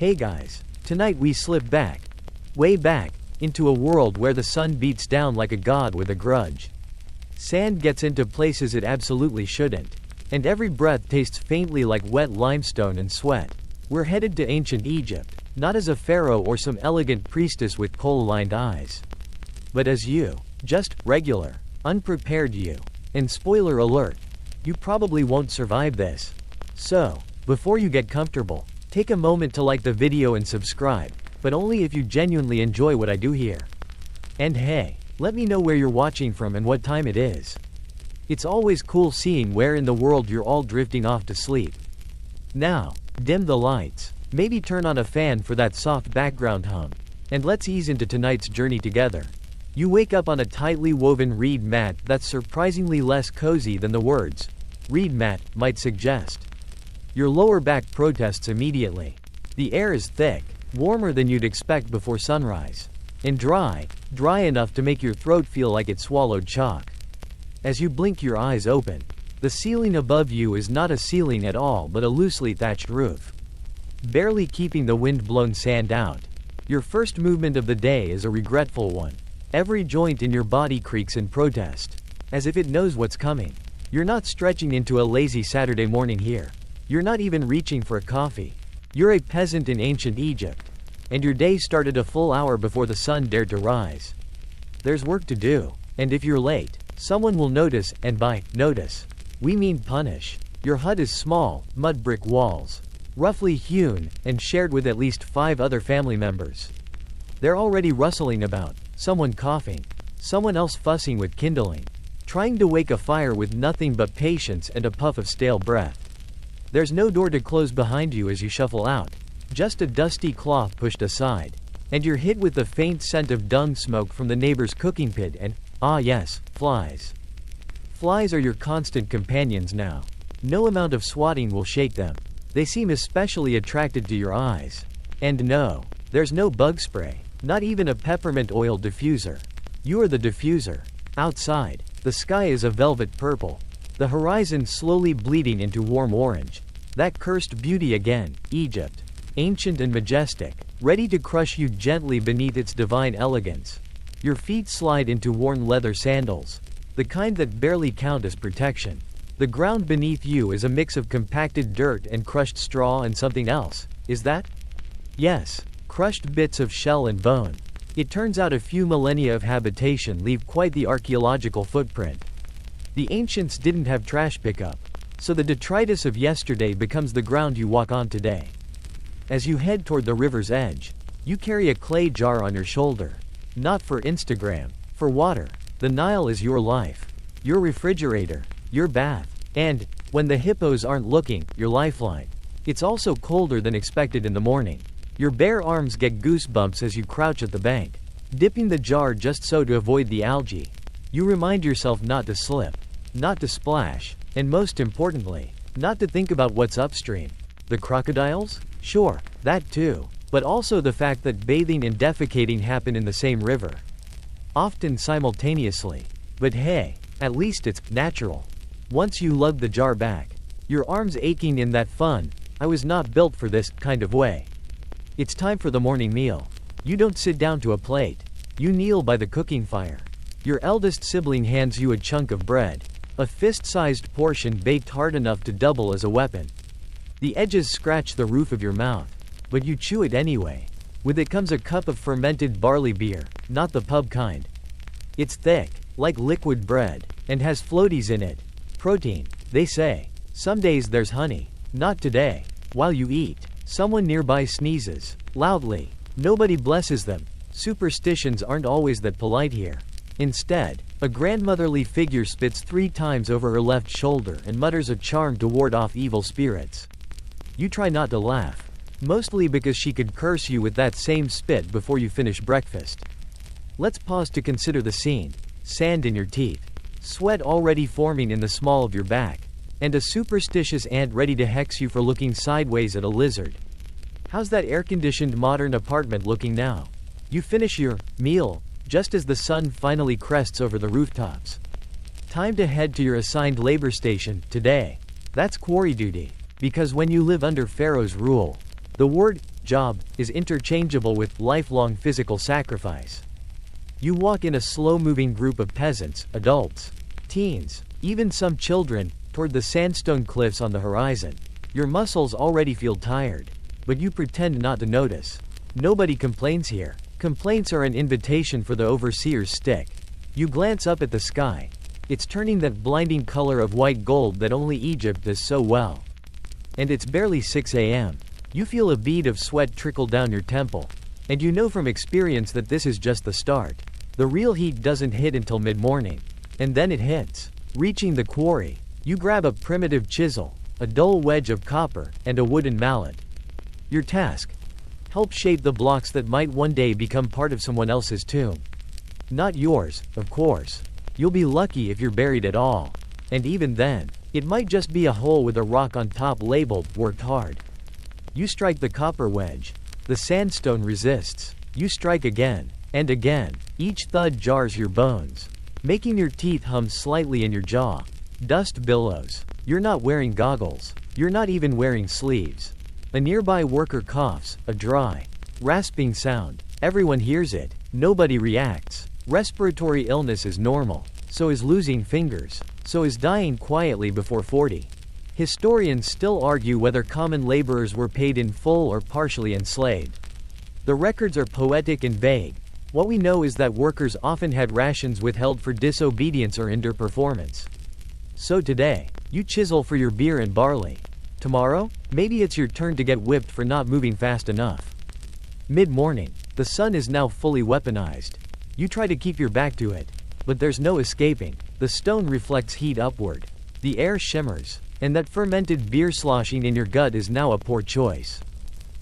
Hey guys, tonight we slip back, way back, into a world where the sun beats down like a god with a grudge. Sand gets into places it absolutely shouldn't, and every breath tastes faintly like wet limestone and sweat. We're headed to ancient Egypt, not as a pharaoh or some elegant priestess with coal-lined eyes, but as you, just regular, unprepared you. And spoiler alert, you probably won't survive this. So, before you get comfortable, take a moment to like the video and subscribe, but only if you genuinely enjoy what I do here. And hey, let me know where you're watching from and what time it is. It's always cool seeing where in the world you're all drifting off to sleep. Now, dim the lights, maybe turn on a fan for that soft background hum, and let's ease into tonight's journey together. You wake up on a tightly woven reed mat that's surprisingly less cozy than the words "reed mat" might suggest. Your lower back protests immediately. The air is thick, warmer than you'd expect before sunrise, and dry enough to make your throat feel like it swallowed chalk. As you blink your eyes open, the ceiling above you is not a ceiling at all but a loosely thatched roof, barely keeping the wind-blown sand out. Your first movement of the day is a regretful one. Every joint in your body creaks in protest, as if it knows what's coming. You're not stretching into a lazy Saturday morning here. You're not even reaching for a coffee. You're a peasant in ancient Egypt, and your day started a full hour before the sun dared to rise. There's work to do, and if you're late, someone will notice, and by notice, we mean punish. Your hut is small, mud brick walls, roughly hewn, and shared with at least 5 other family members. They're already rustling about, someone coughing, someone else fussing with kindling, trying to wake a fire with nothing but patience and a puff of stale breath. There's no door to close behind you as you shuffle out, just a dusty cloth pushed aside, and you're hit with the faint scent of dung smoke from the neighbor's cooking pit and, ah yes, flies. Flies are your constant companions now. No amount of swatting will shake them. They seem especially attracted to your eyes. And no, there's no bug spray, not even a peppermint oil diffuser. You are the diffuser. Outside, the sky is a velvet purple, the horizon slowly bleeding into warm orange. That cursed beauty again, Egypt. Ancient and majestic, ready to crush you gently beneath its divine elegance. Your feet slide into worn leather sandals, the kind that barely count as protection. The ground beneath you is a mix of compacted dirt and crushed straw and something else. Is that? Yes, crushed bits of shell and bone. It turns out a few millennia of habitation leave quite the archaeological footprint. The ancients didn't have trash pickup, so the detritus of yesterday becomes the ground you walk on today. As you head toward the river's edge, you carry a clay jar on your shoulder. Not for Instagram, for water. The Nile is your life, your refrigerator, your bath, and, when the hippos aren't looking, your lifeline. It's also colder than expected in the morning. Your bare arms get goosebumps as you crouch at the bank, dipping the jar just so to avoid the algae. You remind yourself not to slip, not to splash, and most importantly, not to think about what's upstream. The crocodiles? Sure, that too, but also the fact that bathing and defecating happen in the same river, often simultaneously. But hey, at least it's natural. Once you lug the jar back, your arms aching in that fun, I was not built for this kind of way. It's time for the morning meal. You don't sit down to a plate. You kneel by the cooking fire. Your eldest sibling hands you a chunk of bread, a fist-sized portion baked hard enough to double as a weapon. The edges scratch the roof of your mouth, but you chew it anyway. With it comes a cup of fermented barley beer, not the pub kind. It's thick, like liquid bread, and has floaties in it. Protein, they say. Some days there's honey. Not today. While you eat, someone nearby sneezes, loudly. Nobody blesses them. Superstitions aren't always that polite here. Instead, a grandmotherly figure spits 3 times over her left shoulder and mutters a charm to ward off evil spirits. You try not to laugh, mostly because she could curse you with that same spit before you finish breakfast. Let's pause to consider the scene. Sand in your teeth, sweat already forming in the small of your back, and a superstitious ant ready to hex you for looking sideways at a lizard. How's that air-conditioned modern apartment looking now? You finish your meal just as the sun finally crests over the rooftops. Time to head to your assigned labor station today. That's quarry duty, because when you live under Pharaoh's rule, the word job, is interchangeable with lifelong physical sacrifice. You walk in a slow-moving group of peasants, adults, teens, even some children, toward the sandstone cliffs on the horizon. Your muscles already feel tired, but you pretend not to notice. Nobody complains here. Complaints are an invitation for the overseer's stick. You glance up at the sky. It's turning that blinding color of white gold that only Egypt does so well. And it's barely 6 a.m. You feel a bead of sweat trickle down your temple. And you know from experience that this is just the start. The real heat doesn't hit until mid-morning. And then it hits. Reaching the quarry, you grab a primitive chisel, a dull wedge of copper, and a wooden mallet. Your task? Help shape the blocks that might one day become part of someone else's tomb. Not yours, of course. You'll be lucky if you're buried at all. And even then, it might just be a hole with a rock on top labeled, "Worked hard." You strike the copper wedge. The sandstone resists. You strike again, and again. Each thud jars your bones, making your teeth hum slightly in your jaw. Dust billows. You're not wearing goggles. You're not even wearing sleeves. A nearby worker coughs, a dry, rasping sound. Everyone hears it. Nobody reacts. Respiratory illness is normal. So is losing fingers. So is dying quietly before 40. Historians still argue whether common laborers were paid in full or partially enslaved. The records are poetic and vague. What we know is that workers often had rations withheld for disobedience or underperformance. So today, you chisel for your beer and barley. Tomorrow, maybe it's your turn to get whipped for not moving fast enough. Mid-morning, the sun is now fully weaponized. You try to keep your back to it, but there's no escaping. The stone reflects heat upward. The air shimmers, and that fermented beer sloshing in your gut is now a poor choice.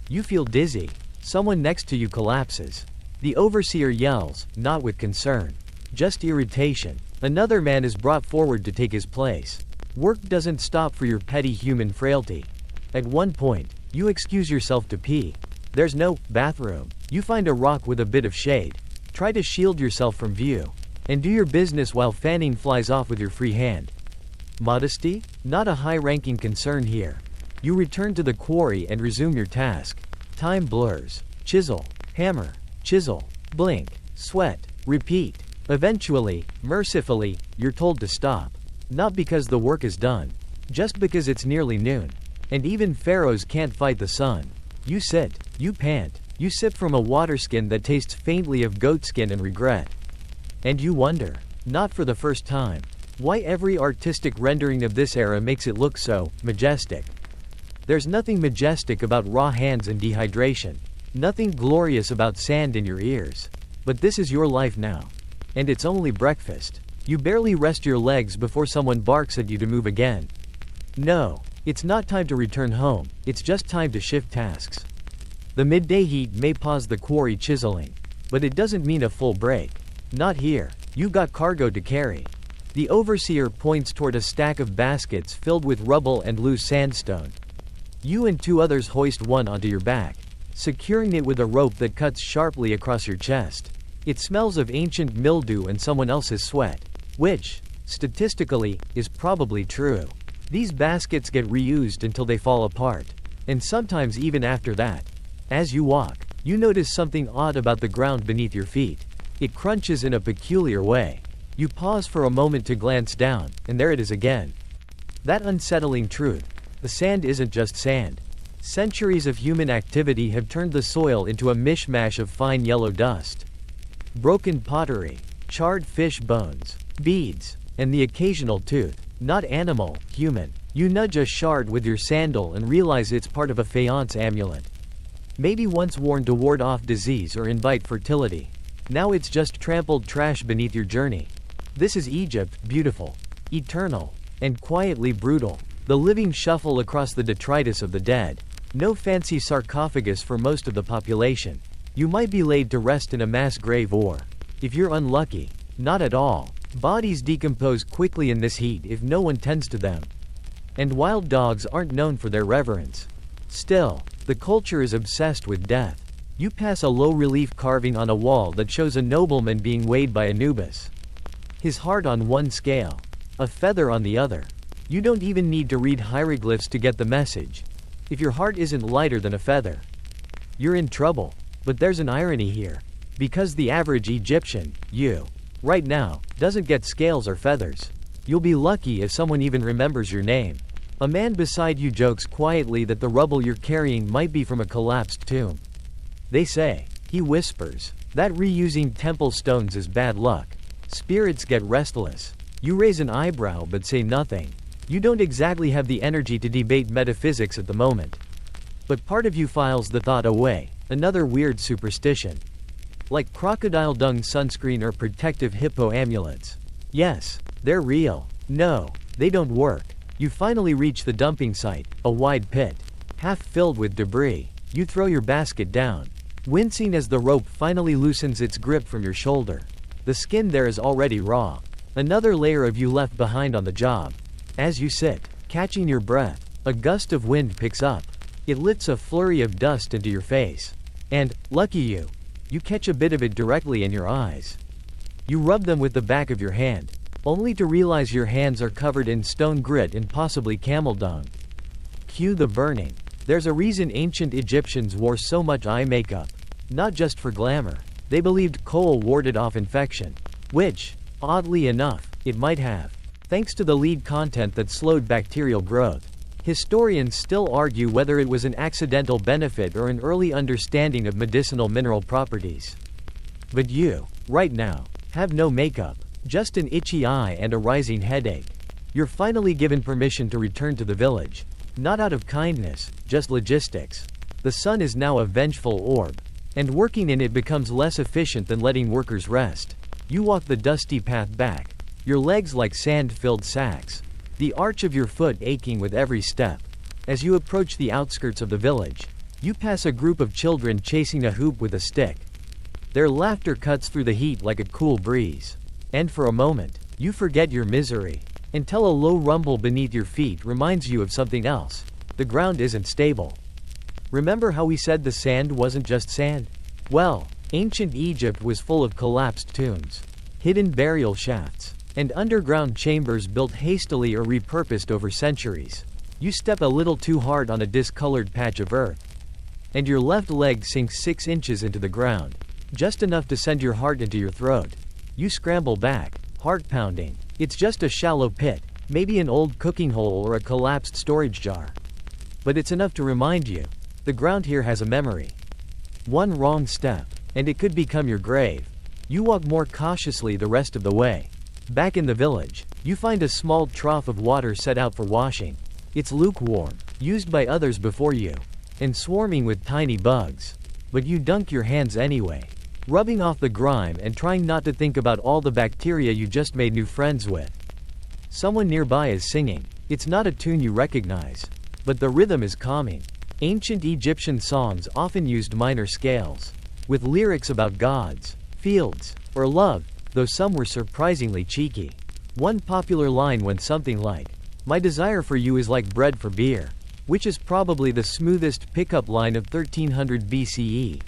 You feel dizzy. Someone next to you collapses. The overseer yells, not with concern, just irritation. Another man is brought forward to take his place. Work doesn't stop for your petty human frailty. At one point, you excuse yourself to pee. There's no bathroom. You find a rock with a bit of shade. Try to shield yourself from view. And do your business while fanning flies off with your free hand. Modesty? Not a high-ranking concern here. You return to the quarry and resume your task. Time blurs. Chisel. Hammer. Chisel. Blink. Sweat. Repeat. Eventually, mercifully, you're told to stop. Not because the work is done. Just because it's nearly noon. And even pharaohs can't fight the sun. You sit. You pant. You sip from a waterskin that tastes faintly of goatskin and regret. And you wonder, not for the first time, why every artistic rendering of this era makes it look so majestic. There's nothing majestic about raw hands and dehydration. Nothing glorious about sand in your ears. But this is your life now. And it's only breakfast. You barely rest your legs before someone barks at you to move again. No, it's not time to return home, it's just time to shift tasks. The midday heat may pause the quarry chiseling, but it doesn't mean a full break. Not here, you've got cargo to carry. The overseer points toward a stack of baskets filled with rubble and loose sandstone. You and two others hoist one onto your back, securing it with a rope that cuts sharply across your chest. It smells of ancient mildew and someone else's sweat, which, statistically, is probably true. These baskets get reused until they fall apart, and sometimes even after that. As you walk, you notice something odd about the ground beneath your feet. It crunches in a peculiar way. You pause for a moment to glance down, and there it is again. That unsettling truth. The sand isn't just sand. Centuries of human activity have turned the soil into a mishmash of fine yellow dust. Broken pottery, charred fish bones, beads, and the occasional tooth. Not animal, human. You nudge a shard with your sandal and realize it's part of a faience amulet. Maybe once worn to ward off disease or invite fertility. Now it's just trampled trash beneath your journey. This is Egypt, beautiful, eternal, and quietly brutal. The living shuffle across the detritus of the dead. No fancy sarcophagus for most of the population. You might be laid to rest in a mass grave or, if you're unlucky, not at all. Bodies decompose quickly in this heat if no one tends to them. And wild dogs aren't known for their reverence. Still, the culture is obsessed with death. You pass a low-relief carving on a wall that shows a nobleman being weighed by Anubis. His heart on one scale, a feather on the other. You don't even need to read hieroglyphs to get the message. If your heart isn't lighter than a feather, you're in trouble. But there's an irony here. Because the average Egyptian, you, right now, doesn't get scales or feathers. You'll be lucky if someone even remembers your name. A man beside you jokes quietly that the rubble you're carrying might be from a collapsed tomb. They say, he whispers, that reusing temple stones is bad luck. Spirits get restless. You raise an eyebrow but say nothing. You don't exactly have the energy to debate metaphysics at the moment. But part of you files the thought away, another weird superstition. Like crocodile dung sunscreen or protective hippo amulets. Yes, they're real. No, they don't work. You finally reach the dumping site, a wide pit, half filled with debris. You throw your basket down, wincing as the rope finally loosens its grip from your shoulder. The skin there is already raw. Another layer of you left behind on the job. As you sit, catching your breath, a gust of wind picks up. It lifts a flurry of dust into your face. And, lucky you catch a bit of it directly in your eyes. You rub them with the back of your hand, only to realize your hands are covered in stone grit and possibly camel dung. Cue the burning. There's a reason ancient Egyptians wore so much eye makeup. Not just for glamour. They believed coal warded off infection. Which, oddly enough, it might have. Thanks to the lead content that slowed bacterial growth. Historians still argue whether it was an accidental benefit or an early understanding of medicinal mineral properties. But you, right now, have no makeup. Just an itchy eye and a rising headache. You're finally given permission to return to the village. Not out of kindness, just logistics. The sun is now a vengeful orb. And working in it becomes less efficient than letting workers rest. You walk the dusty path back. Your legs like sand-filled sacks. The arch of your foot aching with every step. As you approach the outskirts of the village, you pass a group of children chasing a hoop with a stick. Their laughter cuts through the heat like a cool breeze. And for a moment, you forget your misery, until a low rumble beneath your feet reminds you of something else. The ground isn't stable. Remember how we said the sand wasn't just sand? Well, ancient Egypt was full of collapsed tombs, hidden burial shafts, and underground chambers built hastily or repurposed over centuries. You step a little too hard on a discolored patch of earth, and your left leg sinks 6 inches into the ground, just enough to send your heart into your throat. You scramble back, heart pounding. It's just a shallow pit, maybe an old cooking hole or a collapsed storage jar. But it's enough to remind you, the ground here has a memory. One wrong step, and it could become your grave. You walk more cautiously the rest of the way. Back in the village, you find a small trough of water set out for washing. It's lukewarm, used by others before you, and swarming with tiny bugs. But you dunk your hands anyway, rubbing off the grime and trying not to think about all the bacteria you just made new friends with. Someone nearby is singing. It's not a tune you recognize, but the rhythm is calming. Ancient Egyptian songs often used minor scales, with lyrics about gods, fields, or love, though some were surprisingly cheeky. One popular line went something like, "My desire for you is like bread for beer," which is probably the smoothest pickup line of 1300 BCE.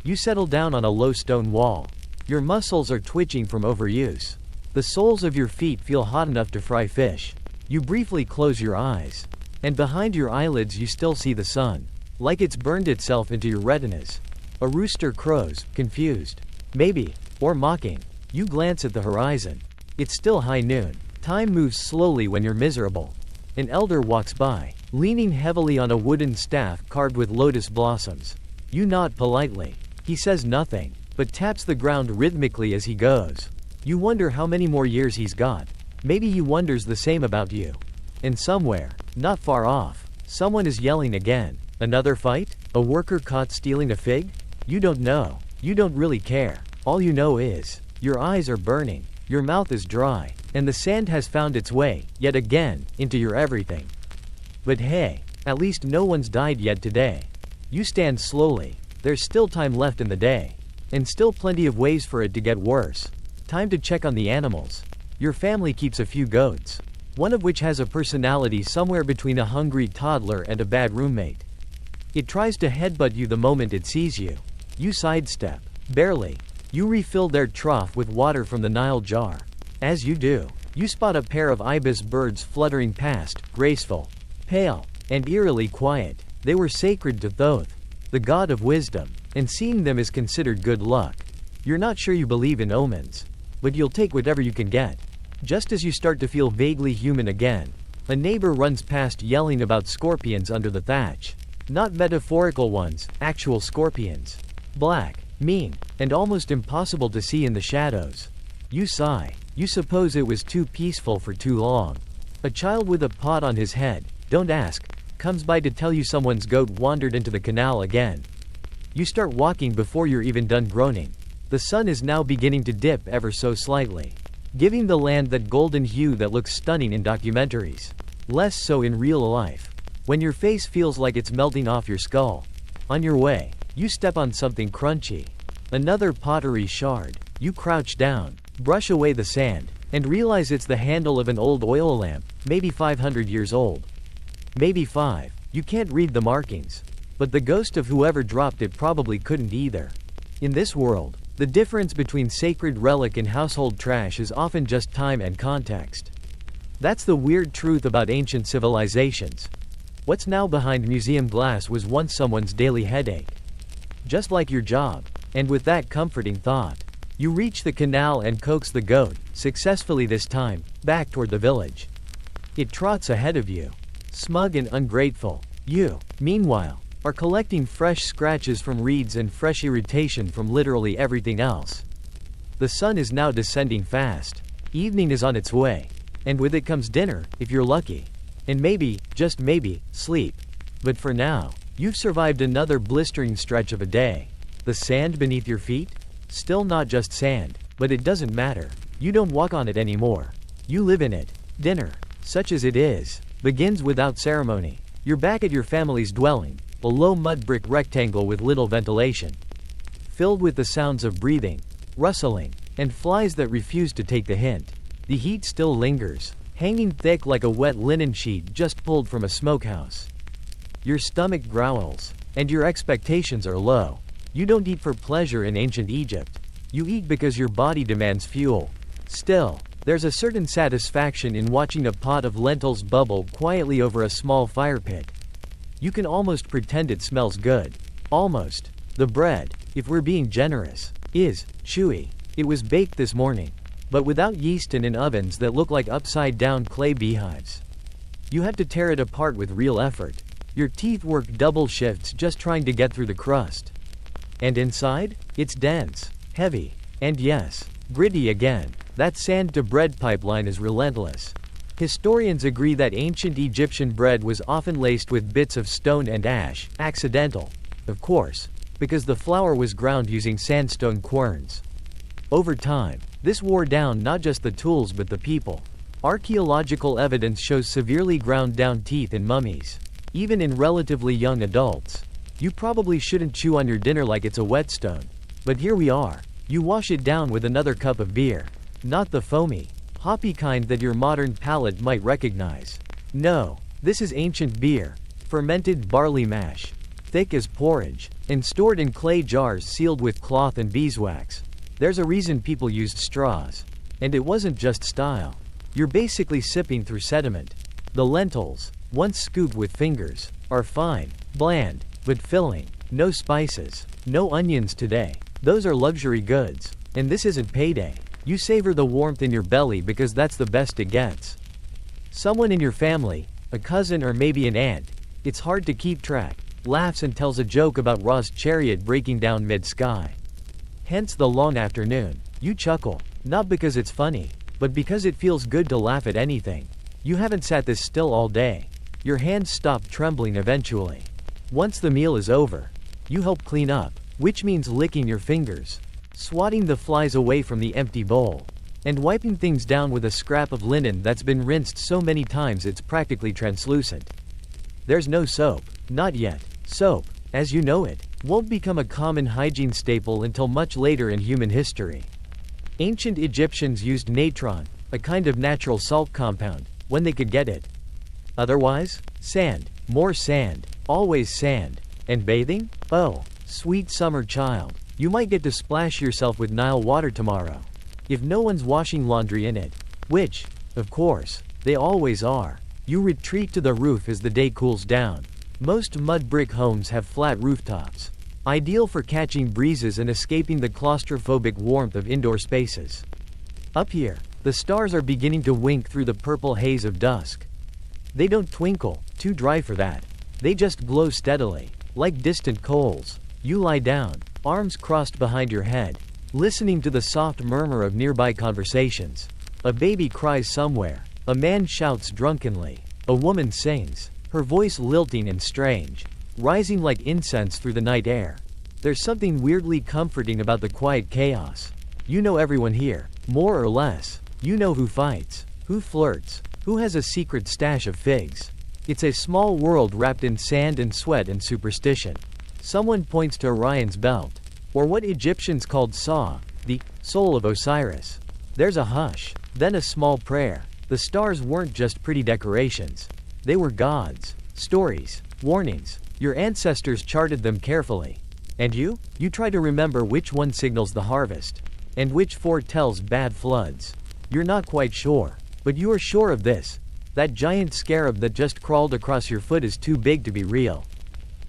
You settle down on a low stone wall. Your muscles are twitching from overuse. The soles of your feet feel hot enough to fry fish. You briefly close your eyes, and behind your eyelids you still see the sun, like it's burned itself into your retinas. A rooster crows, confused, maybe, or mocking. You glance at the horizon. It's still high noon. Time moves slowly when you're miserable. An elder walks by, leaning heavily on a wooden staff carved with lotus blossoms. You nod politely. He says nothing, but taps the ground rhythmically as he goes. You wonder how many more years he's got. Maybe he wonders the same about you. And somewhere, not far off, someone is yelling again. Another fight? A worker caught stealing a fig? You don't know. You don't really care. All you know is, your eyes are burning, your mouth is dry, and the sand has found its way, yet again, into your everything. But hey, at least no one's died yet today. You stand slowly. There's still time left in the day. And still plenty of ways for it to get worse. Time to check on the animals. Your family keeps a few goats, one of which has a personality somewhere between a hungry toddler and a bad roommate. It tries to headbutt you the moment it sees you. You sidestep. Barely. You refill their trough with water from the Nile jar. As you do, you spot a pair of ibis birds fluttering past, graceful, pale, and eerily quiet. They were sacred to Thoth. the god of wisdom, and seeing them is considered good luck. You're not sure you believe in omens, but you'll take whatever you can get. Just as you start to feel vaguely human again, a neighbor runs past yelling about scorpions under the thatch. Not metaphorical ones, actual scorpions. Black, mean, and almost impossible to see in the shadows. You sigh. You suppose it was too peaceful for too long. A child with a pot on his head, don't ask, comes by to tell you someone's goat wandered into the canal again. You start walking before you're even done groaning. The sun is now beginning to dip ever so slightly, giving the land that golden hue that looks stunning in documentaries. Less so in real life. When your face feels like it's melting off your skull. On your way, you step on something crunchy. Another pottery shard. You crouch down, brush away the sand, and realize it's the handle of an old oil lamp, maybe 500 years old. Maybe 5. You can't read the markings. But the ghost of whoever dropped it probably couldn't either. In this world, the difference between sacred relic and household trash is often just time and context. That's the weird truth about ancient civilizations. What's now behind museum glass was once someone's daily headache. Just like your job. And with that comforting thought, you reach the canal and coax the goat, successfully this time, back toward the village. It trots ahead of you. Smug and ungrateful. You, meanwhile, are collecting fresh scratches from reeds and fresh irritation from literally everything else. The sun is now descending fast. Evening is on its way. And with it comes dinner, if you're lucky. And maybe, just maybe, sleep. But for now, you've survived another blistering stretch of a day. The sand beneath your feet? Still not just sand, but it doesn't matter. You don't walk on it anymore. You live in it. Dinner, such as it is, begins without ceremony. You're back at your family's dwelling, a low mud brick rectangle with little ventilation. Filled with the sounds of breathing, rustling, and flies that refuse to take the hint. The heat still lingers, hanging thick like a wet linen sheet just pulled from a smokehouse. Your stomach growls, and your expectations are low. You don't eat for pleasure in ancient Egypt. You eat because your body demands fuel. Still, there's a certain satisfaction in watching a pot of lentils bubble quietly over a small fire pit. You can almost pretend it smells good. Almost. The bread, if we're being generous, is chewy. It was baked this morning, but without yeast and in ovens that look like upside-down clay beehives. You have to tear it apart with real effort. Your teeth work double shifts just trying to get through the crust. And inside? It's dense, heavy, and yes, gritty again. That sand-to-bread pipeline is relentless. Historians agree that ancient Egyptian bread was often laced with bits of stone and ash, accidental, of course, because the flour was ground using sandstone querns. Over time, this wore down not just the tools but the people. Archaeological evidence shows severely ground down teeth in mummies, even in relatively young adults. You probably shouldn't chew on your dinner like it's a whetstone. But here we are. You wash it down with another cup of beer. Not the foamy, hoppy kind that your modern palate might recognize. No, this is ancient beer, fermented barley mash, thick as porridge, and stored in clay jars sealed with cloth and beeswax. There's a reason people used straws. And it wasn't just style. You're basically sipping through sediment. The lentils, once scooped with fingers, are fine, bland, but filling. No spices, no onions today. Those are luxury goods. And this isn't payday. You savor the warmth in your belly because that's the best it gets. Someone in your family, a cousin or maybe an aunt, it's hard to keep track, laughs and tells a joke about Ra's chariot breaking down mid-sky. Hence the long afternoon. You chuckle, not because it's funny, but because it feels good to laugh at anything. You haven't sat this still all day. Your hands stop trembling eventually. Once the meal is over, you help clean up, which means licking your fingers, swatting the flies away from the empty bowl, and wiping things down with a scrap of linen that's been rinsed so many times it's practically translucent. There's no soap, not yet. Soap, as you know it, won't become a common hygiene staple until much later in human history. Ancient Egyptians used natron, a kind of natural salt compound, when they could get it. Otherwise, sand, more sand, always sand. And bathing? Oh, sweet summer child. You might get to splash yourself with Nile water tomorrow. If no one's washing laundry in it. Which, of course, they always are. You retreat to the roof as the day cools down. Most mud brick homes have flat rooftops, ideal for catching breezes and escaping the claustrophobic warmth of indoor spaces. Up here, the stars are beginning to wink through the purple haze of dusk. They don't twinkle, too dry for that. They just glow steadily, like distant coals. You lie down, arms crossed behind your head, listening to the soft murmur of nearby conversations. A baby cries somewhere, a man shouts drunkenly, a woman sings, her voice lilting and strange, rising like incense through the night air. There's something weirdly comforting about the quiet chaos. You know everyone here, more or less. You know who fights, who flirts, who has a secret stash of figs. It's a small world wrapped in sand and sweat and superstition. Someone points to Orion's belt, or what Egyptians called Sa, the soul of Osiris. There's a hush, then a small prayer. The stars weren't just pretty decorations. They were gods, stories, warnings. Your ancestors charted them carefully. And you? You try to remember which one signals the harvest, and which foretells bad floods. You're not quite sure, but you are sure of this. That giant scarab that just crawled across your foot is too big to be real.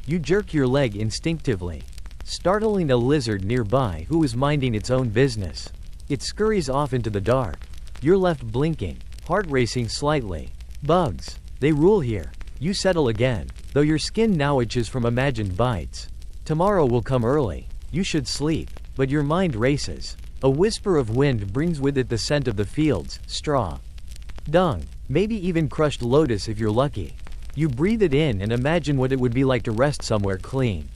You jerk your leg instinctively, startling a lizard nearby who is minding its own business. It scurries off into the dark. You're left blinking, heart racing slightly. Bugs. They rule here. You settle again, though your skin now itches from imagined bites. Tomorrow will come early. You should sleep, but your mind races. A whisper of wind brings with it the scent of the fields, straw, dung, maybe even crushed lotus if you're lucky. You breathe it in and imagine what it would be like to rest somewhere clean.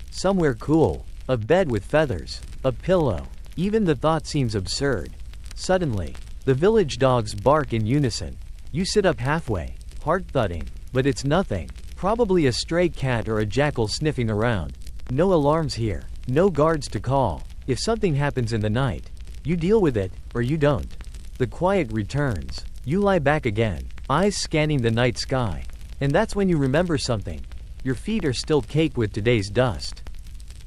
Somewhere cool. A bed with feathers. A pillow. Even the thought seems absurd. Suddenly, the village dogs bark in unison. You sit up halfway, heart thudding, but it's nothing. Probably a stray cat or a jackal sniffing around. No alarms here. No guards to call. If something happens in the night, you deal with it, or you don't. The quiet returns. You lie back again, eyes scanning the night sky. And that's when you remember something. Your feet are still caked with today's dust.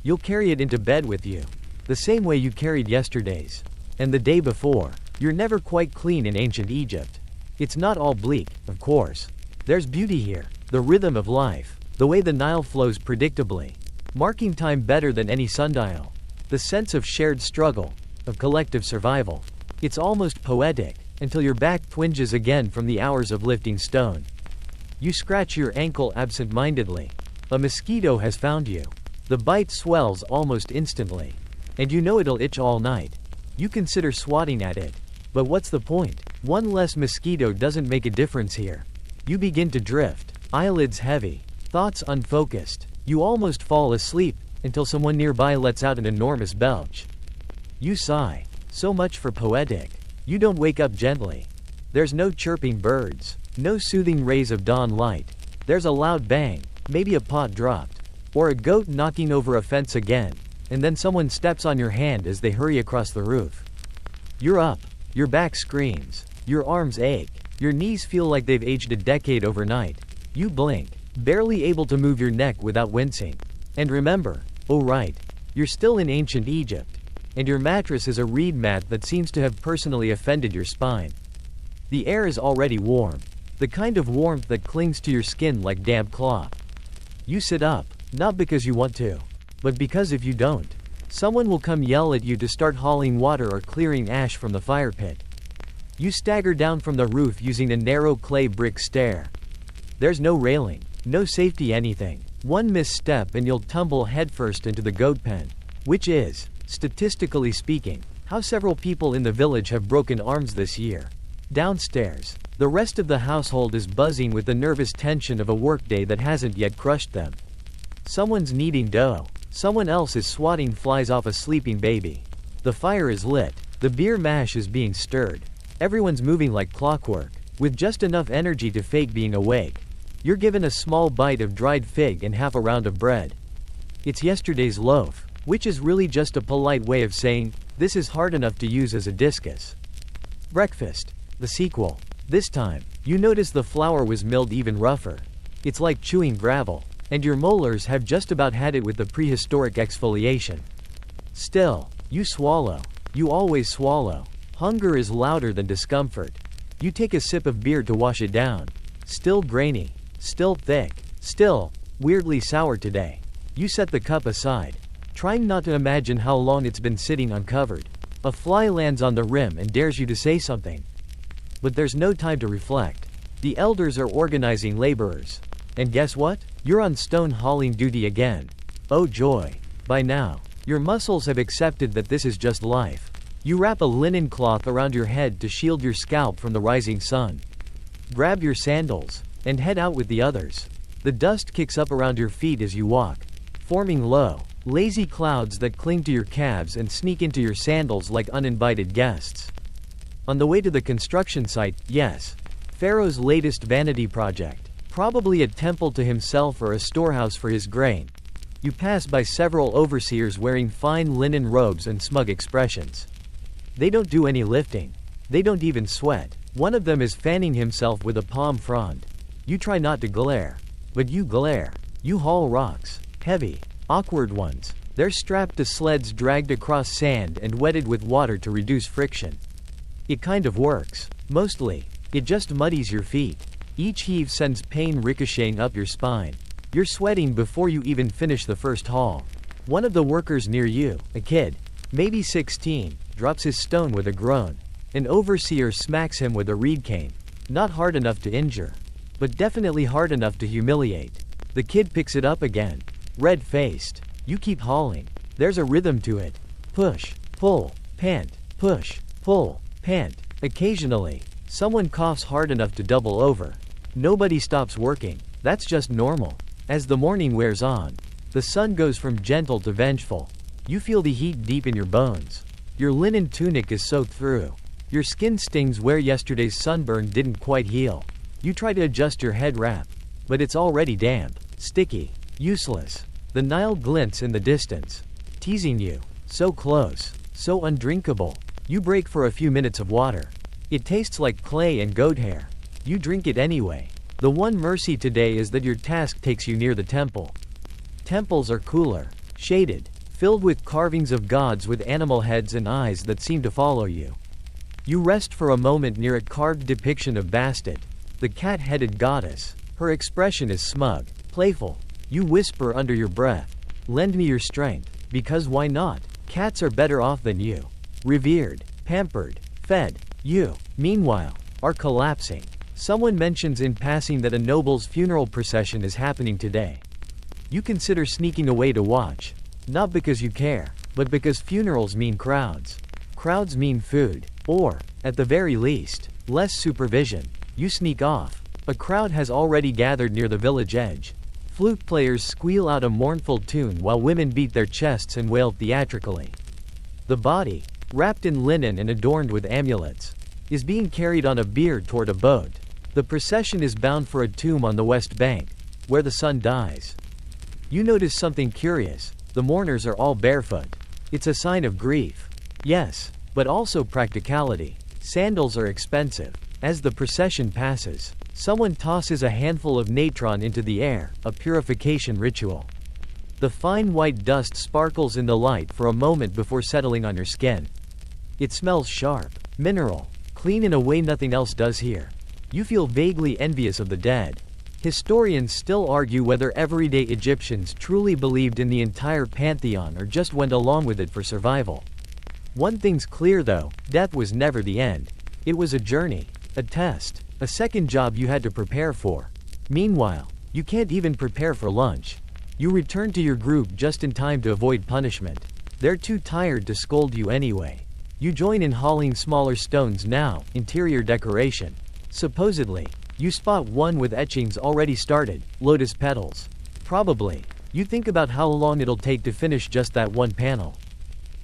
You'll carry it into bed with you, the same way you carried yesterday's. And the day before. You're never quite clean in ancient Egypt. It's not all bleak, of course. There's beauty here, the rhythm of life, the way the Nile flows predictably, marking time better than any sundial. The sense of shared struggle, of collective survival. It's almost poetic, until your back twinges again from the hours of lifting stone. You scratch your ankle absent-mindedly. A mosquito has found you. The bite swells almost instantly. And you know it'll itch all night. You consider swatting at it. But what's the point? One less mosquito doesn't make a difference here. You begin to drift, eyelids heavy, thoughts unfocused. You almost fall asleep, until someone nearby lets out an enormous belch. You sigh. So much for poetic. You don't wake up gently. There's no chirping birds, no soothing rays of dawn light. There's a loud bang, maybe a pot dropped, or a goat knocking over a fence again, and then someone steps on your hand as they hurry across the roof. You're up. Your back screams. Your arms ache. Your knees feel like they've aged a decade overnight. You blink, barely able to move your neck without wincing. And remember, oh right, you're still in ancient Egypt. And your mattress is a reed mat that seems to have personally offended your spine. The air is already warm. The kind of warmth that clings to your skin like damp cloth. You sit up, not because you want to, but because if you don't, someone will come yell at you to start hauling water or clearing ash from the fire pit. You stagger down from the roof using a narrow clay brick stair. There's no railing, no safety anything. One misstep and you'll tumble headfirst into the goat pen, which is, statistically speaking, how several people in the village have broken arms this year. Downstairs, the rest of the household is buzzing with the nervous tension of a workday that hasn't yet crushed them. Someone's kneading dough. Someone else is swatting flies off a sleeping baby. The fire is lit. The beer mash is being stirred. Everyone's moving like clockwork, with just enough energy to fake being awake. You're given a small bite of dried fig and half a round of bread. It's yesterday's loaf, which is really just a polite way of saying, this is hard enough to use as a discus. Breakfast. The sequel. This time, you notice the flour was milled even rougher. It's like chewing gravel, and your molars have just about had it with the prehistoric exfoliation. Still, you swallow. You always swallow. Hunger is louder than discomfort. You take a sip of beer to wash it down. Still grainy. Still thick. Still, weirdly sour today. You set the cup aside, trying not to imagine how long it's been sitting uncovered. A fly lands on the rim and dares you to say something. But there's no time to reflect. The elders are organizing laborers. And guess what? You're on stone hauling duty again. Oh joy. By now, your muscles have accepted that this is just life. You wrap a linen cloth around your head to shield your scalp from the rising sun. Grab your sandals, and head out with the others. The dust kicks up around your feet as you walk, forming low, lazy clouds that cling to your calves and sneak into your sandals like uninvited guests. On the way to the construction site, yes. Pharaoh's latest vanity project. Probably a temple to himself or a storehouse for his grain. You pass by several overseers wearing fine linen robes and smug expressions. They don't do any lifting. They don't even sweat. One of them is fanning himself with a palm frond. You try not to glare. But you glare. You haul rocks. Heavy, awkward ones. They're strapped to sleds dragged across sand and wetted with water to reduce friction. It kind of works. Mostly. It just muddies your feet. Each heave sends pain ricocheting up your spine. You're sweating before you even finish the first haul. One of the workers near you, a kid, maybe 16, drops his stone with a groan. An overseer smacks him with a reed cane. Not hard enough to injure, but definitely hard enough to humiliate. The kid picks it up again. Red-faced. You keep hauling. There's a rhythm to it. Push, pull, pant, push, pull, pant. Occasionally, someone coughs hard enough to double over. Nobody stops working. That's just normal. As the morning wears on, the sun goes from gentle to vengeful. You feel the heat deep in your bones. Your linen tunic is soaked through. Your skin stings where yesterday's sunburn didn't quite heal. You try to adjust your head wrap, but it's already damp, sticky, useless. The Nile glints in the distance, teasing you. So close, so undrinkable. You break for a few minutes of water. It tastes like clay and goat hair. You drink it anyway. The one mercy today is that your task takes you near the temple. Temples are cooler, shaded, filled with carvings of gods with animal heads and eyes that seem to follow you. You rest for a moment near a carved depiction of Bastet, the cat-headed goddess. Her expression is smug, playful. You whisper under your breath, "Lend me your strength," because why not? Cats are better off than you. Revered, pampered, fed. You, meanwhile, are collapsing. Someone mentions in passing that a noble's funeral procession is happening today. You consider sneaking away to watch. Not because you care, but because funerals mean crowds. Crowds mean food. Or, at the very least, less supervision. You sneak off. A crowd has already gathered near the village edge. Flute players squeal out a mournful tune while women beat their chests and wail theatrically. The body, wrapped in linen and adorned with amulets, is being carried on a bier toward a boat. The procession is bound for a tomb on the west bank, where the sun dies. You notice something curious. The mourners are all barefoot. It's a sign of grief. Yes, but also practicality. Sandals are expensive. As the procession passes, someone tosses a handful of natron into the air, a purification ritual. The fine white dust sparkles in the light for a moment before settling on your skin. It smells sharp, mineral, clean in a way nothing else does here. You feel vaguely envious of the dead. Historians still argue whether everyday Egyptians truly believed in the entire pantheon or just went along with it for survival. One thing's clear though, death was never the end. It was a journey, a test, a second job you had to prepare for. Meanwhile, you can't even prepare for lunch. You return to your group just in time to avoid punishment. They're too tired to scold you anyway. You join in hauling smaller stones now, interior decoration. Supposedly, you spot one with etchings already started, lotus petals. Probably, you think about how long it'll take to finish just that one panel.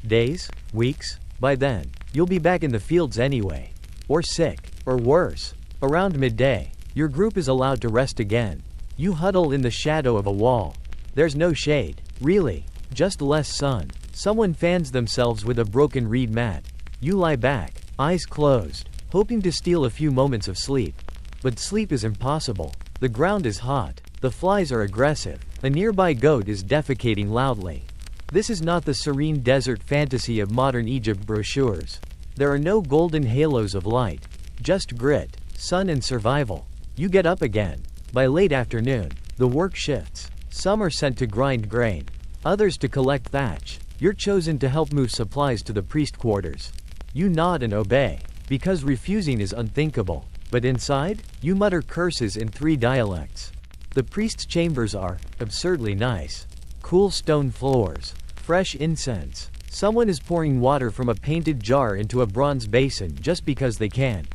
Days? Weeks? By then, you'll be back in the fields anyway. Or sick, or worse. Around midday, your group is allowed to rest again. You huddle in the shadow of a wall. There's no shade, really, just less sun. Someone fans themselves with a broken reed mat. You lie back, eyes closed, hoping to steal a few moments of sleep. But sleep is impossible. The ground is hot. The flies are aggressive. A nearby goat is defecating loudly. This is not the serene desert fantasy of modern Egypt brochures. There are no golden halos of light. Just grit, sun and survival. You get up again. By late afternoon, the work shifts. Some are sent to grind grain, others to collect thatch. You're chosen to help move supplies to the priest quarters. You nod and obey, because refusing is unthinkable. But inside, you mutter curses in 3 dialects. The priest's chambers are absurdly nice. Cool stone floors, fresh incense. Someone is pouring water from a painted jar into a bronze basin just because they can.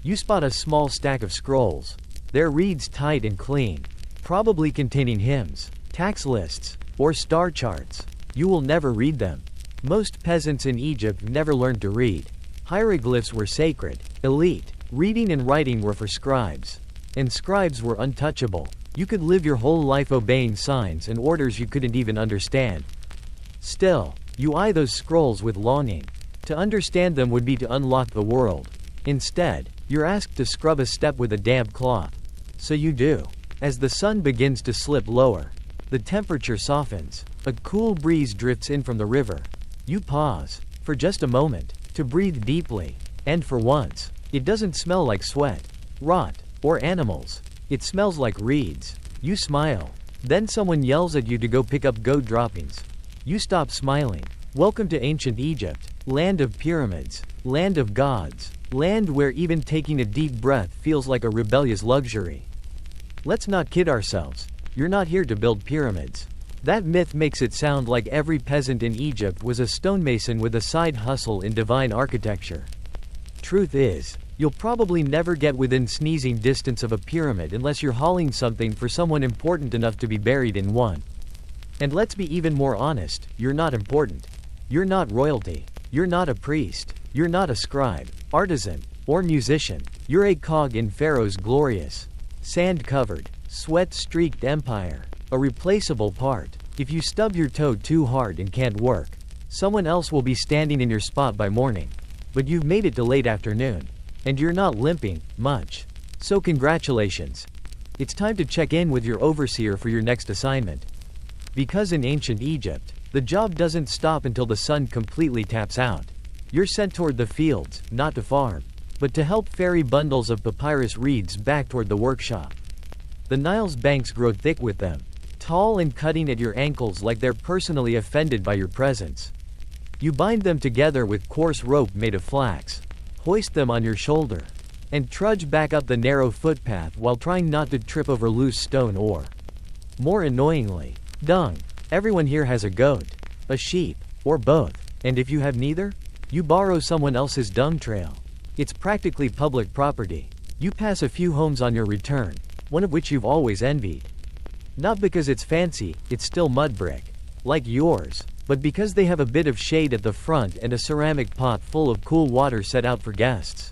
You spot a small stack of scrolls. Their reeds tight and clean, probably containing hymns, tax lists, or star charts. You will never read them. Most peasants in Egypt never learned to read. Hieroglyphs were sacred, elite. Reading and writing were for scribes. And scribes were untouchable. You could live your whole life obeying signs and orders you couldn't even understand. Still, you eye those scrolls with longing. To understand them would be to unlock the world. Instead, you're asked to scrub a step with a damp cloth. So you do. As the sun begins to slip lower, the temperature softens. A cool breeze drifts in from the river. You pause, for just a moment, to breathe deeply. And for once, it doesn't smell like sweat, rot, or animals. It smells like reeds. You smile. Then someone yells at you to go pick up goat droppings. You stop smiling. Welcome to ancient Egypt, land of pyramids, land of gods, land where even taking a deep breath feels like a rebellious luxury. Let's not kid ourselves. You're not here to build pyramids. That myth makes it sound like every peasant in Egypt was a stonemason with a side hustle in divine architecture. Truth is, you'll probably never get within sneezing distance of a pyramid unless you're hauling something for someone important enough to be buried in one. And let's be even more honest, you're not important. You're not royalty. You're not a priest. You're not a scribe, artisan, or musician. You're a cog in Pharaoh's glorious, sand-covered, sweat-streaked empire. A replaceable part. If you stub your toe too hard and can't work, someone else will be standing in your spot by morning. But you've made it to late afternoon. And you're not limping much. So congratulations. It's time to check in with your overseer for your next assignment. Because in ancient Egypt, the job doesn't stop until the sun completely taps out. You're sent toward the fields, not to farm, but to help ferry bundles of papyrus reeds back toward the workshop. The Nile's banks grow thick with them, tall and cutting at your ankles like they're personally offended by your presence. You bind them together with coarse rope made of flax, hoist them on your shoulder, and trudge back up the narrow footpath while trying not to trip over loose stone or, more annoyingly, dung. Everyone here has a goat, a sheep, or both, and if you have neither, you borrow someone else's dung trail. It's practically public property. You pass a few homes on your return, one of which you've always envied. Not because it's fancy, it's still mud brick, like yours, but because they have a bit of shade at the front and a ceramic pot full of cool water set out for guests.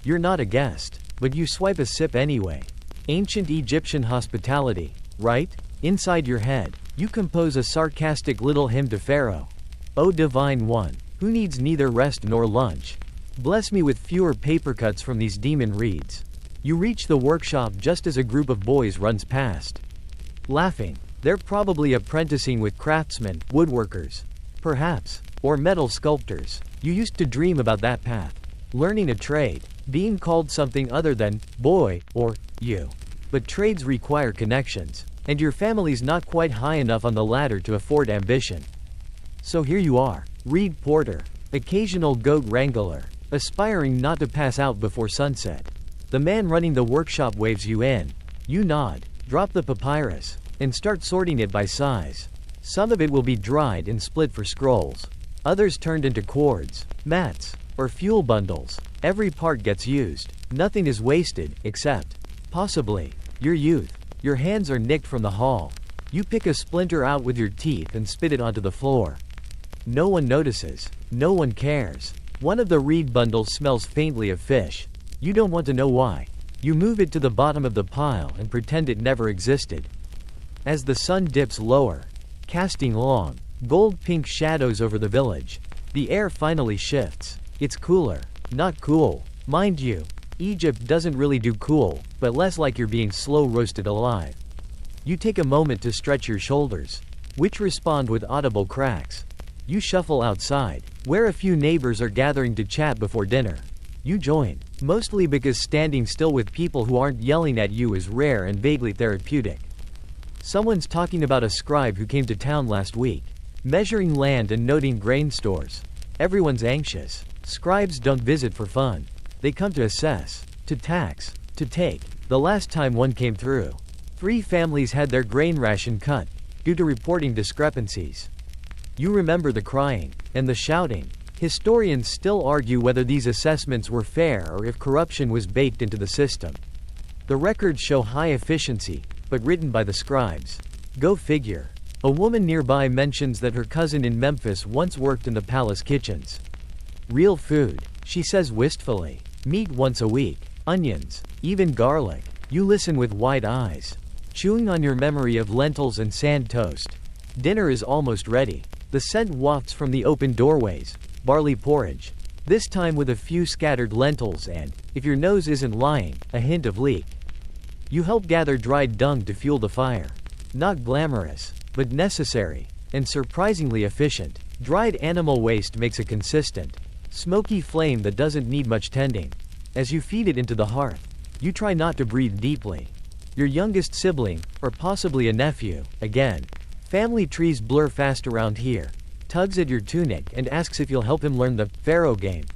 You're not a guest, but you swipe a sip anyway. Ancient Egyptian hospitality, right? Inside your head, you compose a sarcastic little hymn to Pharaoh. O divine one, who needs neither rest nor lunch, bless me with fewer paper cuts from these demon reeds. You reach the workshop just as a group of boys runs past. Laughing. They're probably apprenticing with craftsmen, woodworkers, perhaps, or metal sculptors. You used to dream about that path. Learning a trade, being called something other than boy or you. But trades require connections, and your family's not quite high enough on the ladder to afford ambition. So here you are, reed porter, occasional goat wrangler, aspiring not to pass out before sunset. The man running the workshop waves you in. You nod, drop the papyrus, and start sorting it by size. Some of it will be dried and split for scrolls. Others turned into cords, mats, or fuel bundles. Every part gets used. Nothing is wasted, except, possibly, your youth. Your hands are nicked from the haul. You pick a splinter out with your teeth and spit it onto the floor. No one notices. No one cares. One of the reed bundles smells faintly of fish. You don't want to know why. You move it to the bottom of the pile and pretend it never existed. As the sun dips lower, casting long, gold-pink shadows over the village, the air finally shifts. It's cooler. Not cool. Mind you, Egypt doesn't really do cool, but less like you're being slow roasted alive. You take a moment to stretch your shoulders, which respond with audible cracks. You shuffle outside, where a few neighbors are gathering to chat before dinner. You join, mostly because standing still with people who aren't yelling at you is rare and vaguely therapeutic. Someone's talking about a scribe who came to town last week, measuring land and noting grain stores. Everyone's anxious. Scribes don't visit for fun. They come to assess, to tax, to take. The last time one came through, 3 families had their grain ration cut, due to reporting discrepancies. You remember the crying, and the shouting. Historians still argue whether these assessments were fair or if corruption was baked into the system. The records show high efficiency, but written by the scribes. Go figure. A woman nearby mentions that her cousin in Memphis once worked in the palace kitchens. Real food, she says wistfully. Meat once a week, onions, even garlic. You listen with wide eyes, chewing on your memory of lentils and sand toast. Dinner is almost ready. The scent wafts from the open doorways. Barley porridge. This time with a few scattered lentils and, if your nose isn't lying, a hint of leek. You help gather dried dung to fuel the fire. Not glamorous, but necessary, and surprisingly efficient. Dried animal waste makes a consistent, smoky flame that doesn't need much tending. As you feed it into the hearth, you try not to breathe deeply. Your youngest sibling, or possibly a nephew, again. Family trees blur fast around here. Tugs at your tunic and asks if you'll help him learn the Pharaoh game.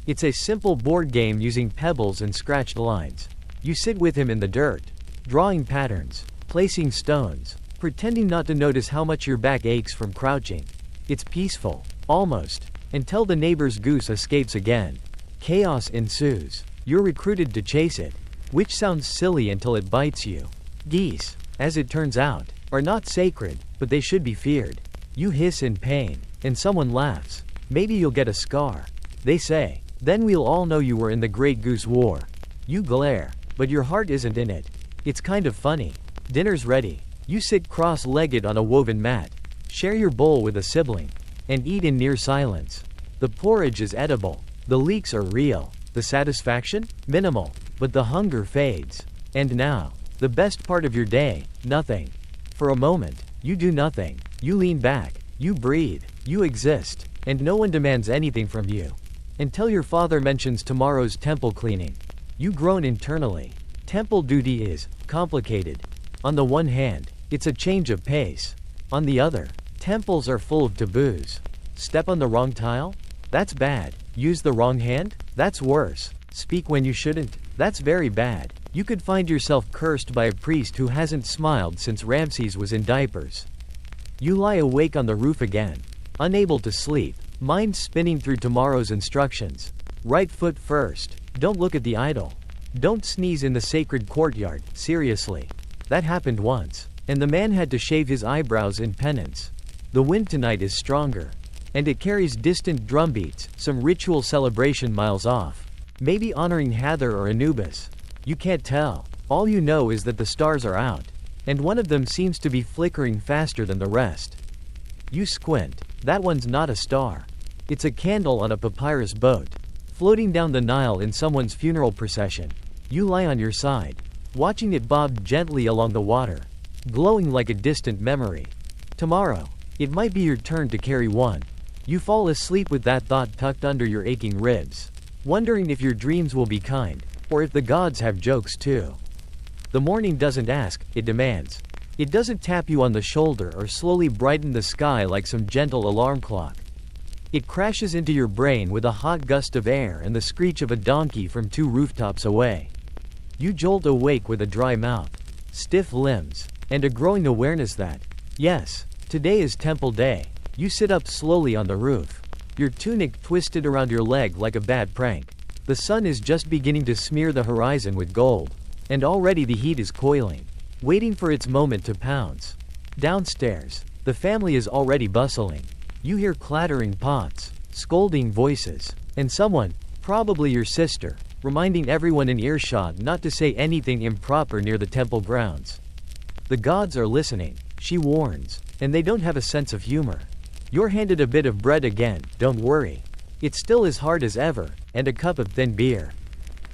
It's a simple board game using pebbles and scratched lines. You sit with him in the dirt, drawing patterns, placing stones, pretending not to notice how much your back aches from crouching. It's peaceful, almost, until the neighbor's goose escapes again. Chaos ensues. You're recruited to chase it, which sounds silly until it bites you. Geese, as it turns out, are not sacred, but they should be feared. You hiss in pain, and someone laughs. Maybe you'll get a scar. They say, then we'll all know you were in the Great Goose War. You glare, but your heart isn't in it. It's kind of funny. Dinner's ready. You sit cross-legged on a woven mat, share your bowl with a sibling, and eat in near silence. The porridge is edible. The leeks are real. The satisfaction? Minimal. But the hunger fades. And now, the best part of your day, nothing. For a moment, you do nothing. You lean back. You breathe. You exist. And no one demands anything from you. Until your father mentions tomorrow's temple cleaning. You groan internally. Temple duty is complicated. On the one hand, it's a change of pace. On the other, temples are full of taboos. Step on the wrong tile? That's bad. Use the wrong hand? That's worse. Speak when you shouldn't? That's very bad. You could find yourself cursed by a priest who hasn't smiled since Ramses was in diapers. You lie awake on the roof again, unable to sleep, mind spinning through tomorrow's instructions. Right foot first. Don't look at the idol. Don't sneeze in the sacred courtyard, seriously. That happened once, and the man had to shave his eyebrows in penance. The wind tonight is stronger, and it carries distant drumbeats, some ritual celebration miles off. Maybe honoring Hathor or Anubis. You can't tell. All you know is that the stars are out, and one of them seems to be flickering faster than the rest. You squint. That one's not a star. It's a candle on a papyrus boat, floating down the Nile in someone's funeral procession. You lie on your side, watching it bob gently along the water, glowing like a distant memory. Tomorrow, it might be your turn to carry one. You fall asleep with that thought tucked under your aching ribs, wondering if your dreams will be kind, or if the gods have jokes too. The morning doesn't ask, it demands. It doesn't tap you on the shoulder or slowly brighten the sky like some gentle alarm clock. It crashes into your brain with a hot gust of air and the screech of a donkey from 2 rooftops away. You jolt awake with a dry mouth, stiff limbs, and a growing awareness that, yes, today is temple day. You sit up slowly on the roof, your tunic twisted around your leg like a bad prank. The sun is just beginning to smear the horizon with gold, and already the heat is coiling, waiting for its moment to pounce. Downstairs, the family is already bustling. You hear clattering pots, scolding voices, and someone, probably your sister, reminding everyone in earshot not to say anything improper near the temple grounds. The gods are listening, she warns, and they don't have a sense of humor. You're handed a bit of bread again, don't worry. It's still as hard as ever, and a cup of thin beer.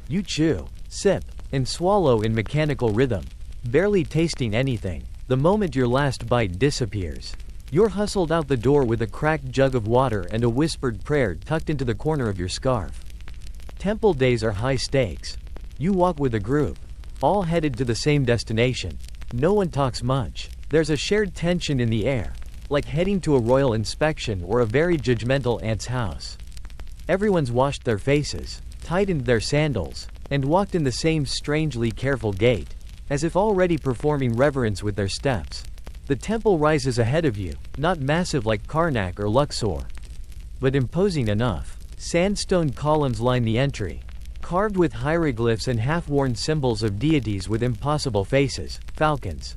You chew, sip, and swallow in mechanical rhythm, barely tasting anything. The moment your last bite disappears, you're hustled out the door with a cracked jug of water and a whispered prayer tucked into the corner of your scarf. Temple days are high stakes. You walk with a group, all headed to the same destination. No one talks much. There's a shared tension in the air, like heading to a royal inspection or a very judgmental aunt's house. Everyone's washed their faces, tightened their sandals, and walked in the same strangely careful gait, as if already performing reverence with their steps. The temple rises ahead of you, not massive like Karnak or Luxor, but imposing enough. Sandstone columns line the entry, carved with hieroglyphs and half-worn symbols of deities with impossible faces, falcons,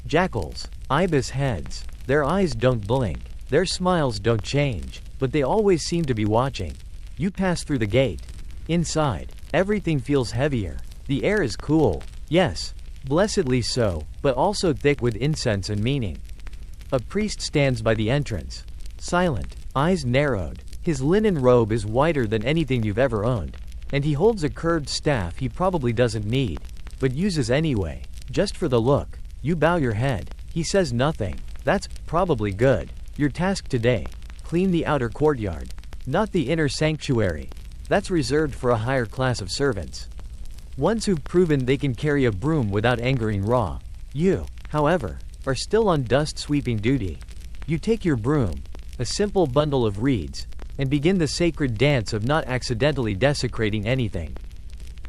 jackals, ibis heads. Their eyes don't blink, their smiles don't change, but they always seem to be watching. You pass through the gate. Inside, everything feels heavier. The air is cool, yes, blessedly so, but also thick with incense and meaning. A priest stands by the entrance, silent, eyes narrowed. His linen robe is whiter than anything you've ever owned, and he holds a curved staff he probably doesn't need, but uses anyway, just for the look. You bow your head. He says nothing. That's probably good. Your task today: clean the outer courtyard, not the inner sanctuary. That's reserved for a higher class of servants, ones who've proven they can carry a broom without angering Ra. You, however, are still on dust-sweeping duty. You take your broom, a simple bundle of reeds, and begin the sacred dance of not accidentally desecrating anything.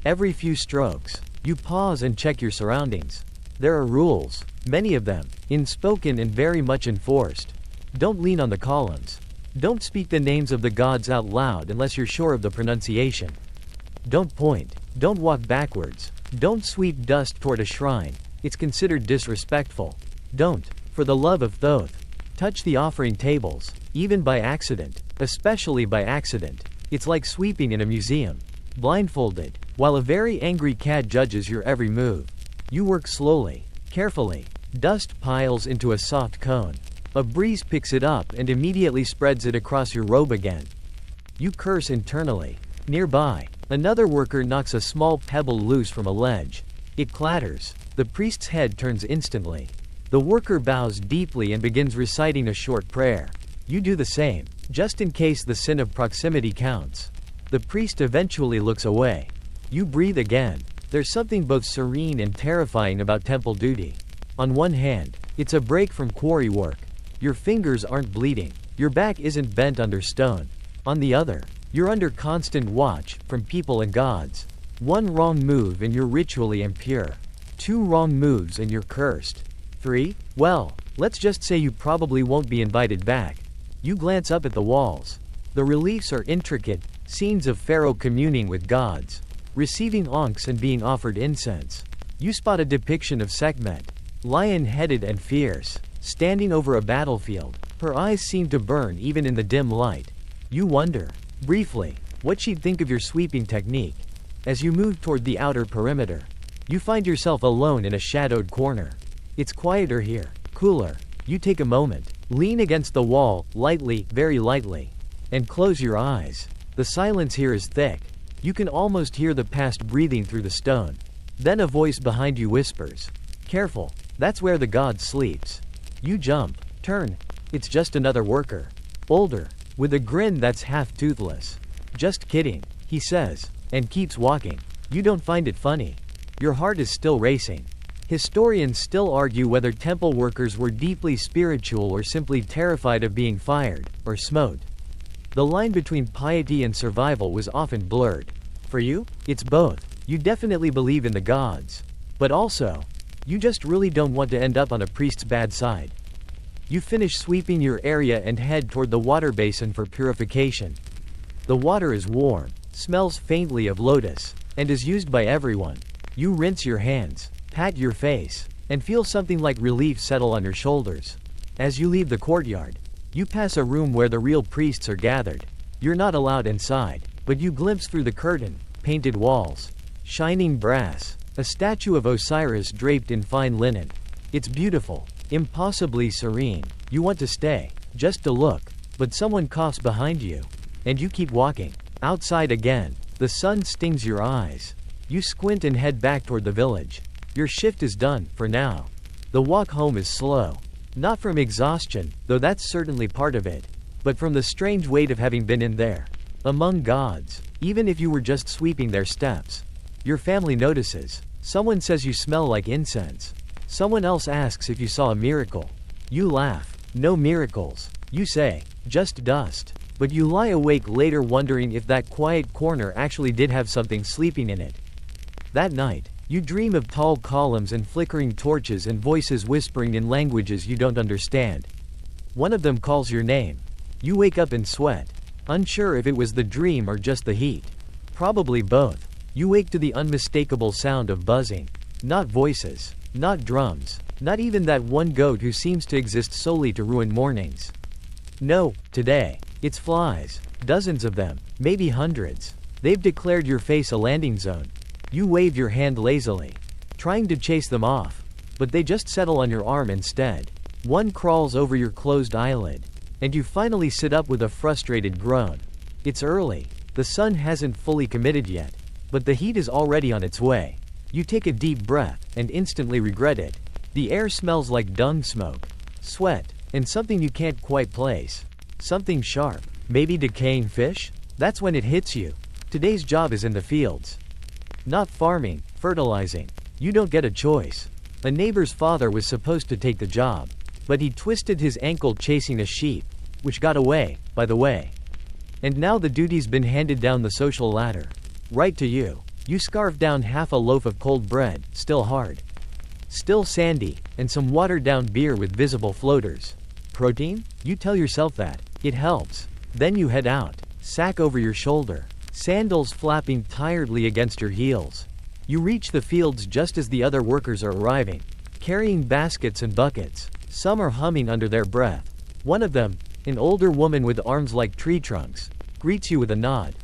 Every few strokes, you pause and check your surroundings. There are rules, many of them, unspoken and very much enforced. Don't lean on the columns. Don't speak the names of the gods out loud unless you're sure of the pronunciation. Don't point. Don't walk backwards. Don't sweep dust toward a shrine. It's considered disrespectful. Don't, for the love of Thoth, touch the offering tables, even by accident, especially by accident. It's like sweeping in a museum, blindfolded, while a very angry cat judges your every move. You work slowly, carefully. Dust piles into a soft cone. A breeze picks it up and immediately spreads it across your robe again. You curse internally. Nearby, another worker knocks a small pebble loose from a ledge. It clatters. The priest's head turns instantly. The worker bows deeply and begins reciting a short prayer. You do the same, just in case the sin of proximity counts. The priest eventually looks away. You breathe again. There's something both serene and terrifying about temple duty. On one hand, it's a break from quarry work. Your fingers aren't bleeding. Your back isn't bent under stone. On the other, you're under constant watch from people and gods. One wrong move and you're ritually impure. 2 wrong moves and you're cursed. 3? Well, let's just say you probably won't be invited back. You glance up at the walls. The reliefs are intricate, scenes of Pharaoh communing with gods, receiving onks and being offered incense. You spot a depiction of Sekhmet, lion-headed and fierce, standing over a battlefield. Her eyes seem to burn even in the dim light. You wonder, briefly, what she'd think of your sweeping technique. As you move toward the outer perimeter, you find yourself alone in a shadowed corner. It's quieter here, cooler. You take a moment, lean against the wall, lightly, very lightly, and close your eyes. The silence here is thick. You can almost hear the past breathing through the stone. Then a voice behind you whispers, "Careful, that's where the god sleeps." You jump, turn. It's just another worker. Older, with a grin that's half toothless. "Just kidding," he says, and keeps walking. You don't find it funny. Your heart is still racing. Historians still argue whether temple workers were deeply spiritual or simply terrified of being fired, or smote. The line between piety and survival was often blurred. For you, it's both. You definitely believe in the gods. But also, you just really don't want to end up on a priest's bad side. You finish sweeping your area and head toward the water basin for purification. The water is warm, smells faintly of lotus, and is used by everyone. You rinse your hands, pat your face, and feel something like relief settle on your shoulders. As you leave the courtyard, you pass a room where the real priests are gathered. You're not allowed inside, but you glimpse through the curtain, painted walls, shining brass, a statue of Osiris draped in fine linen. It's beautiful, impossibly serene. You want to stay, just to look, but someone coughs behind you, and you keep walking. Outside again, the sun stings your eyes. You squint and head back toward the village. Your shift is done, for now. The walk home is slow. Not from exhaustion, though that's certainly part of it, but from the strange weight of having been in there, among gods, even if you were just sweeping their steps. Your family notices. Someone says you smell like incense. Someone else asks if you saw a miracle. You laugh. No miracles. You say, just dust. But you lie awake later wondering if that quiet corner actually did have something sleeping in it. That night, you dream of tall columns and flickering torches and voices whispering in languages you don't understand. One of them calls your name. You wake up in sweat, unsure if it was the dream or just the heat. Probably both. You wake to the unmistakable sound of buzzing. Not voices. Not drums. Not even that one goat who seems to exist solely to ruin mornings. No, today. It's flies. Dozens of them. Maybe hundreds. They've declared your face a landing zone. You wave your hand lazily, trying to chase them off. But they just settle on your arm instead. One crawls over your closed eyelid. And you finally sit up with a frustrated groan. It's early. The sun hasn't fully committed yet. But the heat is already on its way. You take a deep breath, and instantly regret it. The air smells like dung smoke, sweat, and something you can't quite place. Something sharp. Maybe decaying fish? That's when it hits you. Today's job is in the fields. Not farming, fertilizing. You don't get a choice. A neighbor's father was supposed to take the job. But he twisted his ankle chasing a sheep, which got away, by the way. And now the duty's been handed down the social ladder. Right to you. You scarf down half a loaf of cold bread, still hard. Still sandy, and some watered down beer with visible floaters. Protein? You tell yourself that. It helps. Then you head out, sack over your shoulder, sandals flapping tiredly against your heels. You reach the fields just as the other workers are arriving, carrying baskets and buckets. Some are humming under their breath. One of them, an older woman with arms like tree trunks, greets you with a nod.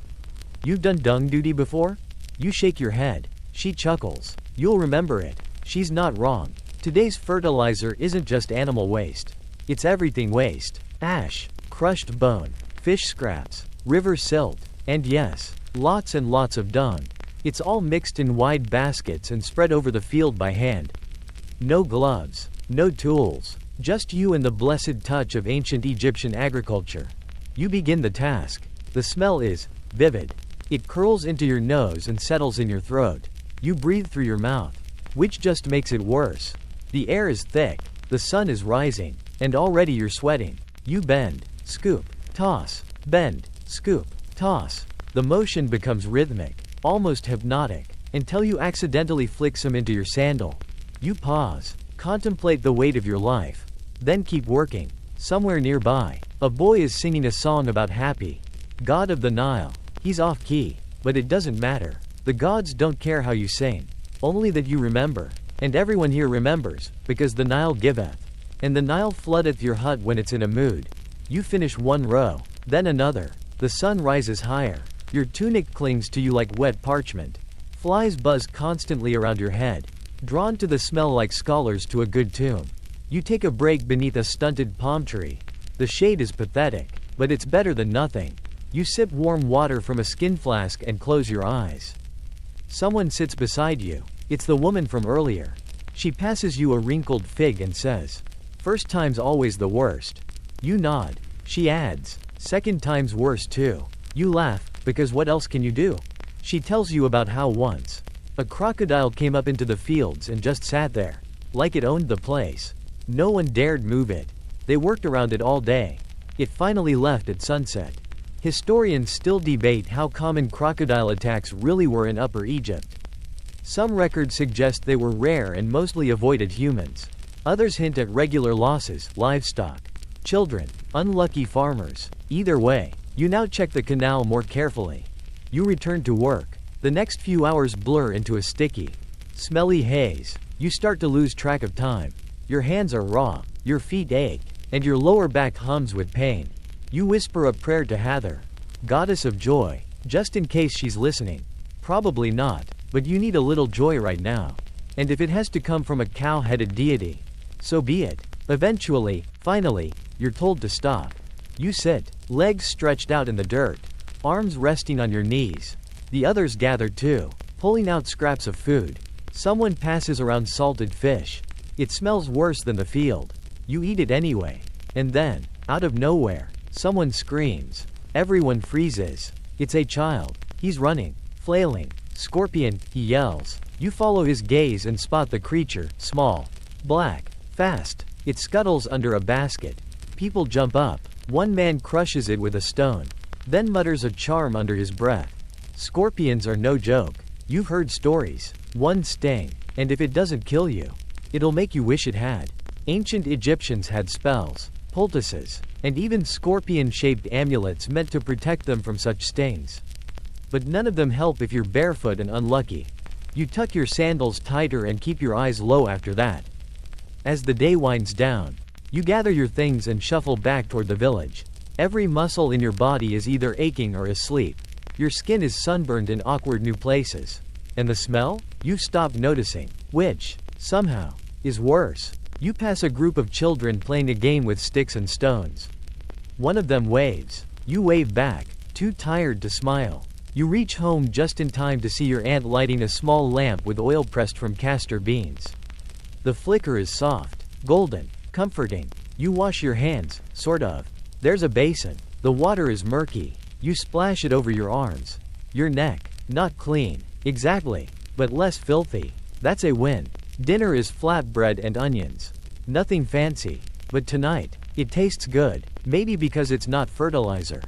You've done dung duty before? You shake your head. She chuckles. You'll remember it. She's not wrong. Today's fertilizer isn't just animal waste. It's everything waste. Ash, crushed bone, fish scraps, river silt, and yes, lots and lots of dung. It's all mixed in wide baskets and spread over the field by hand. No gloves, no tools, just you and the blessed touch of ancient Egyptian agriculture. You begin the task. The smell is vivid. It curls into your nose and settles in your throat. You breathe through your mouth, which just makes it worse. The air is thick, the sun is rising, and already you're sweating. You bend, scoop, toss, bend, scoop, toss. The motion becomes rhythmic, almost hypnotic, until you accidentally flick some into your sandal. You pause, contemplate the weight of your life, then keep working. Somewhere nearby, a boy is singing a song about Happy, God of the Nile. He's off key, but it doesn't matter. The gods don't care how you sing, only that you remember. And everyone here remembers, because the Nile giveth. And the Nile floodeth your hut when it's in a mood. You finish one row, then another. The sun rises higher. Your tunic clings to you like wet parchment. Flies buzz constantly around your head, drawn to the smell like scholars to a good tune. You take a break beneath a stunted palm tree. The shade is pathetic, but it's better than nothing. You sip warm water from a skin flask and close your eyes. Someone sits beside you. It's the woman from earlier. She passes you a wrinkled fig and says, "First time's always the worst." You nod. She adds, "Second time's worse too." You laugh, because what else can you do? She tells you about how once a crocodile came up into the fields and just sat there, like it owned the place. No one dared move it. They worked around it all day. It finally left at sunset. Historians still debate how common crocodile attacks really were in Upper Egypt. Some records suggest they were rare and mostly avoided humans. Others hint at regular losses, livestock, children, unlucky farmers. Either way, you now check the canal more carefully. You return to work. The next few hours blur into a sticky, smelly haze. You start to lose track of time. Your hands are raw, your feet ache, and your lower back hums with pain. You whisper a prayer to Hathor, goddess of joy, just in case she's listening. Probably not, but you need a little joy right now. And if it has to come from a cow-headed deity, so be it. Eventually, finally, you're told to stop. You sit, legs stretched out in the dirt, arms resting on your knees. The others gather too, pulling out scraps of food. Someone passes around salted fish. It smells worse than the field. You eat it anyway. And then, out of nowhere, someone screams. Everyone freezes. It's a child. He's running, flailing. Scorpion, he yells. You follow his gaze and spot the creature, small, Black. Fast. It scuttles under a basket. People jump up. One man crushes it with a stone. Then mutters a charm under his breath. Scorpions are no joke. You've heard stories. One sting, and if it doesn't kill you, it'll make you wish it had. Ancient Egyptians had spells, poultices, and even scorpion-shaped amulets meant to protect them from such stings. But none of them help if you're barefoot and unlucky. You tuck your sandals tighter and keep your eyes low after that. As the day winds down, you gather your things and shuffle back toward the village. Every muscle in your body is either aching or asleep. Your skin is sunburned in awkward new places. And the smell? You've stopped noticing, which, somehow, is worse. You pass a group of children playing a game with sticks and stones. One of them waves. You wave back, too tired to smile. You reach home just in time to see your aunt lighting a small lamp with oil pressed from castor beans. The flicker is soft, golden, comforting. You wash your hands, sort of. There's a basin. The water is murky. You splash it over your arms. Your neck. Not clean. Exactly. But less filthy. That's a win. Dinner is flatbread and onions. Nothing fancy. But tonight, it tastes good. Maybe because it's not fertilizer.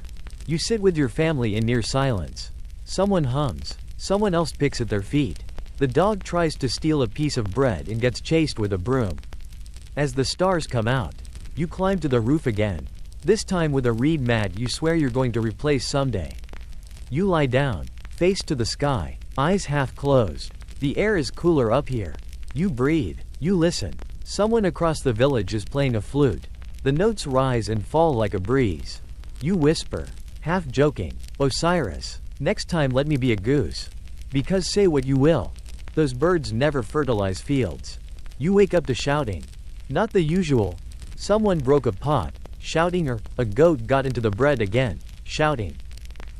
You sit with your family in near silence. Someone hums. Someone else picks at their feet. The dog tries to steal a piece of bread and gets chased with a broom. As the stars come out, you climb to the roof again. This time with a reed mat you swear you're going to replace someday. You lie down, face to the sky, eyes half closed. The air is cooler up here. You breathe. You listen. Someone across the village is playing a flute. The notes rise and fall like a breeze. You whisper, half joking, "Osiris, next time let me be a goose." Because say what you will, those birds never fertilize fields. You wake up to shouting. Not the usual, "Someone broke a pot," shouting, or "A goat got into the bread again," shouting.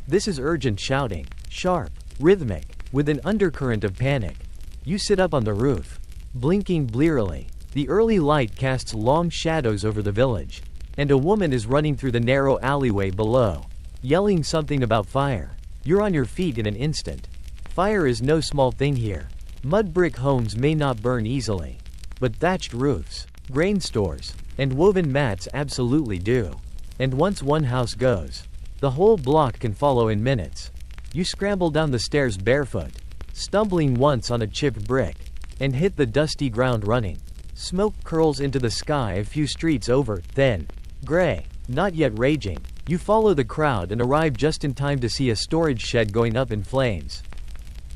This is urgent shouting, sharp, rhythmic, with an undercurrent of panic. You sit up on the roof, blinking blearily. The early light casts long shadows over the village, and a woman is running through the narrow alleyway below, yelling something about fire. You're on your feet in an instant. Fire is no small thing here. Mud brick homes may not burn easily, but thatched roofs, grain stores, and woven mats absolutely do. And once one house goes, the whole block can follow in minutes. You scramble down the stairs barefoot, stumbling once on a chipped brick, and hit the dusty ground running. Smoke curls into the sky a few streets over, thin, gray, not yet raging. You follow the crowd and arrive just in time to see a storage shed going up in flames.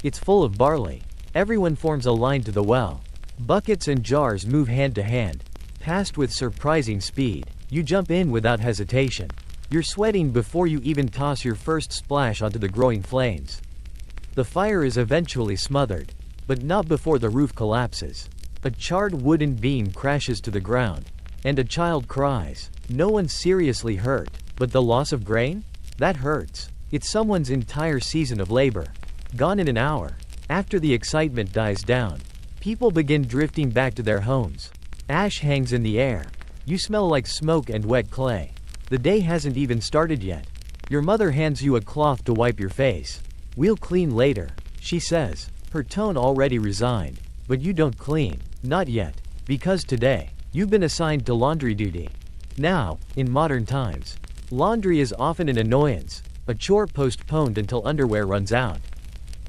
It's full of barley. Everyone forms a line to the well. Buckets and jars move hand to hand, past with surprising speed. You jump in without hesitation. You're sweating before you even toss your first splash onto the growing flames. The fire is eventually smothered, but not before the roof collapses. A charred wooden beam crashes to the ground, and a child cries. No one's seriously hurt, but the loss of grain? That hurts. It's someone's entire season of labor, gone in an hour. After the excitement dies down, people begin drifting back to their homes. Ash hangs in the air. You smell like smoke and wet clay. The day hasn't even started yet. Your mother hands you a cloth to wipe your face. "We'll clean later," she says, her tone already resigned. But you don't clean. Not yet. Because today, you've been assigned to laundry duty. Now, in modern times, laundry is often an annoyance, a chore postponed until underwear runs out.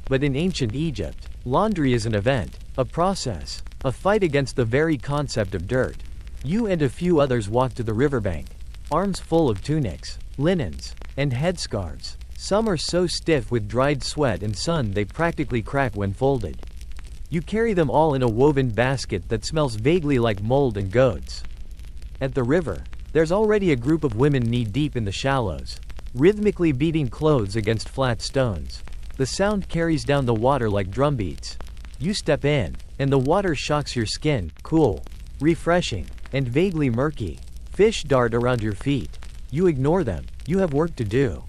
But in ancient Egypt, laundry is an event, a process, a fight against the very concept of dirt. You and a few others walk to the riverbank, arms full of tunics, linens, and headscarves. Some are so stiff with dried sweat and sun they practically crack when folded. You carry them all in a woven basket that smells vaguely like mold and goats. At the river, there's already a group of women knee-deep in the shallows, rhythmically beating clothes against flat stones. The sound carries down the water like drumbeats. You step in, and the water shocks your skin, cool, refreshing, and vaguely murky. Fish dart around your feet. You ignore them. You have work to do.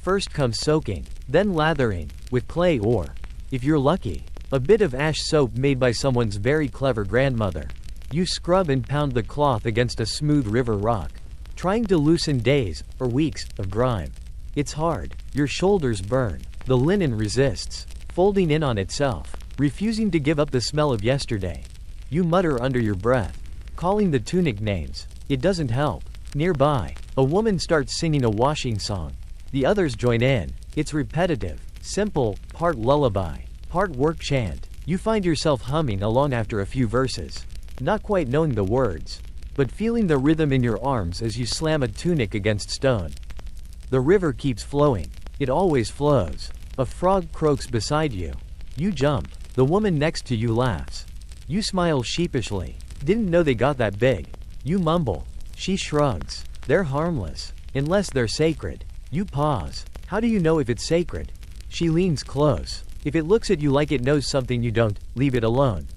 First comes soaking, then lathering, with clay or, if you're lucky, a bit of ash soap made by someone's very clever grandmother. You scrub and pound the cloth against a smooth river rock, trying to loosen days, or weeks, of grime. It's hard. Your shoulders burn. The linen resists, folding in on itself, refusing to give up the smell of yesterday. You mutter under your breath, calling the tunic names. It doesn't help. Nearby, a woman starts singing a washing song. The others join in. It's repetitive, simple, part lullaby, part work chant. You find yourself humming along after a few verses, not quite knowing the words, but feeling the rhythm in your arms as you slam a tunic against stone. The river keeps flowing. It always flows. A frog croaks beside you. You jump. The woman next to you laughs. You smile sheepishly. Didn't know they got that big. You mumble. She shrugs. They're harmless. Unless they're sacred. You pause. How do you know if it's sacred? She leans close. If it looks at you like it knows something you don't, leave it alone.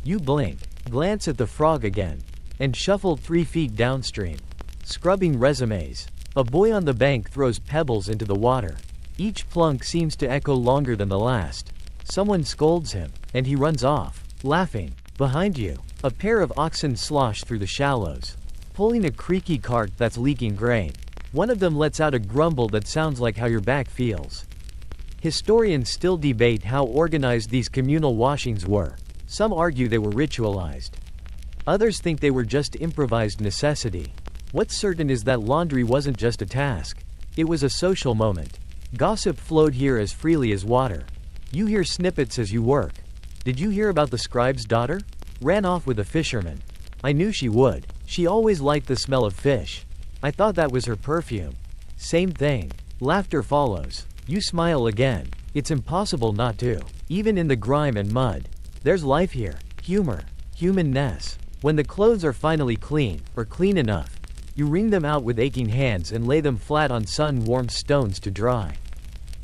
You blink, glance at the frog again, and shuffle 3 feet downstream. Scrubbing resumes. A boy on the bank throws pebbles into the water. Each plunk seems to echo longer than the last. Someone scolds him, and he runs off, laughing. Behind you, a pair of oxen slosh through the shallows, pulling a creaky cart that's leaking grain. One of them lets out a grumble that sounds like how your back feels. Historians still debate how organized these communal washings were. Some argue they were ritualized. Others think they were just improvised necessity. What's certain is that laundry wasn't just a task. It was a social moment. Gossip flowed here as freely as water. You hear snippets as you work. Did you hear about the scribe's daughter? Ran off with a fisherman. I knew she would. She always liked the smell of fish. I thought that was her perfume. Same thing. Laughter follows. You smile again. It's impossible not to. Even in the grime and mud. There's life here. Humor. Humanness. When the clothes are finally clean, or clean enough, you wring them out with aching hands and lay them flat on sun-warmed stones to dry.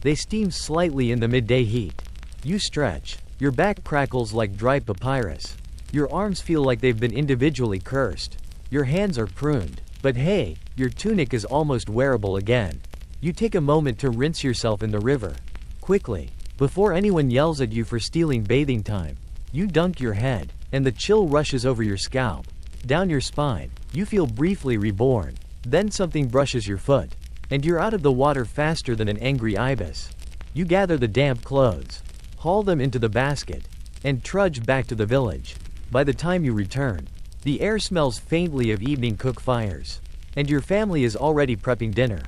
They steam slightly in the midday heat. You stretch. Your back crackles like dry papyrus. Your arms feel like they've been individually cursed. Your hands are pruned. But hey, your tunic is almost wearable again. You take a moment to rinse yourself in the river. Quickly, before anyone yells at you for stealing bathing time. You dunk your head, and the chill rushes over your scalp. Down your spine, you feel briefly reborn. Then something brushes your foot, and you're out of the water faster than an angry ibis. You gather the damp clothes, haul them into the basket, and trudge back to the village. By the time you return, the air smells faintly of evening cook fires, and your family is already prepping dinner.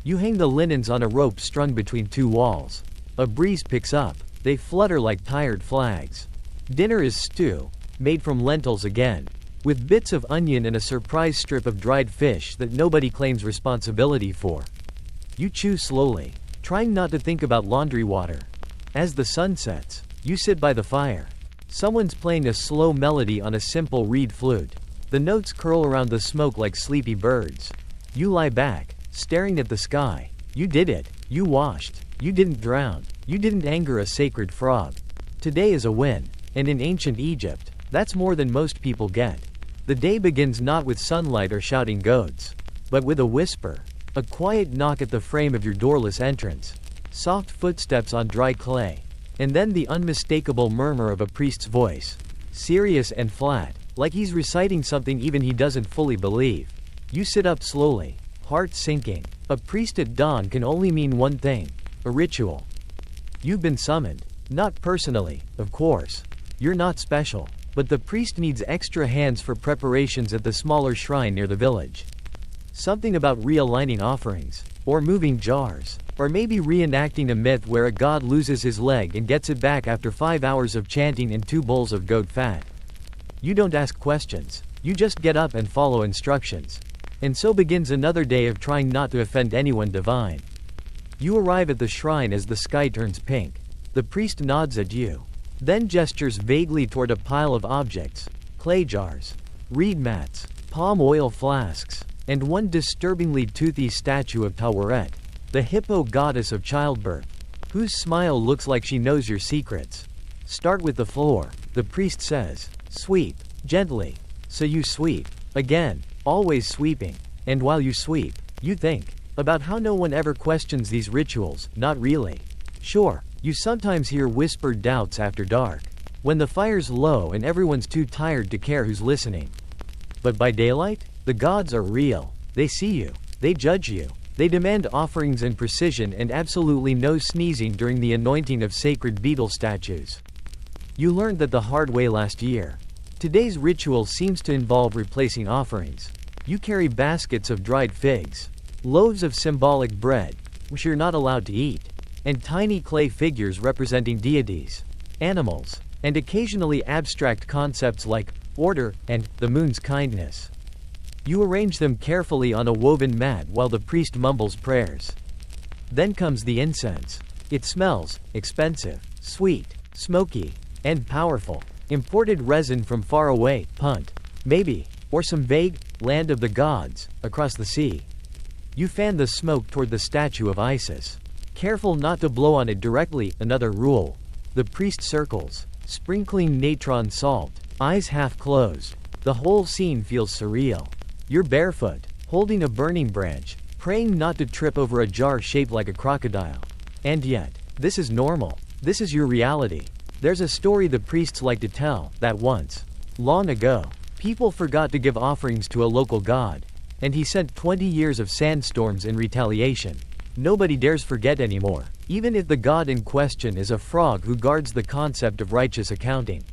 You hang the linens on a rope strung between 2 walls. A breeze picks up. They flutter like tired flags. Dinner is stew, made from lentils again, with bits of onion and a surprise strip of dried fish that nobody claims responsibility for. You chew slowly, trying not to think about laundry water. As the sun sets, you sit by the fire. Someone's playing a slow melody on a simple reed flute. The notes curl around the smoke like sleepy birds. You lie back, staring at the sky. You did it. You washed. You didn't drown. You didn't anger a sacred frog. Today is a win. And in ancient Egypt, that's more than most people get. The day begins not with sunlight or shouting goats, but with a whisper. A quiet knock at the frame of your doorless entrance. Soft footsteps on dry clay. And then the unmistakable murmur of a priest's voice. Serious and flat, like he's reciting something even he doesn't fully believe. You sit up slowly, heart sinking. A priest at dawn can only mean one thing. A ritual. You've been summoned. Not personally, of course. You're not special. But the priest needs extra hands for preparations at the smaller shrine near the village. Something about realigning offerings. Or moving jars. Or maybe reenacting a myth where a god loses his leg and gets it back after 5 hours of chanting and 2 bowls of goat fat. You don't ask questions. You just get up and follow instructions. And so begins another day of trying not to offend anyone divine. You arrive at the shrine as the sky turns pink. The priest nods at you, then gestures vaguely toward a pile of objects: clay jars, reed mats, palm oil flasks, and one disturbingly toothy statue of Taweret, the hippo goddess of childbirth, whose smile looks like she knows your secrets. Start with the floor, the priest says. Sweep, gently. So you sweep. Again, always sweeping. And while you sweep, you think about how no one ever questions these rituals. Not really. Sure, you sometimes hear whispered doubts after dark, when the fire's low and everyone's too tired to care who's listening. But by daylight, the gods are real. They see you. They judge you. They demand offerings and precision and absolutely no sneezing during the anointing of sacred beetle statues. You learned that the hard way last year. Today's ritual seems to involve replacing offerings. You carry baskets of dried figs, loaves of symbolic bread, which you're not allowed to eat, and tiny clay figures representing deities, animals, and occasionally abstract concepts like order and the moon's kindness. You arrange them carefully on a woven mat while the priest mumbles prayers. Then comes the incense. It smells expensive, sweet, smoky, and powerful. Imported resin from far away, Punt, maybe, or some vague land of the gods across the sea. You fan the smoke toward the statue of Isis. Careful not to blow on it directly, another rule. The priest circles, sprinkling natron salt, eyes half closed. The whole scene feels surreal. You're barefoot, holding a burning branch, praying not to trip over a jar shaped like a crocodile. And yet, this is normal. This is your reality. There's a story the priests like to tell, that once, long ago, people forgot to give offerings to a local god, and he sent 20 years of sandstorms in retaliation. Nobody dares forget anymore, even if the god in question is a frog who guards the concept of righteous accounting.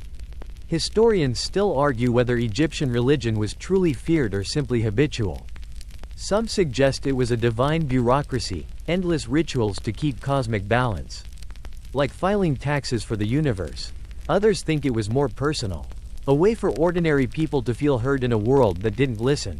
Historians still argue whether Egyptian religion was truly feared or simply habitual. Some suggest it was a divine bureaucracy, endless rituals to keep cosmic balance, like filing taxes for the universe. Others think it was more personal, a way for ordinary people to feel heard in a world that didn't listen.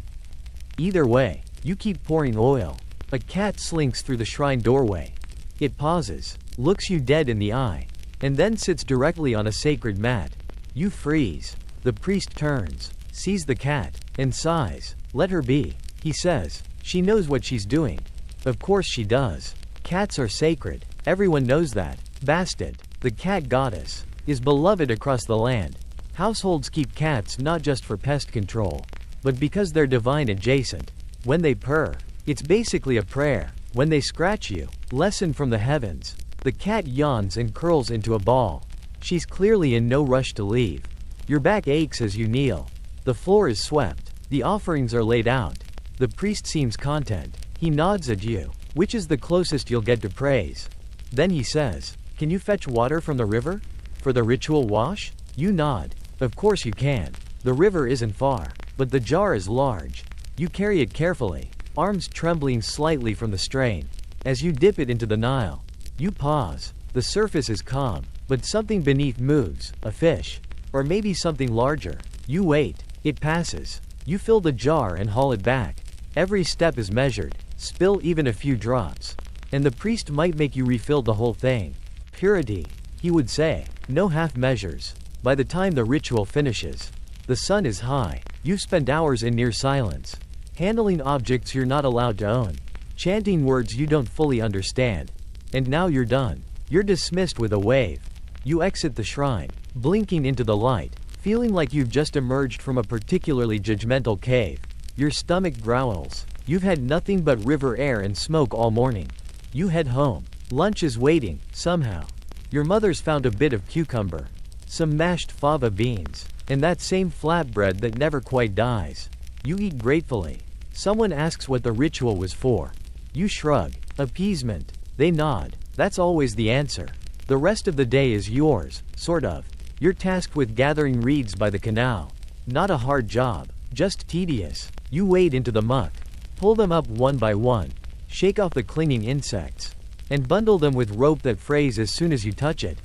Either way, you keep pouring oil. A cat slinks through the shrine doorway. It pauses, looks you dead in the eye, and then sits directly on a sacred mat. You freeze. The priest turns, sees the cat, and sighs. Let her be, he says. She knows what she's doing. Of course she does. Cats are sacred. Everyone knows that. Bastet, the cat goddess, is beloved across the land. Households keep cats not just for pest control, but because they're divine adjacent. When they purr, it's basically a prayer. When they scratch you, lesson from the heavens. The cat yawns and curls into a ball. She's clearly in no rush to leave. Your back aches as you kneel. The floor is swept. The offerings are laid out. The priest seems content. He nods at you, which is the closest you'll get to praise. Then he says, "Can you fetch water from the river? For the ritual wash?" You nod. Of course you can. The river isn't far, but the jar is large. You carry it carefully, arms trembling slightly from the strain. As you dip it into the Nile, you pause. The surface is calm, but something beneath moves, a fish, or maybe something larger. You wait. It passes. You fill the jar and haul it back. Every step is measured. Spill even a few drops, and the priest might make you refill the whole thing. Purity, he would say. No half measures. By the time the ritual finishes, the sun is high. You've spent hours in near silence, handling objects you're not allowed to own, chanting words you don't fully understand. And now you're done. You're dismissed with a wave. You exit the shrine, blinking into the light, feeling like you've just emerged from a particularly judgmental cave. Your stomach growls. You've had nothing but river air and smoke all morning. You head home. Lunch is waiting, somehow. Your mother's found a bit of cucumber, some mashed fava beans, and that same flatbread that never quite dies. You eat gratefully. Someone asks what the ritual was for. You shrug. Appeasement. They nod. That's always the answer. The rest of the day is yours, sort of. You're tasked with gathering reeds by the canal. Not a hard job, just tedious. You wade into the muck, pull them up one by one, shake off the clinging insects, and bundle them with rope that frays as soon as you touch it.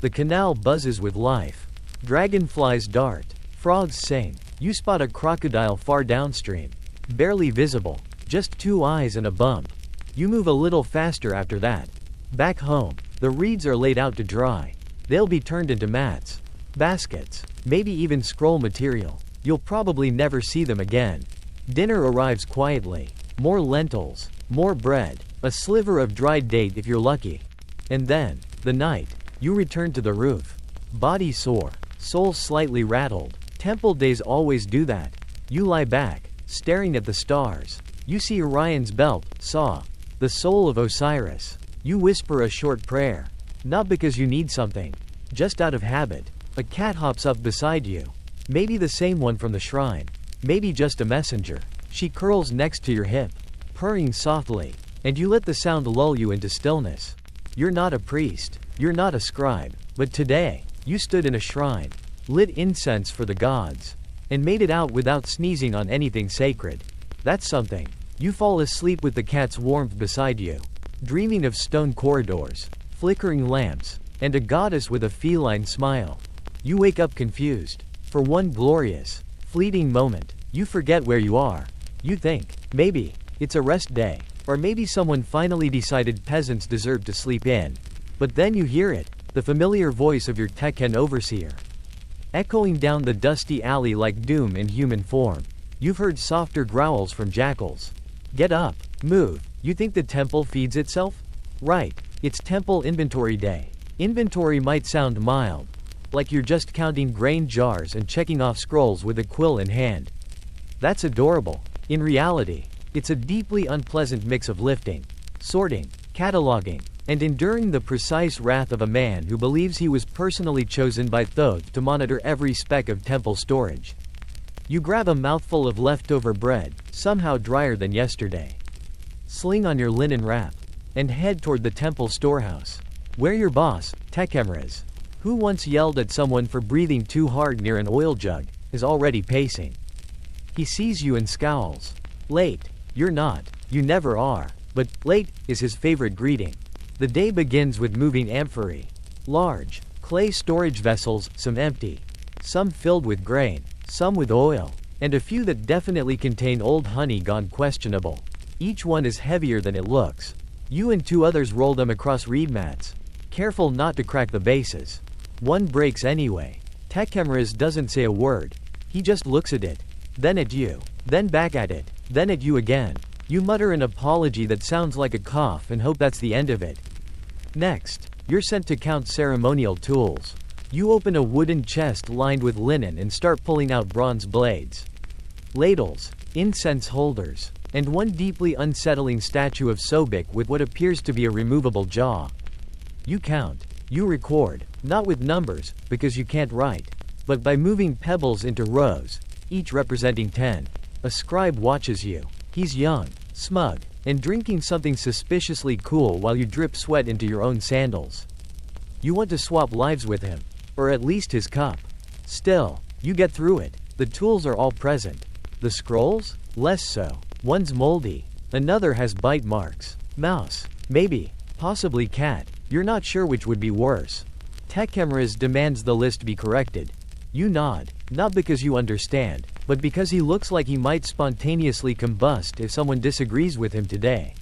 The canal buzzes with life. Dragonflies dart, frogs sing. You spot a crocodile far downstream, barely visible, just 2 eyes and a bump. You move a little faster after that. Back home, the reeds are laid out to dry. They'll be turned into mats, baskets, maybe even scroll material. You'll probably never see them again. Dinner arrives quietly. More lentils, more bread, a sliver of dried date if you're lucky. And then, the night. You return to the roof. Body sore, soul slightly rattled. Temple days always do that. You lie back, staring at the stars. You see Orion's belt, Saw, the soul of Osiris. You whisper a short prayer. Not because you need something, just out of habit. A cat hops up beside you. Maybe the same one from the shrine. Maybe just a messenger. She curls next to your hip, purring softly, and you let the sound lull you into stillness. You're not a priest. You're not a scribe. But today, you stood in a shrine. lit incense for the gods, and made it out without sneezing on anything sacred. That's something. You fall asleep with the cat's warmth beside you, dreaming of stone corridors, flickering lamps, and a goddess with a feline smile. You wake up confused. For one glorious, fleeting moment, you forget where you are. You think, maybe, it's a rest day, or maybe someone finally decided peasants deserve to sleep in. But then you hear it, the familiar voice of your Tekken overseer, echoing down the dusty alley like doom in human form. You've heard softer growls from jackals. Get up, move. You think the temple feeds itself? Right, it's temple inventory day. Inventory might sound mild, like you're just counting grain jars and checking off scrolls with a quill in hand. That's adorable. In reality, it's a deeply unpleasant mix of lifting, sorting, cataloging, and enduring the precise wrath of a man who believes he was personally chosen by Thoth to monitor every speck of temple storage. You grab a mouthful of leftover bread, somehow drier than yesterday, sling on your linen wrap, and head toward the temple storehouse, where your boss, Tekemres, who once yelled at someone for breathing too hard near an oil jug, is already pacing. He sees you and scowls. Late. You're not. You never are. But late is his favorite greeting. The day begins with moving amphorae. Large, clay storage vessels, some empty, some filled with grain, some with oil, and a few that definitely contain old honey gone questionable. Each one is heavier than it looks. You and two others roll them across reed mats, careful not to crack the bases. One breaks anyway. Tekemres doesn't say a word. He just looks at it, then at you, then back at it, then at you again. You mutter an apology that sounds like a cough and hope that's the end of it. Next, you're sent to count ceremonial tools. You open a wooden chest lined with linen and start pulling out bronze blades, ladles, incense holders, and one deeply unsettling statue of Sobek with what appears to be a removable jaw. You count. You record, not with numbers, because you can't write, but by moving pebbles into rows, each representing 10. A scribe watches you. He's young, smug, and drinking something suspiciously cool while you drip sweat into your own sandals. You want to swap lives with him, or at least his cup. Still, you get through it. The tools are all present. The scrolls? Less so. One's moldy. Another has bite marks. Mouse. Maybe. Possibly cat. You're not sure which would be worse. Tekemres demands the list be corrected. You nod, not because you understand, but because he looks like he might spontaneously combust if someone disagrees with him today.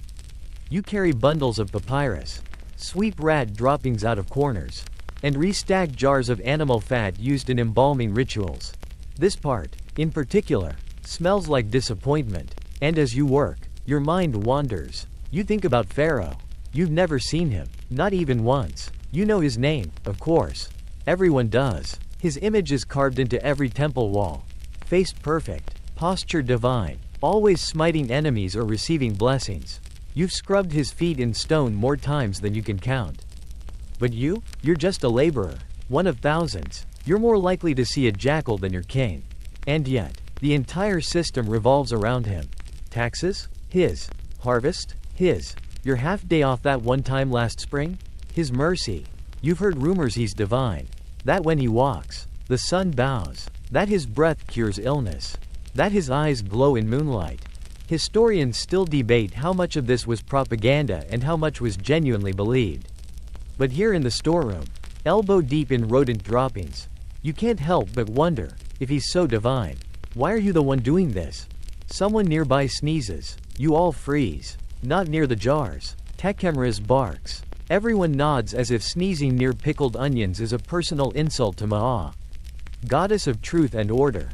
You carry bundles of papyrus, sweep rat droppings out of corners, and restack jars of animal fat used in embalming rituals. This part, in particular, smells like disappointment, and as you work, your mind wanders. You think about Pharaoh. You've never seen him, not even once. You know his name, of course. Everyone does. His image is carved into every temple wall. Face perfect, posture divine, always smiting enemies or receiving blessings. You've scrubbed his feet in stone more times than you can count. But you're just a laborer, one of thousands. You're more likely to see a jackal than your king. And yet, the entire system revolves around him. Taxes? His. Harvest? His. Your half day off that one time last spring? His mercy. You've heard rumors he's divine. That when he walks, the sun bows. That his breath cures illness. That his eyes glow in moonlight. Historians still debate how much of this was propaganda and how much was genuinely believed. But here in the storeroom, elbow deep in rodent droppings, you can't help but wonder, if he's so divine, why are you the one doing this? Someone nearby sneezes. You all freeze. Not near the jars. Tekemres barks. Everyone nods as if sneezing near pickled onions is a personal insult to Ma'a, goddess of truth and order.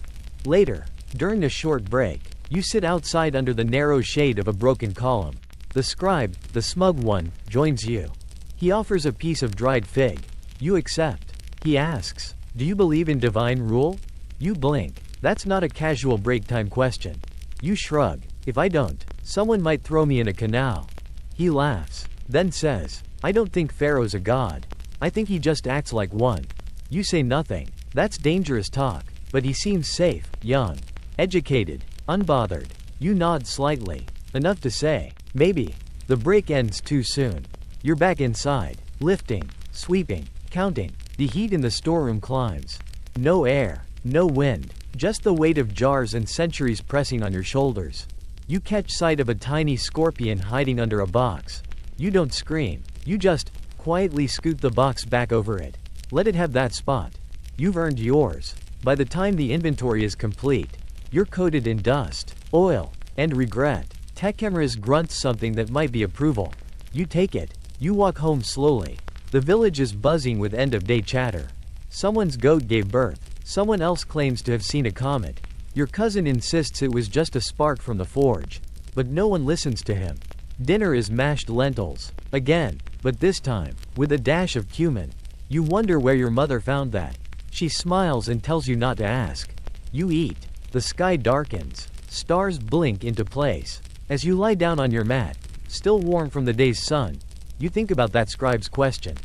Later, during a short break, you sit outside under the narrow shade of a broken column. The scribe, the smug one, joins you. He offers a piece of dried fig. You accept. He asks, "Do you believe in divine rule?" You blink. That's not a casual break time question. You shrug. If I don't, someone might throw me in a canal. He laughs, then says, "I don't think Pharaoh's a god. I think he just acts like one." You say nothing. That's dangerous talk, but he seems safe, young, educated, unbothered. You nod slightly, enough to say, maybe. The break ends too soon. You're back inside, lifting, sweeping, counting. The heat in the storeroom climbs. No air, no wind, just the weight of jars and centuries pressing on your shoulders. You catch sight of a tiny scorpion hiding under a box. You don't scream, you just quietly scoot the box back over it. Let it have that spot. You've earned yours. By the time the inventory is complete, you're coated in dust, oil, and regret. Tech cameras grunts something that might be approval. You take it. You walk home slowly. The village is buzzing with end-of-day chatter. Someone's goat gave birth. Someone else claims to have seen a comet. Your cousin insists it was just a spark from the forge. But no one listens to him. Dinner is mashed lentils. Again, but this time, with a dash of cumin. You wonder where your mother found that. She smiles and tells you not to ask. You eat. The sky darkens. Stars blink into place. As you lie down on your mat, still warm from the day's sun, you think about that scribe's question.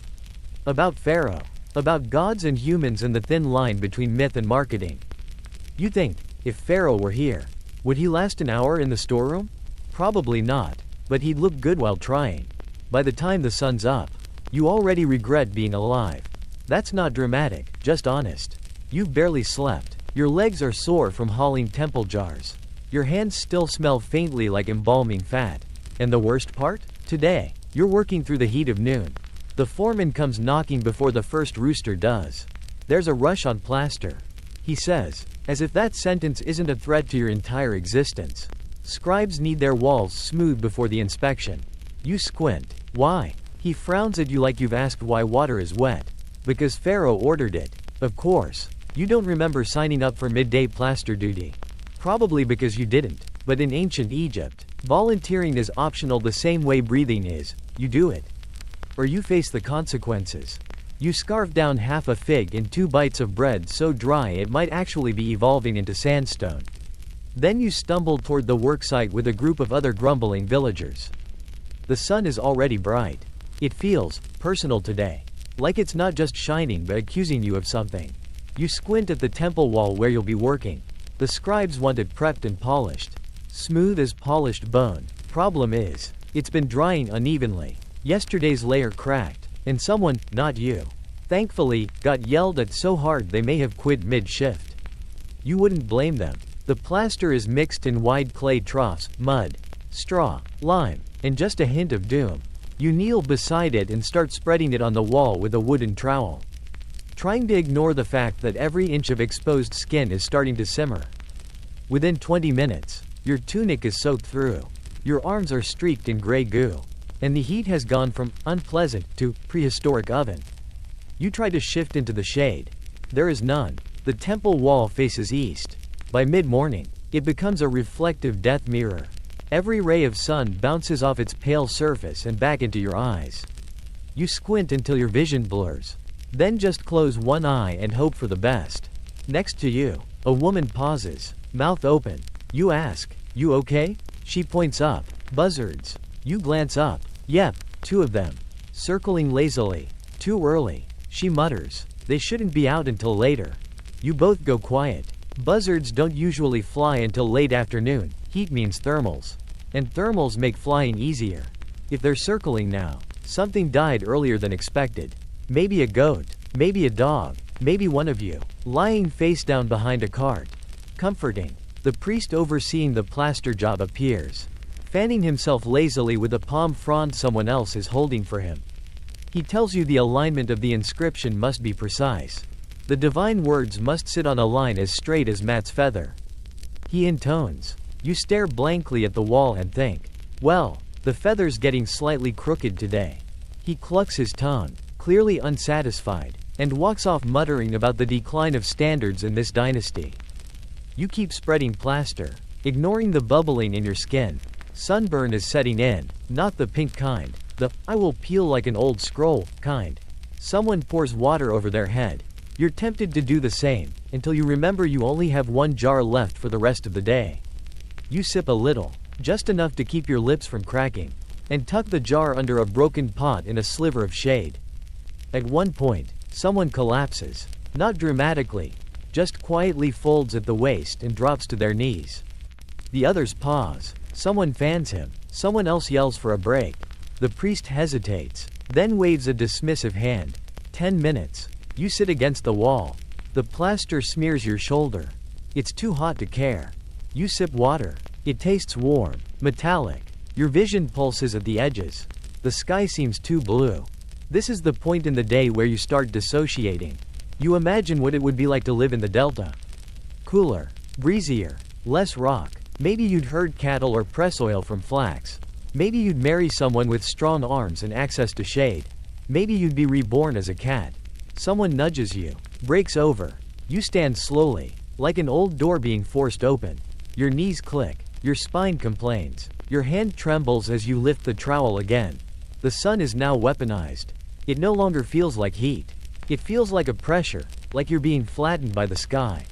About Pharaoh. About gods and humans and the thin line between myth and marketing. You think, if Pharaoh were here, would he last an hour in the storeroom? Probably not, but he'd look good while trying. By the time the sun's up, you already regret being alive. That's not dramatic, just honest. You've barely slept. Your legs are sore from hauling temple jars. Your hands still smell faintly like embalming fat. And the worst part? Today, you're working through the heat of noon. The foreman comes knocking before the first rooster does. There's a rush on plaster, he says, as if that sentence isn't a threat to your entire existence. Scribes need their walls smooth before the inspection. You squint. Why? He frowns at you like you've asked why water is wet. Because Pharaoh ordered it. Of course. You don't remember signing up for midday plaster duty. Probably because you didn't. But in ancient Egypt, volunteering is optional the same way breathing is. You do it. Or you face the consequences. You scarf down half a fig in 2 bites of bread so dry it might actually be evolving into sandstone. Then you stumble toward the worksite with a group of other grumbling villagers. The sun is already bright. It feels personal today. Like it's not just shining but accusing you of something. You squint at the temple wall where you'll be working. The scribes want it prepped and polished. Smooth as polished bone. Problem is, it's been drying unevenly. Yesterday's layer cracked, and someone, not you, thankfully, got yelled at so hard they may have quit mid-shift. You wouldn't blame them. The plaster is mixed in wide clay troughs, mud, straw, lime, and just a hint of doom. You kneel beside it and start spreading it on the wall with a wooden trowel, trying to ignore the fact that every inch of exposed skin is starting to simmer. Within 20 minutes, your tunic is soaked through. Your arms are streaked in gray goo. And the heat has gone from unpleasant to prehistoric oven. You try to shift into the shade. There is none. The temple wall faces east. By mid-morning, it becomes a reflective death mirror. Every ray of sun bounces off its pale surface and back into your eyes. You squint until your vision blurs. Then just close one eye and hope for the best. Next to you, a woman pauses, mouth open. You ask, "You okay?" She points up. Buzzards. You glance up. Yep, 2 of them. Circling lazily. Too early. She mutters. They shouldn't be out until later. You both go quiet. Buzzards don't usually fly until late afternoon. Heat means thermals. And thermals make flying easier. If they're circling now, something died earlier than expected. Maybe a goat. Maybe a dog. Maybe one of you. Lying face down behind a cart. Comforting. The priest overseeing the plaster job appears, fanning himself lazily with a palm frond someone else is holding for him. He tells you the alignment of the inscription must be precise. The divine words must sit on a line as straight as Matt's feather. He intones. You stare blankly at the wall and think, well, the feather's getting slightly crooked today. He clucks his tongue, clearly unsatisfied, and walks off muttering about the decline of standards in this dynasty. You keep spreading plaster, ignoring the bubbling in your skin. Sunburn is setting in, not the pink kind, the "I will peel like an old scroll" kind. Someone pours water over their head. You're tempted to do the same, until you remember you only have 1 jar left for the rest of the day. You sip a little, just enough to keep your lips from cracking, and tuck the jar under a broken pot in a sliver of shade. At one point, someone collapses, not dramatically, just quietly folds at the waist and drops to their knees. The others pause. Someone fans him. Someone else yells for a break. The priest hesitates, then waves a dismissive hand. 10 minutes. You sit against the wall, The plaster smears your shoulder. It's too hot to care. You sip water. It tastes warm, metallic. Your vision pulses at the edges. The sky seems too blue. This is the point in the day where you start dissociating. You imagine what it would be like to live in the delta. Cooler, breezier, less rock. Maybe you'd herd cattle or press oil from flax. Maybe you'd marry someone with strong arms and access to shade. Maybe you'd be reborn as a cat. Someone nudges you, breaks over. You stand slowly, like an old door being forced open. Your knees click, your spine complains. Your hand trembles as you lift the trowel again. The sun is now weaponized. It no longer feels like heat. It feels like a pressure, like you're being flattened by the sky.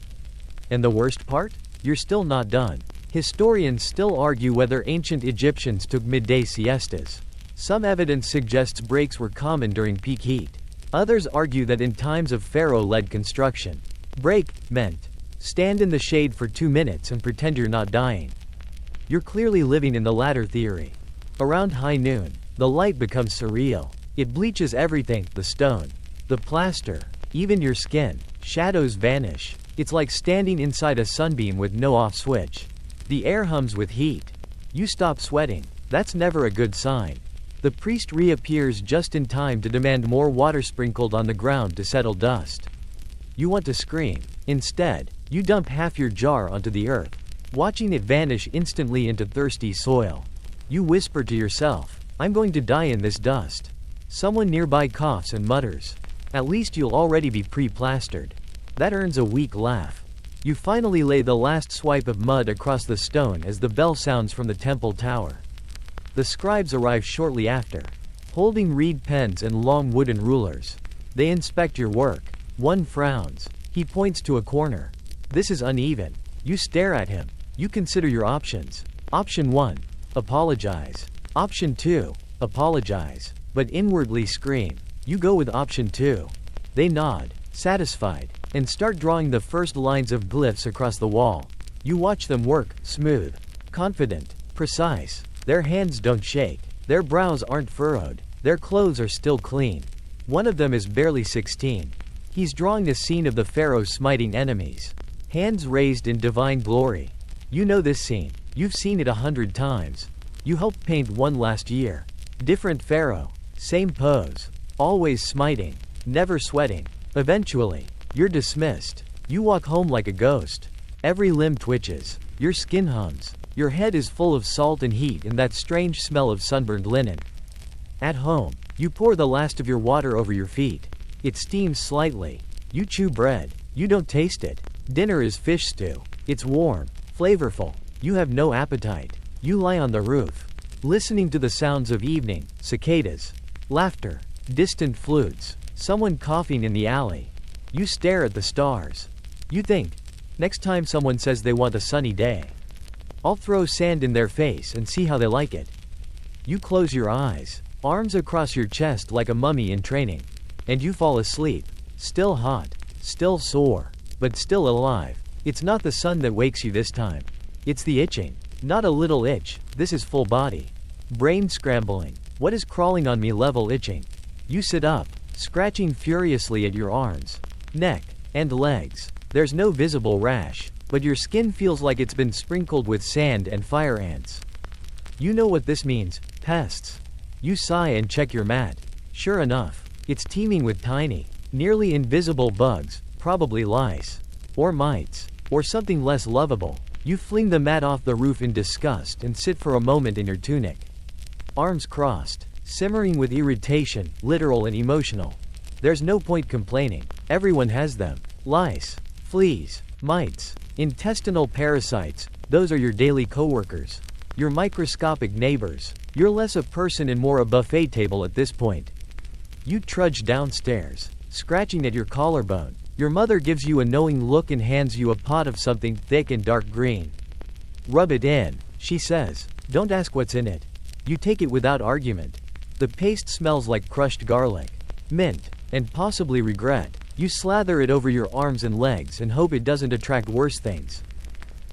And the worst part? You're still not done. Historians still argue whether ancient Egyptians took midday siestas. Some evidence suggests breaks were common during peak heat. Others argue that in times of Pharaoh-led construction, break meant stand in the shade for 2 minutes and pretend you're not dying. You're clearly living in the latter theory. Around high noon, the light becomes surreal. It bleaches everything, the stone, the plaster, even your skin. Shadows vanish. It's like standing inside a sunbeam with no off switch. The air hums with heat. You stop sweating. That's never a good sign. The priest reappears just in time to demand more water sprinkled on the ground to settle dust. You want to scream. Instead, you dump half your jar onto the earth, watching it vanish instantly into thirsty soil. You whisper to yourself, "I'm going to die in this dust." Someone nearby coughs and mutters, "At least you'll already be pre-plastered." That earns a weak laugh. You finally lay the last swipe of mud across the stone as the bell sounds from the temple tower. The scribes arrive shortly after, holding reed pens and long wooden rulers. They inspect your work. One frowns. He points to a corner. This is uneven. You stare at him. You consider your options. Option 1. Apologize. Option 2. Apologize, but inwardly scream. You go with option 2. They nod, satisfied, and start drawing the first lines of glyphs across the wall. You watch them work, smooth, confident, precise. Their hands don't shake. Their brows aren't furrowed. Their clothes are still clean. One of them is barely 16. He's drawing a scene of the Pharaoh smiting enemies. Hands raised in divine glory. You know this scene. You've seen it 100 times. You helped paint one last year. Different Pharaoh. Same pose. Always smiting. Never sweating. Eventually, you're dismissed. You walk home like a ghost. Every limb twitches. Your skin hums. Your head is full of salt and heat and that strange smell of sunburned linen. At home, you pour the last of your water over your feet. It steams slightly. You chew bread. You don't taste it. Dinner is fish stew. It's warm, flavorful. You have no appetite. You lie on the roof, listening to the sounds of evening, cicadas, laughter, distant flutes, someone coughing in the alley. You stare at the stars. You think, next time someone says they want a sunny day, I'll throw sand in their face and see how they like it. You close your eyes, arms across your chest like a mummy in training, and you fall asleep, still hot, still sore, but still alive. It's not the sun that wakes you this time. It's the itching. Not a little itch, this is full body. Brain scrambling. What is crawling on me level itching? You sit up, scratching furiously at your arms, neck, and legs. There's no visible rash, but your skin feels like it's been sprinkled with sand and fire ants. You know what this means, pests. You sigh and check your mat. Sure enough, it's teeming with tiny, nearly invisible bugs, probably lice, or mites, or something less lovable. You fling the mat off the roof in disgust and sit for a moment in your tunic. Arms crossed, simmering with irritation, literal and emotional. There's no point complaining. Everyone has them. Lice, fleas, mites, intestinal parasites, those are your daily coworkers. Your microscopic neighbors. You're less a person and more a buffet table at this point. You trudge downstairs, scratching at your collarbone. Your mother gives you a knowing look and hands you a pot of something thick and dark green. Rub it in, she says. Don't ask what's in it. You take it without argument. The paste smells like crushed garlic, mint, and possibly regret. You slather it over your arms and legs and hope it doesn't attract worse things.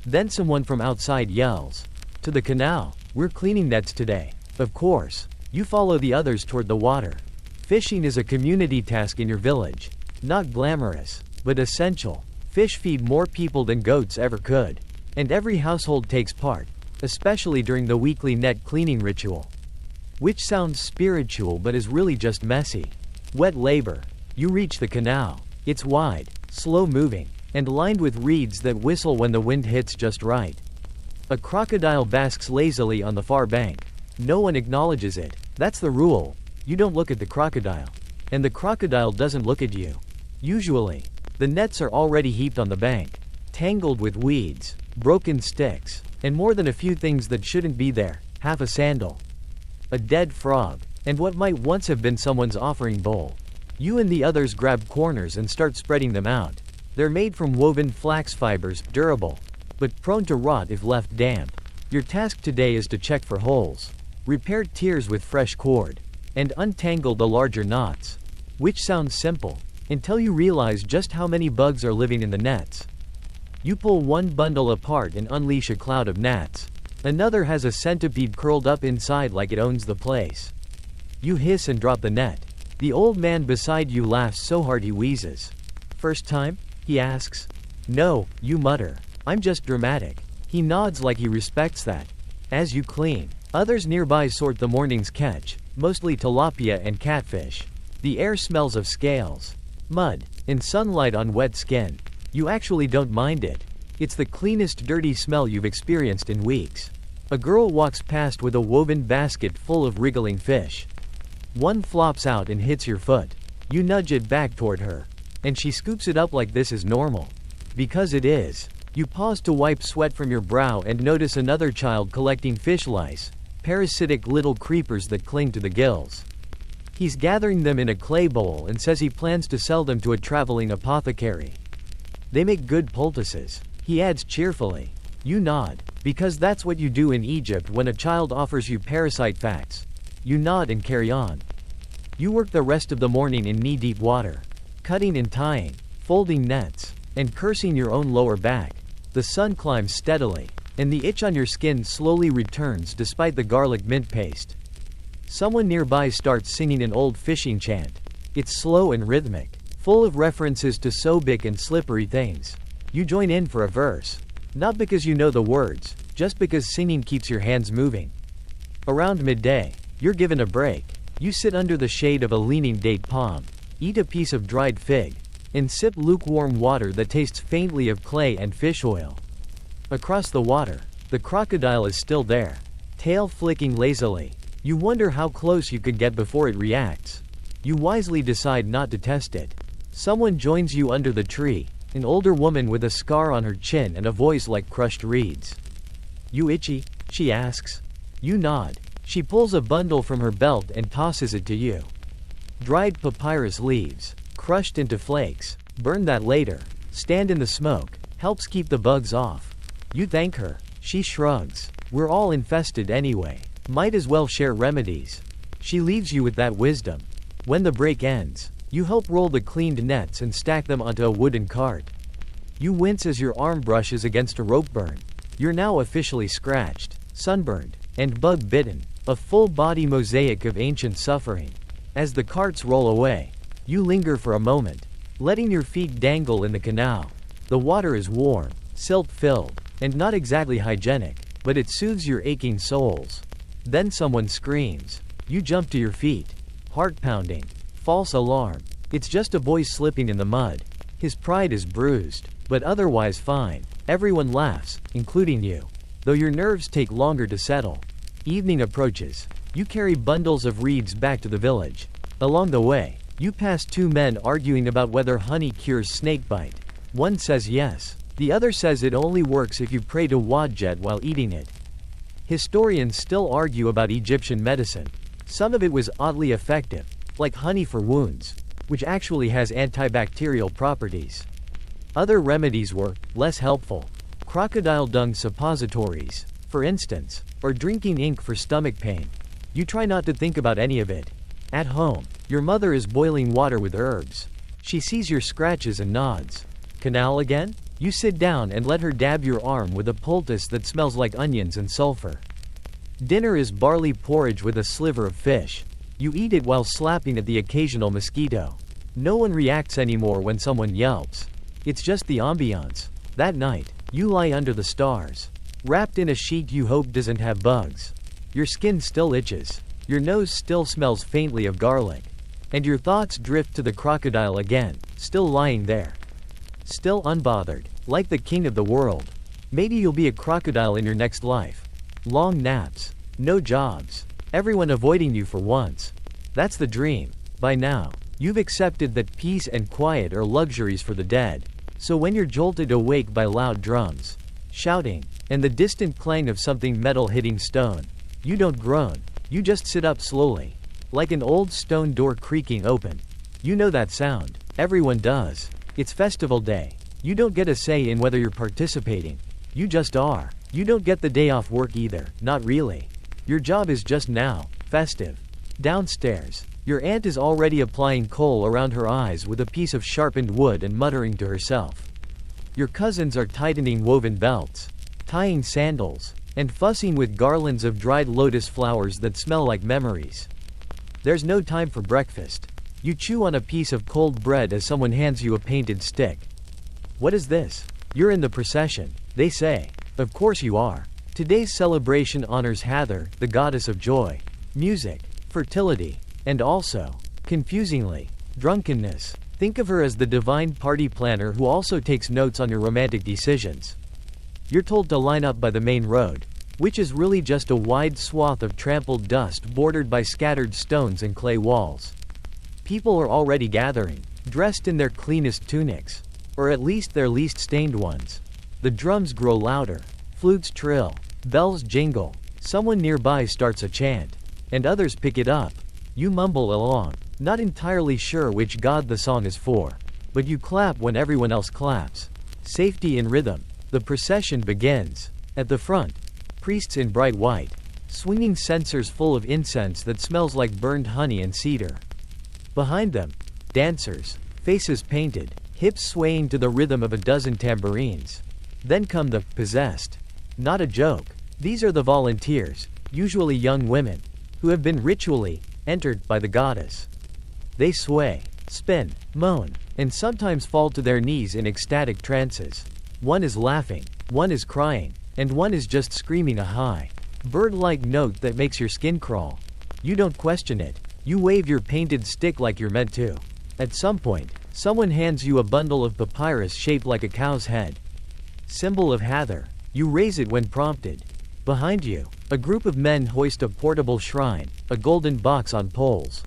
Then someone from outside yells, "To the canal, we're cleaning nets today." Of course, you follow the others toward the water. Fishing is a community task in your village. Not glamorous, but essential. Fish feed more people than goats ever could. And every household takes part, especially during the weekly net cleaning ritual. Which sounds spiritual but is really just messy. Wet labor. You reach the canal. It's wide, slow moving, and lined with reeds that whistle when the wind hits just right. A crocodile basks lazily on the far bank. No one acknowledges it. That's the rule. You don't look at the crocodile. And the crocodile doesn't look at you. Usually, the nets are already heaped on the bank, tangled with weeds, broken sticks, and more than a few things that shouldn't be there. Half a sandal, a dead frog, and what might once have been someone's offering bowl. You and the others grab corners and start spreading them out. They're made from woven flax fibers, durable, but prone to rot if left damp. Your task today is to check for holes, repair tears with fresh cord, and untangle the larger knots. Which sounds simple, until you realize just how many bugs are living in the nets. You pull one bundle apart and unleash a cloud of gnats. Another has a centipede curled up inside like it owns the place. You hiss and drop the net. The old man beside you laughs so hard he wheezes. First time? He asks. No, you mutter. I'm just dramatic. He nods like he respects that. As you clean, others nearby sort the morning's catch, mostly tilapia and catfish. The air smells of scales, mud, and sunlight on wet skin. You actually don't mind it. It's the cleanest dirty smell you've experienced in weeks. A girl walks past with a woven basket full of wriggling fish. One flops out and hits your foot. You nudge it back toward her, and she scoops it up like this is normal. Because it is. You pause to wipe sweat from your brow and notice another child collecting fish lice, parasitic little creepers that cling to the gills. He's gathering them in a clay bowl and says he plans to sell them to a traveling apothecary. They make good poultices, he adds cheerfully. You nod, because that's what you do in Egypt when a child offers you parasite facts. You nod and carry on. You work the rest of the morning in knee-deep water, cutting and tying, folding nets, and cursing your own lower back. The sun climbs steadily, and the itch on your skin slowly returns despite the garlic mint paste. Someone nearby starts singing an old fishing chant. It's slow and rhythmic, full of references to Sobek and slippery things. You join in for a verse. Not because you know the words, just because singing keeps your hands moving. Around midday, you're given a break. You sit under the shade of a leaning date palm, eat a piece of dried fig, and sip lukewarm water that tastes faintly of clay and fish oil. Across the water, the crocodile is still there, tail flicking lazily. You wonder how close you could get before it reacts. You wisely decide not to test it. Someone joins you under the tree, an older woman with a scar on her chin and a voice like crushed reeds. You itchy? She asks. You nod. She pulls a bundle from her belt and tosses it to you. Dried papyrus leaves, crushed into flakes. Burn that later. Stand in the smoke. Helps keep the bugs off. You thank her. She shrugs. We're all infested anyway. Might as well share remedies. She leaves you with that wisdom. When the break ends, you help roll the cleaned nets and stack them onto a wooden cart. You wince as your arm brushes against a rope burn. You're now officially scratched, sunburned, and bug-bitten, a full-body mosaic of ancient suffering. As the carts roll away, you linger for a moment, letting your feet dangle in the canal. The water is warm, silt-filled, and not exactly hygienic, but it soothes your aching soles. Then someone screams. You jump to your feet. Heart pounding. False alarm. It's just a boy slipping in the mud. His pride is bruised, but otherwise fine. Everyone laughs, including you, though your nerves take longer to settle. Evening approaches. You carry bundles of reeds back to the village. Along the way, you pass two men arguing about whether honey cures snakebite. One says yes. The other says it only works if you pray to Wadjet while eating it. Historians still argue about Egyptian medicine. Some of it was oddly effective, like honey for wounds, which actually has antibacterial properties. Other remedies were less helpful. Crocodile dung suppositories, for instance, or drinking ink for stomach pain. You try not to think about any of it. At home, your mother is boiling water with herbs. She sees your scratches and nods. Canal again? You sit down and let her dab your arm with a poultice that smells like onions and sulfur. Dinner is barley porridge with a sliver of fish. You eat it while slapping at the occasional mosquito. No one reacts anymore when someone yelps. It's just the ambiance. That night, you lie under the stars, wrapped in a sheet you hope doesn't have bugs. Your skin still itches. Your nose still smells faintly of garlic. And your thoughts drift to the crocodile again, still lying there. Still unbothered, like the king of the world. Maybe you'll be a crocodile in your next life. Long naps. No jobs. Everyone avoiding you for once. That's the dream. By now, you've accepted that peace and quiet are luxuries for the dead. So when you're jolted awake by loud drums, shouting, and the distant clang of something metal hitting stone, you don't groan. You just sit up slowly, like an old stone door creaking open. You know that sound. Everyone does. It's festival day. You don't get a say in whether you're participating. You just are. You don't get the day off work either. Not really. Your job is just now. Festive. Downstairs, your aunt is already applying coal around her eyes with a piece of sharpened wood and muttering to herself. Your cousins are tightening woven belts, tying sandals, and fussing with garlands of dried lotus flowers that smell like memories. There's no time for breakfast. You chew on a piece of cold bread as someone hands you a painted stick. What is this? You're in the procession, they say. Of course you are. Today's celebration honors Hathor, the goddess of joy, music, fertility, and also, confusingly, drunkenness. Think of her as the divine party planner who also takes notes on your romantic decisions. You're told to line up by the main road, which is really just a wide swath of trampled dust bordered by scattered stones and clay walls. People are already gathering, dressed in their cleanest tunics, or at least their least stained ones. The drums grow louder, flutes trill, bells jingle, someone nearby starts a chant, and others pick it up. You mumble along, not entirely sure which god the song is for, but you clap when everyone else claps. Safety in rhythm. The procession begins. At the front, priests in bright white, swinging censers full of incense that smells like burned honey and cedar. Behind them, dancers, faces painted, hips swaying to the rhythm of a dozen tambourines. Then come the possessed. Not a joke. These are the volunteers, usually young women, who have been ritually entered by the goddess. They sway, spin, moan, and sometimes fall to their knees in ecstatic trances. One is laughing, one is crying, and one is just screaming a high, bird-like note that makes your skin crawl. You don't question it. You wave your painted stick like you're meant to. At some point, someone hands you a bundle of papyrus shaped like a cow's head. Symbol of Hathor. You raise it when prompted. Behind you, a group of men hoist a portable shrine, a golden box on poles,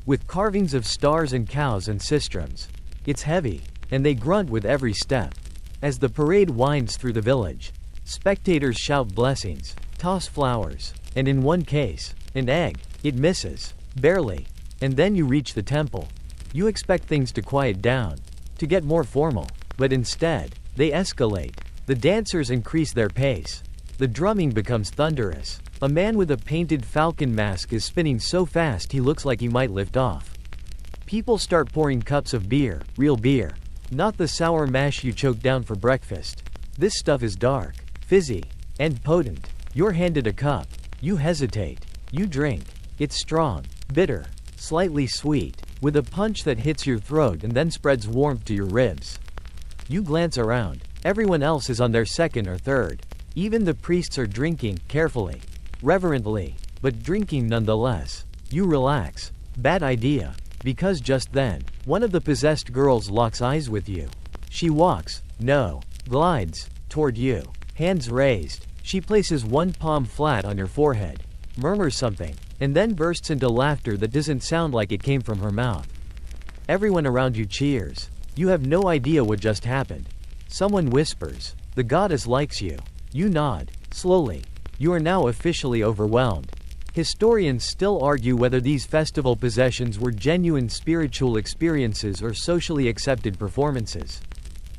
with carvings of stars and cows and sistrums. It's heavy, and they grunt with every step. As the parade winds through the village, spectators shout blessings, toss flowers, and in one case, an egg. It misses, barely, and then you reach the temple. You expect things to quiet down, to get more formal, but instead, they escalate. The dancers increase their pace. The drumming becomes thunderous. A man with a painted falcon mask is spinning so fast he looks like he might lift off. People start pouring cups of beer, real beer. Not the sour mash you choke down for breakfast. This stuff is dark, fizzy, and potent. You're handed a cup. You hesitate. You drink. It's strong, bitter, slightly sweet, with a punch that hits your throat and then spreads warmth to your ribs. You glance around. Everyone else is on their second or third. Even the priests are drinking, carefully, reverently, but drinking nonetheless. You relax. Bad idea. Because just then, one of the possessed girls locks eyes with you. She walks, glides, toward you. Hands raised. She places one palm flat on your forehead, murmurs something, and then bursts into laughter that doesn't sound like it came from her mouth. Everyone around you cheers. You have no idea what just happened. Someone whispers, "The goddess likes you." You nod, slowly. You are now officially overwhelmed. Historians still argue whether these festival possessions were genuine spiritual experiences or socially accepted performances.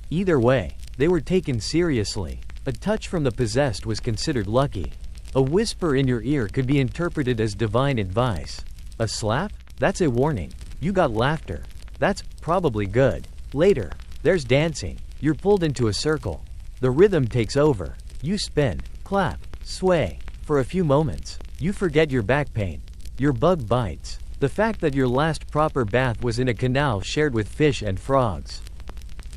Either way, they were taken seriously. A touch from the possessed was considered lucky. A whisper in your ear could be interpreted as divine advice. A slap? That's a warning. You got laughter. That's probably good. Later, there's dancing. You're pulled into a circle. The rhythm takes over. You spin, clap, sway. For a few moments, you forget your back pain. Your bug bites. The fact that your last proper bath was in a canal shared with fish and frogs.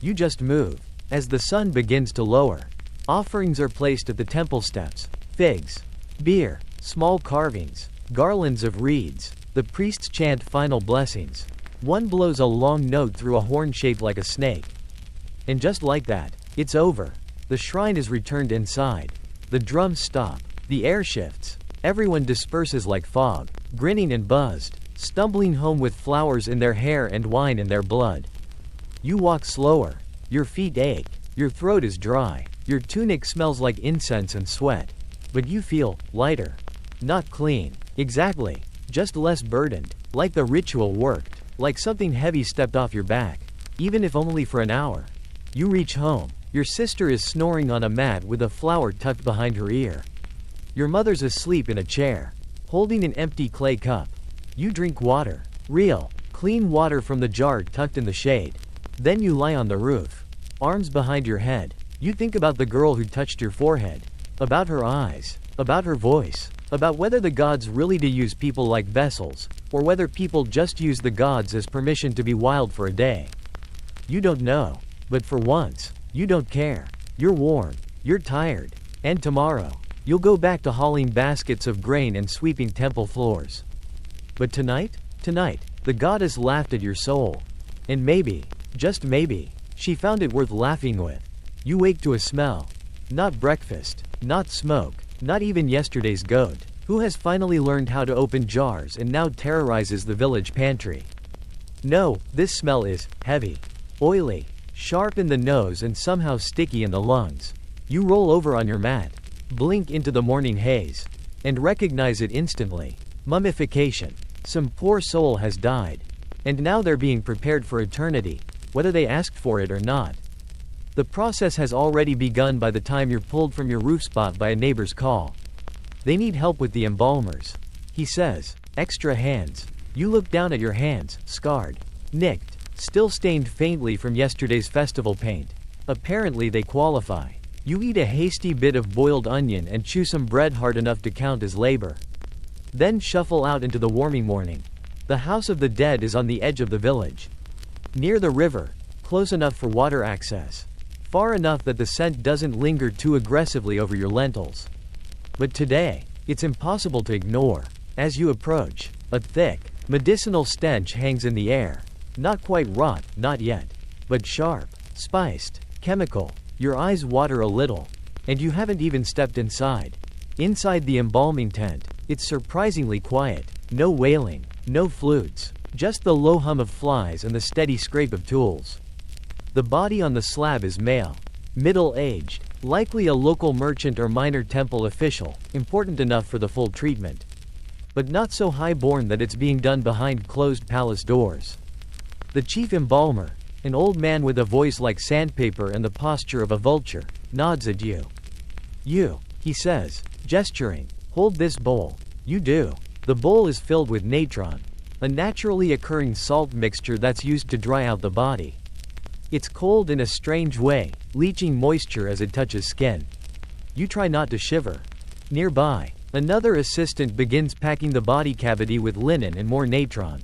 You just move. As the sun begins to lower, offerings are placed at the temple steps. Figs, beer, small carvings, garlands of reeds. The priests chant final blessings. One blows a long note through a horn shaped like a snake. And just like that, it's over. The shrine is returned inside. The drums stop. The air shifts. Everyone disperses like fog, grinning and buzzed, stumbling home with flowers in their hair and wine in their blood. You walk slower. Your feet ache. Your throat is dry. Your tunic smells like incense and sweat. But you feel lighter. Not clean. Exactly. Just less burdened. Like the ritual worked. Like something heavy stepped off your back. Even if only for an hour. You reach home. Your sister is snoring on a mat with a flower tucked behind her ear. Your mother's asleep in a chair, holding an empty clay cup. You drink water. Real, clean water from the jar tucked in the shade. Then you lie on the roof, arms behind your head. You think about the girl who touched your forehead. About her eyes. About her voice. About whether the gods really do use people like vessels, or whether people just use the gods as permission to be wild for a day. You don't know. But for once, you don't care. You're warm. You're tired. And tomorrow, you'll go back to hauling baskets of grain and sweeping temple floors. But tonight, the goddess laughed at your soul. And maybe, just maybe, she found it worth laughing with. You wake to a smell. Not breakfast. Not smoke. Not even yesterday's goat, who has finally learned how to open jars and now terrorizes the village pantry. No, this smell is heavy, oily, sharp in the nose and somehow sticky in the lungs. You roll over on your mat, blink into the morning haze, and recognize it instantly. Mummification. Some poor soul has died. And now they're being prepared for eternity, whether they asked for it or not. The process has already begun by the time you're pulled from your roof spot by a neighbor's call. They need help with the embalmers. He says, extra hands. You look down at your hands, scarred, nicked, still stained faintly from yesterday's festival paint. Apparently they qualify. You eat a hasty bit of boiled onion and chew some bread hard enough to count as labor. Then shuffle out into the warming morning. The house of the dead is on the edge of the village. Near the river, close enough for water access. Far enough that the scent doesn't linger too aggressively over your lentils. But today, it's impossible to ignore. As you approach, a thick, medicinal stench hangs in the air. Not quite rot, not yet. But sharp, spiced, chemical. Your eyes water a little. And you haven't even stepped inside. Inside the embalming tent, it's surprisingly quiet. No wailing, no flutes. Just the low hum of flies and the steady scrape of tools. The body on the slab is male. Middle-aged. Likely a local merchant or minor temple official, important enough for the full treatment. But not so high-born that it's being done behind closed palace doors. The chief embalmer, an old man with a voice like sandpaper and the posture of a vulture, nods at you. You, he says, gesturing, hold this bowl. You do. The bowl is filled with natron, a naturally occurring salt mixture that's used to dry out the body. It's cold in a strange way, leaching moisture as it touches skin. You try not to shiver. Nearby, another assistant begins packing the body cavity with linen and more natron.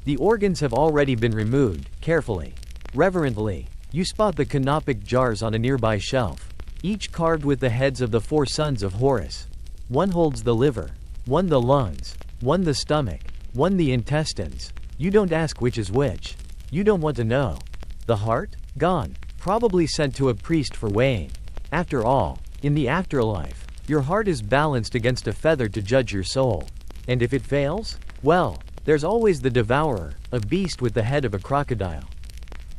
The organs have already been removed, carefully. Reverently, you spot the canopic jars on a nearby shelf, each carved with the heads of the 4 sons of Horus. One holds the liver, one the lungs, one the stomach, one the intestines. You don't ask which is which. You don't want to know. The heart? Gone. Probably sent to a priest for weighing. After all, in the afterlife, your heart is balanced against a feather to judge your soul. And if it fails? Well, there's always the devourer, a beast with the head of a crocodile,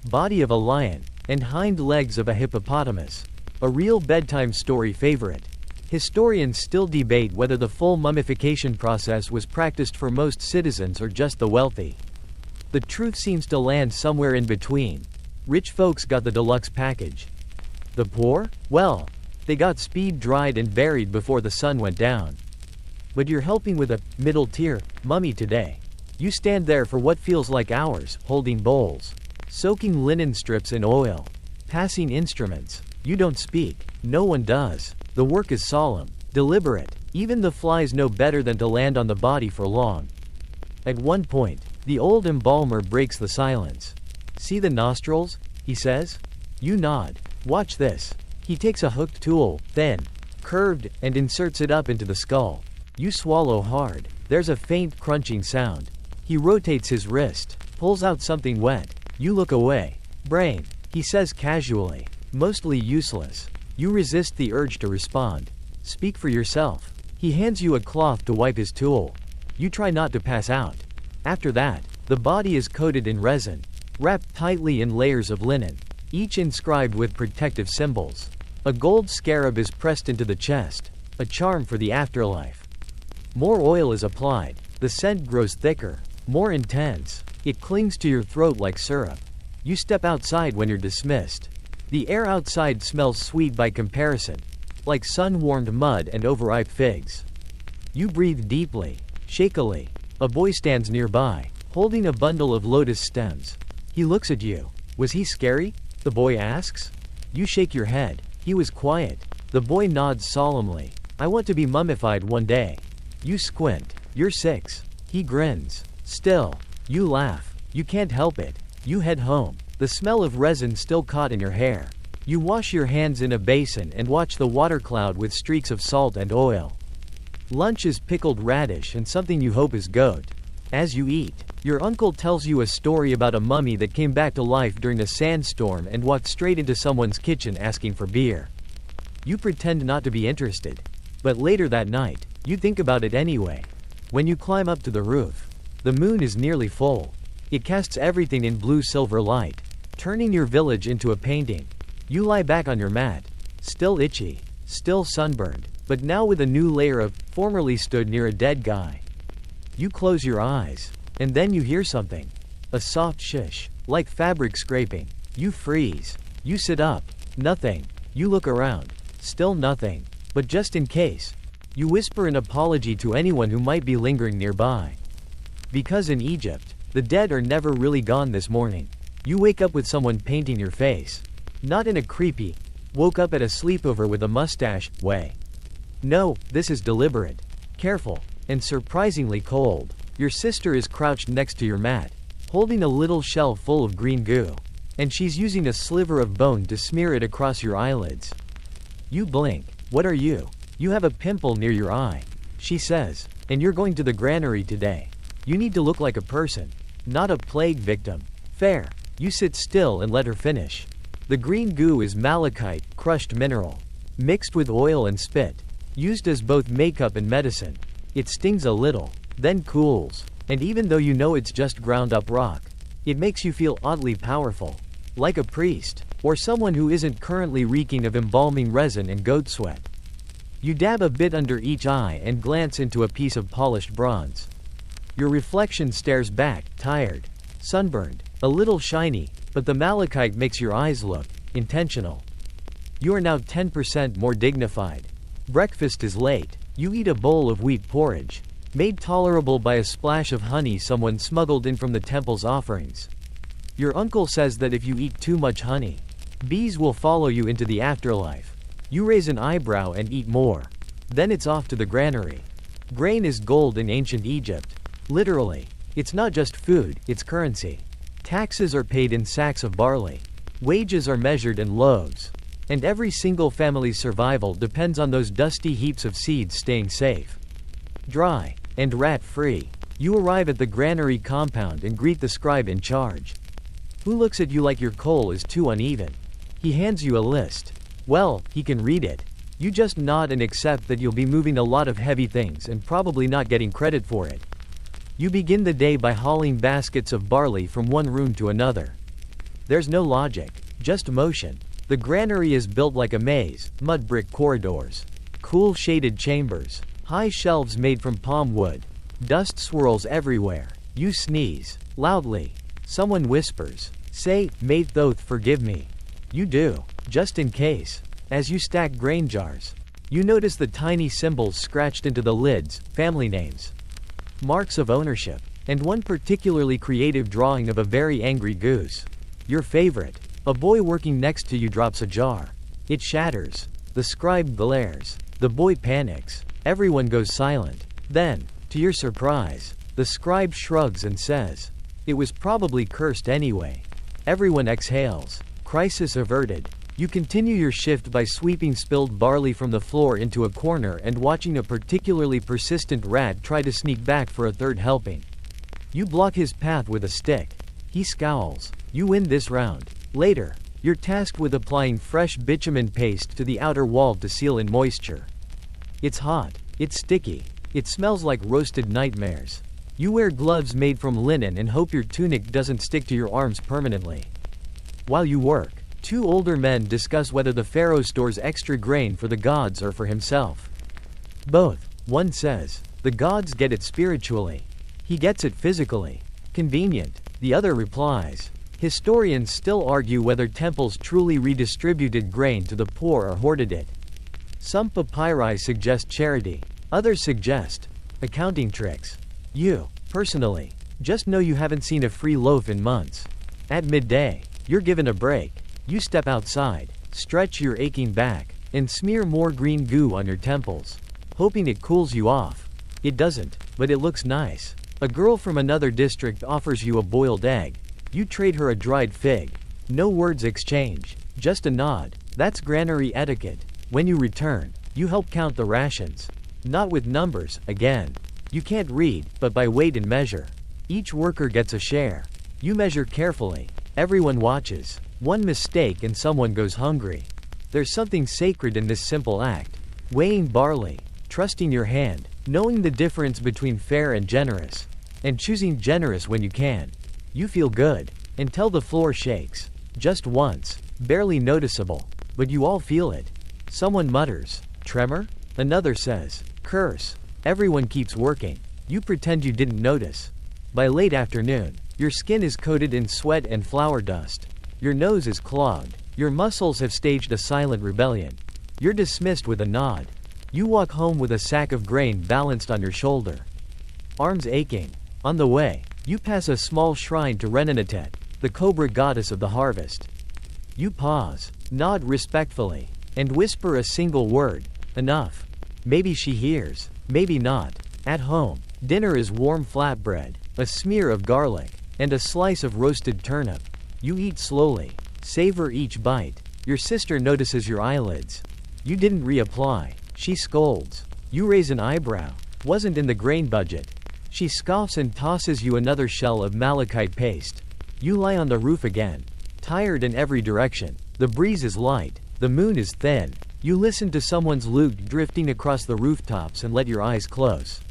body of a lion, and hind legs of a hippopotamus. A real bedtime story favorite. Historians still debate whether the full mummification process was practiced for most citizens or just the wealthy. The truth seems to land somewhere in between. Rich folks got the deluxe package. The poor? Well, they got speed dried and buried before the sun went down. But you're helping with a middle-tier mummy today. You stand there for what feels like hours, holding bowls, soaking linen strips in oil, passing instruments. You don't speak. No one does. The work is solemn, deliberate. Even the flies know better than to land on the body for long. At one point, the old embalmer breaks the silence. "See the nostrils?" he says. You nod. "Watch this." He takes a hooked tool, thin, curved, and inserts it up into the skull. You swallow hard. There's a faint crunching sound. He rotates his wrist, pulls out something wet. You look away. "Brain," he says casually. "Mostly useless." You resist the urge to respond. "Speak for yourself." He hands you a cloth to wipe his tool. You try not to pass out. After that, the body is coated in resin, wrapped tightly in layers of linen, each inscribed with protective symbols. A gold scarab is pressed into the chest, a charm for the afterlife. More oil is applied. The scent grows thicker, more intense. It clings to your throat like syrup. You step outside when you're dismissed. The air outside smells sweet by comparison, like sun-warmed mud and overripe figs. You breathe deeply, shakily. A boy stands nearby, holding a bundle of lotus stems. He looks at you. "Was he scary?" the boy asks. You shake your head. "He was quiet." The boy nods solemnly. "I want to be mummified one day." You squint. "You're 6. He grins. "Still." You laugh. You can't help it. You head home, the smell of resin still caught in your hair. You wash your hands in a basin and watch the water cloud with streaks of salt and oil. Lunch is pickled radish and something you hope is goat. As you eat, your uncle tells you a story about a mummy that came back to life during a sandstorm and walked straight into someone's kitchen asking for beer. You pretend not to be interested. But later that night, you think about it anyway. When you climb up to the roof, the moon is nearly full. It casts everything in blue-silver light, turning your village into a painting. You lie back on your mat, still itchy, still sunburned, but now with a new layer of formerly stood near a dead guy. You close your eyes, and then you hear something. A soft shish, like fabric scraping. You freeze. You sit up. Nothing. You look around. Still nothing. But just in case, you whisper an apology to anyone who might be lingering nearby. Because in Egypt, the dead are never really gone this morning. You wake up with someone painting your face. Not in a creepy, woke up at a sleepover with a mustache way. No, this is deliberate, careful, and surprisingly cold. Your sister is crouched next to your mat, holding a little shell full of green goo. And she's using a sliver of bone to smear it across your eyelids. You blink. "What are you?" "You have a pimple near your eye," she says, "and you're going to the granary today. You need to look like a person, not a plague victim." "Fair." You sit still and let her finish. The green goo is malachite, crushed mineral, mixed with oil and spit, used as both makeup and medicine. It stings a little, then cools, and even though you know it's just ground up rock, it makes you feel oddly powerful, like a priest, or someone who isn't currently reeking of embalming resin and goat sweat. You dab a bit under each eye and glance into a piece of polished bronze. Your reflection stares back, tired, sunburned, a little shiny, but the malachite makes your eyes look intentional. You are now 10% more dignified. Breakfast is late. You eat a bowl of wheat porridge, made tolerable by a splash of honey someone smuggled in from the temple's offerings. Your uncle says that if you eat too much honey, bees will follow you into the afterlife. You raise an eyebrow and eat more. Then it's off to the granary. Grain is gold in ancient Egypt. Literally. It's not just food, it's currency. Taxes are paid in sacks of barley. Wages are measured in loaves. And every single family's survival depends on those dusty heaps of seeds staying safe, dry, and rat-free. You arrive at the granary compound and greet the scribe in charge, who looks at you like your coal is too uneven. He hands you a list. Well, he can read it. You just nod and accept that you'll be moving a lot of heavy things and probably not getting credit for it. You begin the day by hauling baskets of barley from one room to another. There's no logic, just motion. The granary is built like a maze, mud brick corridors, cool shaded chambers, high shelves made from palm wood. Dust swirls everywhere. You sneeze, loudly. Someone whispers, "Say, Mate Thoth forgive me." You do, just in case. As you stack grain jars, you notice the tiny symbols scratched into the lids, family names, marks of ownership, and one particularly creative drawing of a very angry goose. Your favorite. A boy working next to you drops a jar. It shatters. The scribe glares. The boy panics. Everyone goes silent. Then, to your surprise, The scribe shrugs and says, "It was probably cursed anyway." Everyone exhales. Crisis averted. You continue your shift by sweeping spilled barley from the floor into a corner and watching a particularly persistent rat try to sneak back for a third helping. You block his path with a stick. He scowls. You win this round. Later, you're tasked with applying fresh bitumen paste to the outer wall to seal in moisture. It's hot. It's sticky. It smells like roasted nightmares. You wear gloves made from linen and hope your tunic doesn't stick to your arms permanently. While you work, two older men discuss whether the Pharaoh stores extra grain for the gods or for himself. Both. One says, "The gods get it spiritually. He gets it physically. Convenient." The other replies, "Historians still argue whether temples truly redistributed grain to the poor or hoarded it. Some papyri suggest charity. Others suggest accounting tricks. You, personally, just know you haven't seen a free loaf in months. At midday, you're given a break. You step outside, stretch your aching back, and smear more green goo on your temples, hoping it cools you off. It doesn't, but it looks nice. A girl from another district offers you a boiled egg. You trade her a dried fig. No words exchange, just a nod. That's granary etiquette. When you return, you help count the rations. Not with numbers, again. You can't read, but by weight and measure. Each worker gets a share. You measure carefully. Everyone watches. One mistake and someone goes hungry. There's something sacred in this simple act. Weighing barley, trusting your hand, knowing the difference between fair and generous, and choosing generous when you can. You feel good, until the floor shakes. Just once, barely noticeable, but you all feel it. Someone mutters, "Tremor?" Another says, "Curse." Everyone keeps working. You pretend you didn't notice. By late afternoon, your skin is coated in sweat and flour dust. Your nose is clogged. Your muscles have staged a silent rebellion. You're dismissed with a nod. You walk home with a sack of grain balanced on your shoulder. Arms aching. On the way, you pass a small shrine to Renenetet, the cobra goddess of the harvest. You pause, nod respectfully, and whisper a single word, "Enough." Maybe she hears, maybe not. At home, dinner is warm flatbread, a smear of garlic, and a slice of roasted turnip. You eat slowly, savor each bite. Your sister notices your eyelids. You didn't reapply. She scolds. You raise an eyebrow. Wasn't in the grain budget. She scoffs and tosses you another shell of malachite paste. You lie on the roof again, tired in every direction. The breeze is light. The moon is thin. You listen to someone's lute drifting across the rooftops and let your eyes close.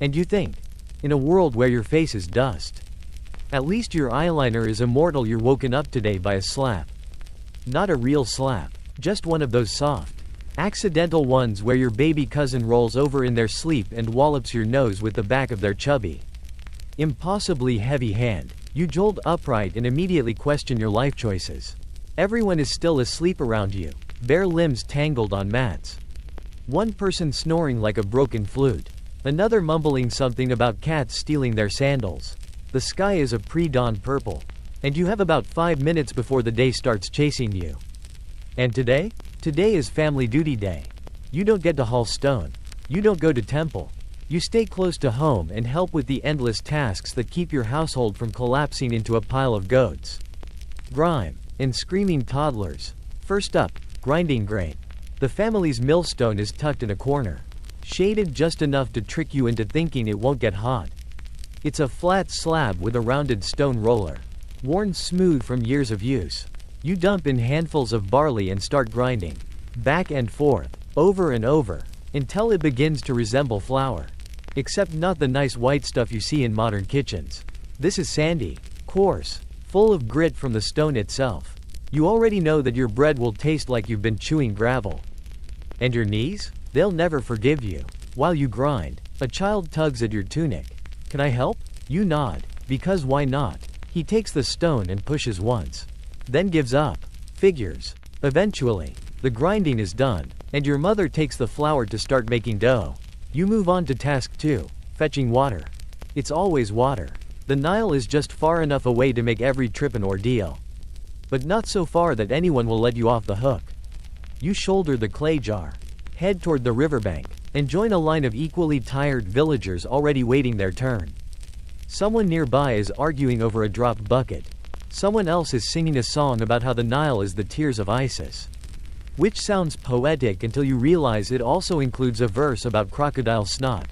And you think, in a world where your face is dust, at least your eyeliner is immortal. You're woken up today by a slap. Not a real slap, just one of those soft, accidental ones where your baby cousin rolls over in their sleep and wallops your nose with the back of their chubby, impossibly heavy hand. You jolt upright and immediately question your life choices. Everyone is still asleep around you, bare limbs tangled on mats. One person snoring like a broken flute. Another mumbling something about cats stealing their sandals. The sky is a pre-dawn purple. And you have about 5 minutes before the day starts chasing you. And today? Today is family duty day. You don't get to haul stone. You don't go to temple. You stay close to home and help with the endless tasks that keep your household from collapsing into a pile of goats, grime, and screaming toddlers. First up, grinding grain. The family's millstone is tucked in a corner, shaded just enough to trick you into thinking it won't get hot. It's a flat slab with a rounded stone roller, worn smooth from years of use. You dump in handfuls of barley and start grinding, back and forth, over and over, until it begins to resemble flour. Except not the nice white stuff you see in modern kitchens. This is sandy, coarse, full of grit from the stone itself. You already know that your bread will taste like you've been chewing gravel. And your knees? They'll never forgive you. While you grind, a child tugs at your tunic. "Can I help?" You nod, because why not? He takes the stone and pushes once, then gives up. Figures. Eventually, the grinding is done, and your mother takes the flour to start making dough. You move on to task 2, fetching water. It's always water. The Nile is just far enough away to make every trip an ordeal, but not so far that anyone will let you off the hook. You shoulder the clay jar, head toward the riverbank, and join a line of equally tired villagers already waiting their turn. Someone nearby is arguing over a dropped bucket. Someone else is singing a song about how the Nile is the tears of Isis. Which sounds poetic until you realize it also includes a verse about crocodile snot.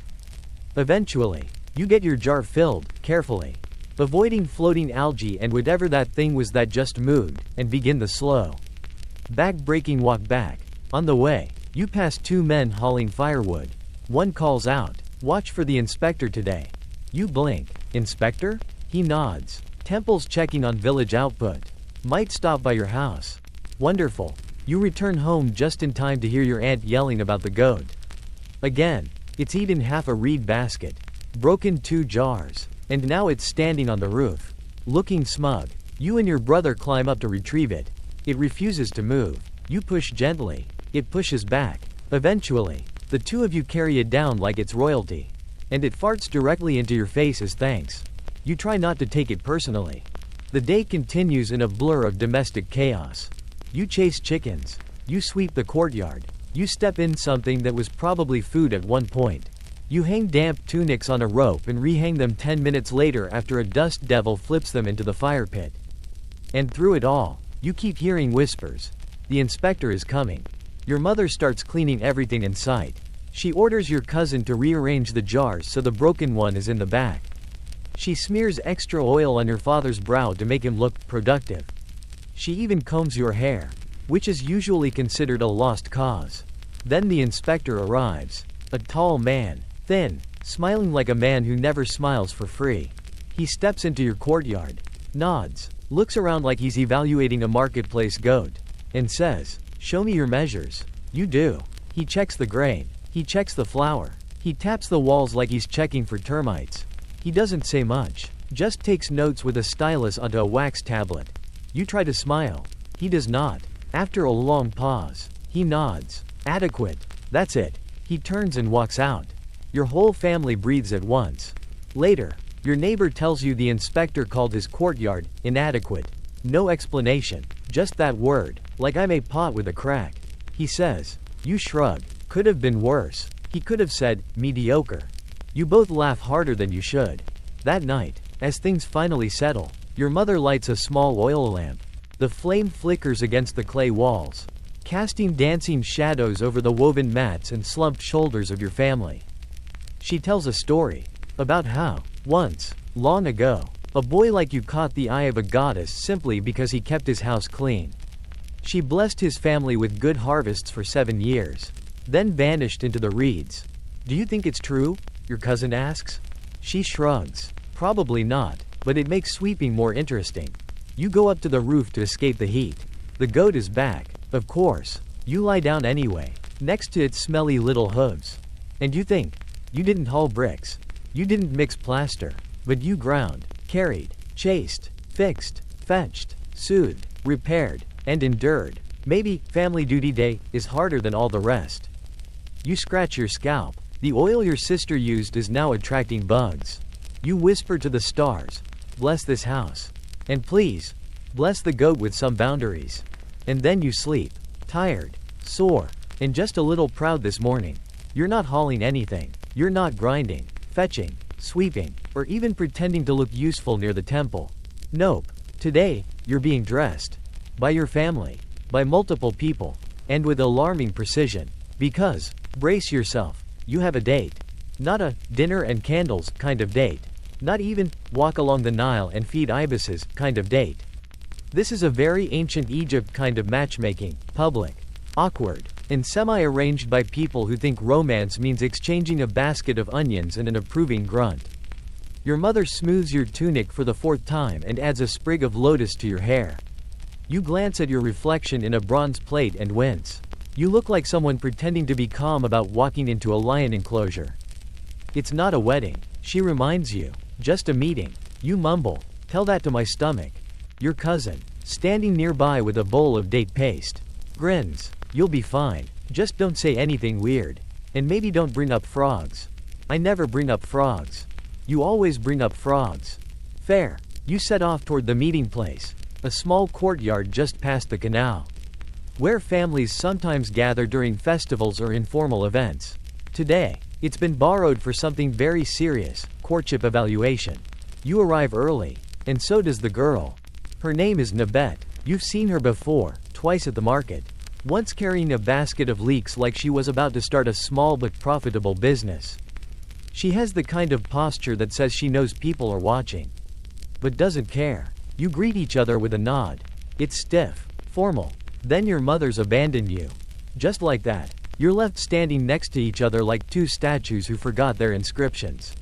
Eventually, you get your jar filled, carefully, avoiding floating algae and whatever that thing was that just moved, and begin the slow, back-breaking walk back. On the way, you pass two men hauling firewood. One calls out, "Watch for the inspector today." You blink. "Inspector?" He nods. "Temple's checking on village output. Might stop by your house." Wonderful. You return home just in time to hear your aunt yelling about the goat. Again, it's eaten half a reed basket, broken 2 jars, and now it's standing on the roof, looking smug. You and your brother climb up to retrieve it. It refuses to move. You push gently. It pushes back. Eventually, the two of you carry it down like it's royalty. And it farts directly into your face as thanks. You try not to take it personally. The day continues in a blur of domestic chaos. You chase chickens. You sweep the courtyard. You step in something that was probably food at one point. You hang damp tunics on a rope and rehang them 10 minutes later after a dust devil flips them into the fire pit. And through it all, you keep hearing whispers. The inspector is coming. Your mother starts cleaning everything in sight. She orders your cousin to rearrange the jars so the broken one is in the back. She smears extra oil on your father's brow to make him look productive. She even combs your hair, which is usually considered a lost cause. Then the inspector arrives. A tall man, thin, smiling like a man who never smiles for free. He steps into your courtyard, nods, looks around like he's evaluating a marketplace goat, and says, "Show me your measures." You do. He checks the grain. He checks the flour. He taps the walls like he's checking for termites. He doesn't say much, just takes notes with a stylus onto a wax tablet. You try to smile. He does not. After a long pause, he nods. Adequate. That's it. He turns and walks out. Your whole family breathes at once. Later, your neighbor tells you the inspector called his courtyard inadequate. No explanation, just that word, like I'm a pot with a crack. He says. You shrug. Could have been worse. He could have said, mediocre. You both laugh harder than you should. That night, as things finally settle, your mother lights a small oil lamp. The flame flickers against the clay walls, casting dancing shadows over the woven mats and slumped shoulders of your family. She tells a story about how, once, long ago, a boy like you caught the eye of a goddess simply because he kept his house clean. She blessed his family with good harvests for 7 years, then vanished into the reeds. Do you think it's true? Your cousin asks. She shrugs. Probably not, but it makes sweeping more interesting. You go up to the roof to escape the heat. The goat is back, of course. You lie down anyway, next to its smelly little hooves. And you think, you didn't haul bricks. You didn't mix plaster, but you ground, carried, chased, fixed, fetched, soothed, repaired, and endured. Maybe family duty day is harder than all the rest. You scratch your scalp. The oil your sister used is now attracting bugs. You whisper to the stars, bless this house. And please, bless the goat with some boundaries. And then you sleep, tired, sore, and just a little proud this morning. You're not hauling anything. You're not grinding, fetching, sweeping, or even pretending to look useful near the temple. Nope. Today, you're being dressed. By your family. By multiple people. And with alarming precision. Because, brace yourself, you have a date. Not a dinner and candles kind of date. Not even walk along the Nile and feed ibises kind of date. This is a very ancient Egypt kind of matchmaking, public, awkward, and semi-arranged by people who think romance means exchanging a basket of onions and an approving grunt. Your mother smooths your tunic for the 4th time and adds a sprig of lotus to your hair. You glance at your reflection in a bronze plate and wince. You look like someone pretending to be calm about walking into a lion enclosure. It's not a wedding, she reminds you. Just a meeting. You mumble, tell that to my stomach. Your cousin, standing nearby with a bowl of date paste, grins. You'll be fine. Just don't say anything weird. And maybe don't bring up frogs. I never bring up frogs. You always bring up frogs. Fair. You set off toward the meeting place, a small courtyard just past the canal, where families sometimes gather during festivals or informal events. Today, it's been borrowed for something very serious, courtship evaluation. You arrive early. And so does the girl. Her name is Nabet. You've seen her before, twice at the market. Once carrying a basket of leeks like she was about to start a small but profitable business. She has the kind of posture that says she knows people are watching. But doesn't care. You greet each other with a nod. It's stiff, formal. Then your mothers abandon you. Just like that. You're left standing next to each other like two statues who forgot their inscriptions.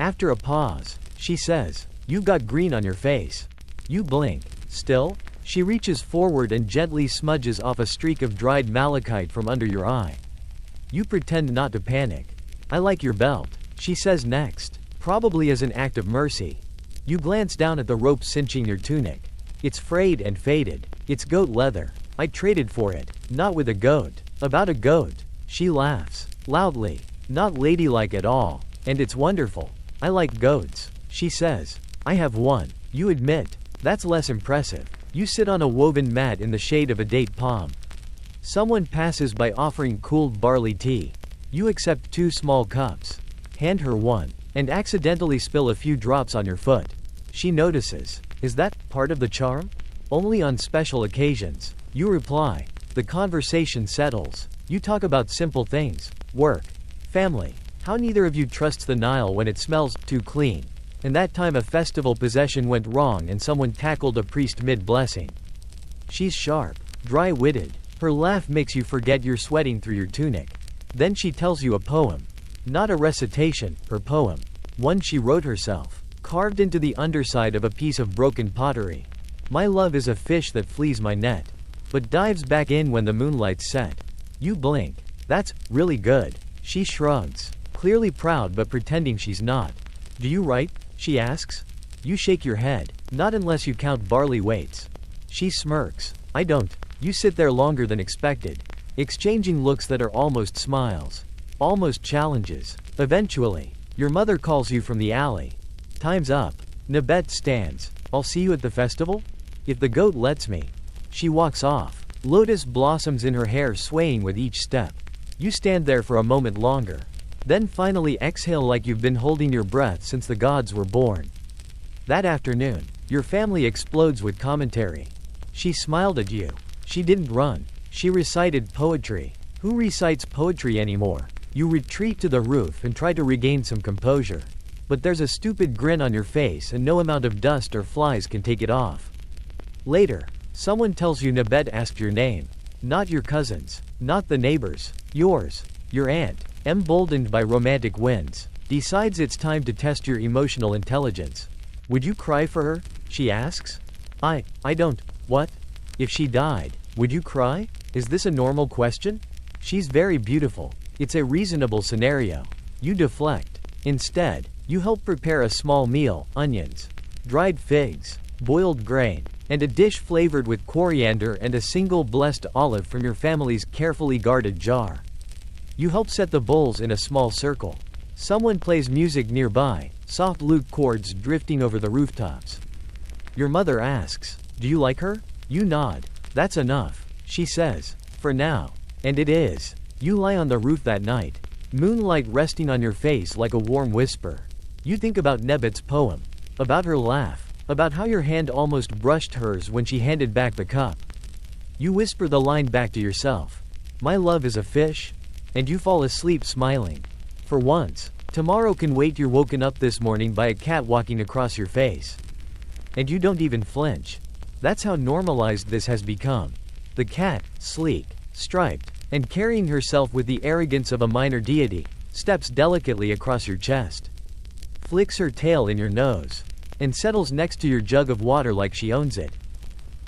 After a pause, she says, "You've got green on your face." You blink. Still? She reaches forward and gently smudges off a streak of dried malachite from under your eye. You pretend not to panic. "I like your belt," she says next, probably as an act of mercy. You glance down at the rope cinching your tunic. It's frayed and faded. It's goat leather. I traded for it, not with a goat. About a goat. She laughs. Loudly. Not ladylike at all. And it's wonderful. I like goats, she says. I have one. You admit. That's less impressive. You sit on a woven mat in the shade of a date palm. Someone passes by offering cooled barley tea. You accept 2 small cups. Hand her one. And accidentally spill a few drops on your foot. She notices. Is that part of the charm? Only on special occasions. You reply. The conversation settles. You talk about simple things. Work. Family. How neither of you trusts the Nile when it smells too clean. And that time a festival possession went wrong and someone tackled a priest mid-blessing. She's sharp. Dry-witted. Her laugh makes you forget you're sweating through your tunic. Then she tells you a poem. Not a recitation, her poem. One she wrote herself. Carved into the underside of a piece of broken pottery. My love is a fish that flees my net, but dives back in when the moonlight's set. You blink. That's really good. She shrugs. Clearly proud but pretending she's not. Do you write? She asks. You shake your head. Not unless you count barley weights. She smirks. I don't. You sit there longer than expected, exchanging looks that are almost smiles. Almost challenges. Eventually, your mother calls you from the alley. Time's up. Nabet stands. I'll see you at the festival? If the goat lets me. She walks off. Lotus blossoms in her hair swaying with each step. You stand there for a moment longer. Then finally exhale like you've been holding your breath since the gods were born. That afternoon, your family explodes with commentary. She smiled at you. She didn't run. She recited poetry. Who recites poetry anymore? You retreat to the roof and try to regain some composure. But there's a stupid grin on your face and no amount of dust or flies can take it off. Later, someone tells you Nabet asked your name. Not your cousin's. Not the neighbor's. Yours. Your aunt, emboldened by romantic winds, decides it's time to test your emotional intelligence. Would you cry for her? She asks. I don't. What? If she died, would you cry? Is this a normal question? She's very beautiful. It's a reasonable scenario. You deflect. Instead, you help prepare a small meal, onions, dried figs, boiled grain, and a dish flavored with coriander and a single blessed olive from your family's carefully guarded jar. You help set the bowls in a small circle. Someone plays music nearby, soft lute chords drifting over the rooftops. Your mother asks, "Do you like her?" You nod. "That's enough," she says. "For now." And it is. You lie on the roof that night, moonlight resting on your face like a warm whisper. You think about Nebet's poem, about her laugh, about how your hand almost brushed hers when she handed back the cup. You whisper the line back to yourself. My love is a fish. And you fall asleep smiling. For once, tomorrow can wait. You're woken up this morning by a cat walking across your face. And you don't even flinch. That's how normalized this has become. The cat, sleek, striped, and carrying herself with the arrogance of a minor deity, steps delicately across your chest, flicks her tail in your nose, and settles next to your jug of water like she owns it.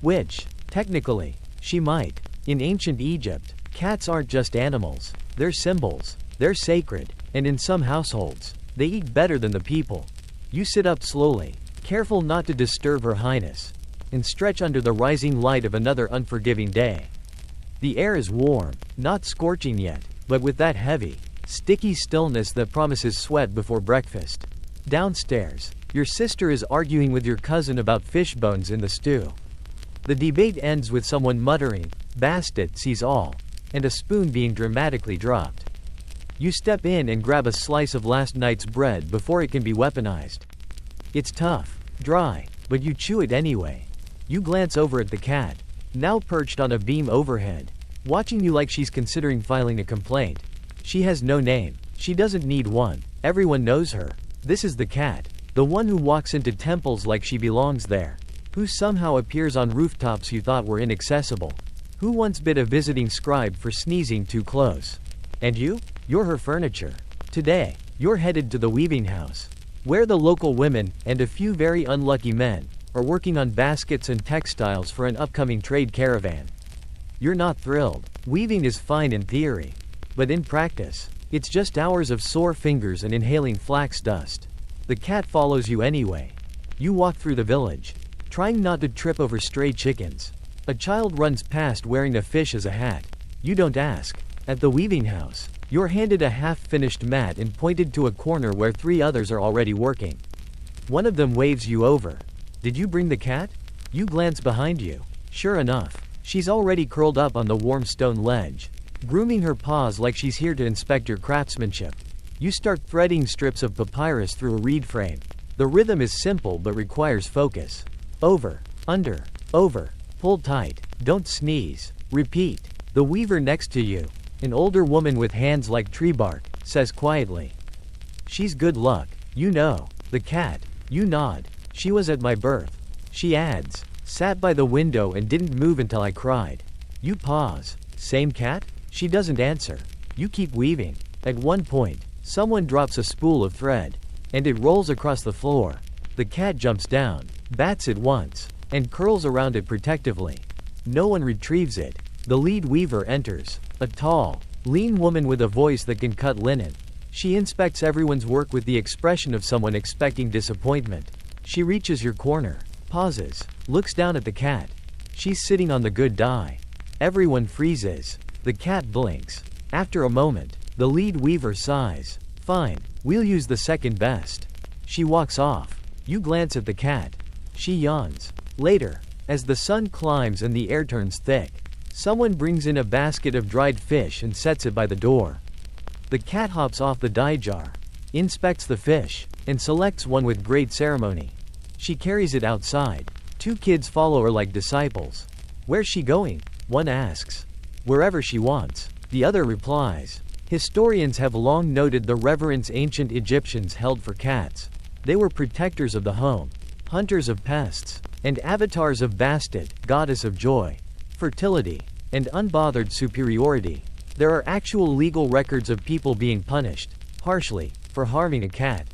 Which, technically, she might. In ancient Egypt, cats aren't just animals. They're symbols. They're sacred. And in some households, they eat better than the people. You sit up slowly, careful not to disturb Her Highness, and stretch under the rising light of another unforgiving day. The air is warm, not scorching yet, but with that heavy, sticky stillness that promises sweat before breakfast. Downstairs, your sister is arguing with your cousin about fish bones in the stew. The debate ends with someone muttering, "Bastet sees all," and a spoon being dramatically dropped. You step in and grab a slice of last night's bread before it can be weaponized. It's tough, dry, but you chew it anyway. You glance over at the cat, now perched on a beam overhead, watching you like she's considering filing a complaint. She has no name. She doesn't need one. Everyone knows her. This is the cat. The one who walks into temples like she belongs there. Who somehow appears on rooftops you thought were inaccessible. Who once bit a visiting scribe for sneezing too close. And you? You're her furniture. Today, you're headed to the weaving house, where the local women, and a few very unlucky men, are working on baskets and textiles for an upcoming trade caravan. You're not thrilled. Weaving is fine in theory. But in practice, it's just hours of sore fingers and inhaling flax dust. The cat follows you anyway. You walk through the village, trying not to trip over stray chickens. A child runs past wearing a fish as a hat. You don't ask. At the weaving house, you're handed a half-finished mat and pointed to a corner where 3 others are already working. One of them waves you over. Did you bring the cat? You glance behind you. Sure enough, she's already curled up on the warm stone ledge, grooming her paws like she's here to inspect your craftsmanship. You start threading strips of papyrus through a reed frame. The rhythm is simple but requires focus. Over, under, over, pull tight, don't sneeze, repeat. The weaver next to you, an older woman with hands like tree bark, says quietly. She's good luck, you know. The cat, you nod. She was at my birth. She adds, sat by the window and didn't move until I cried. You pause. Same cat? She doesn't answer. You keep weaving. At one point, someone drops a spool of thread, and it rolls across the floor. The cat jumps down, bats it once, and curls around it protectively. No one retrieves it. The lead weaver enters, a tall, lean woman with a voice that can cut linen. She inspects everyone's work with the expression of someone expecting disappointment. She reaches your corner, pauses, looks down at the cat. She's sitting on the good dye. Everyone freezes. The cat blinks. After a moment, the lead weaver sighs. Fine, we'll use the second best. She walks off. You glance at the cat. She yawns. Later, as the sun climbs and the air turns thick, someone brings in a basket of dried fish and sets it by the door. The cat hops off the dye jar, inspects the fish, and selects one with great ceremony. She carries it outside. 2 kids follow her like disciples. Where's she going? One asks. Wherever she wants. The other replies. Historians have long noted the reverence ancient Egyptians held for cats. They were protectors of the home, hunters of pests, and avatars of Bastet, goddess of joy, fertility, and unbothered superiority. There are actual legal records of people being punished, harshly, for harming a cat.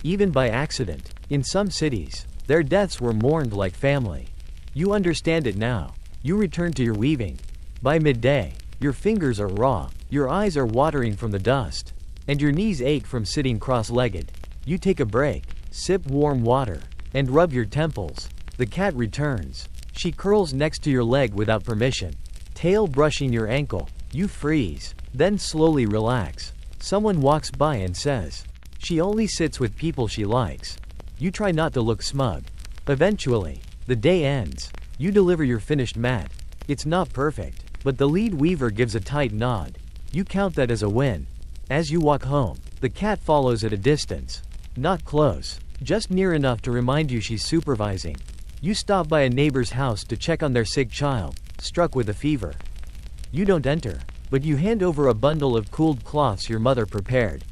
Even by accident. In some cities, their deaths were mourned like family. You understand it now. You return to your weaving. By midday, your fingers are raw, your eyes are watering from the dust, and your knees ache from sitting cross-legged. You take a break, sip warm water, and rub your temples. The cat returns. She curls next to your leg without permission, tail brushing your ankle. You freeze, then slowly relax. Someone walks by and says, she only sits with people she likes. You try not to look smug. Eventually, the day ends. You deliver your finished mat. It's not perfect, but the lead weaver gives a tight nod. You count that as a win. As you walk home, the cat follows at a distance. Not close, just near enough to remind you she's supervising. You stop by a neighbor's house to check on their sick child, struck with a fever. You don't enter, but you hand over a bundle of cooled cloths your mother prepared.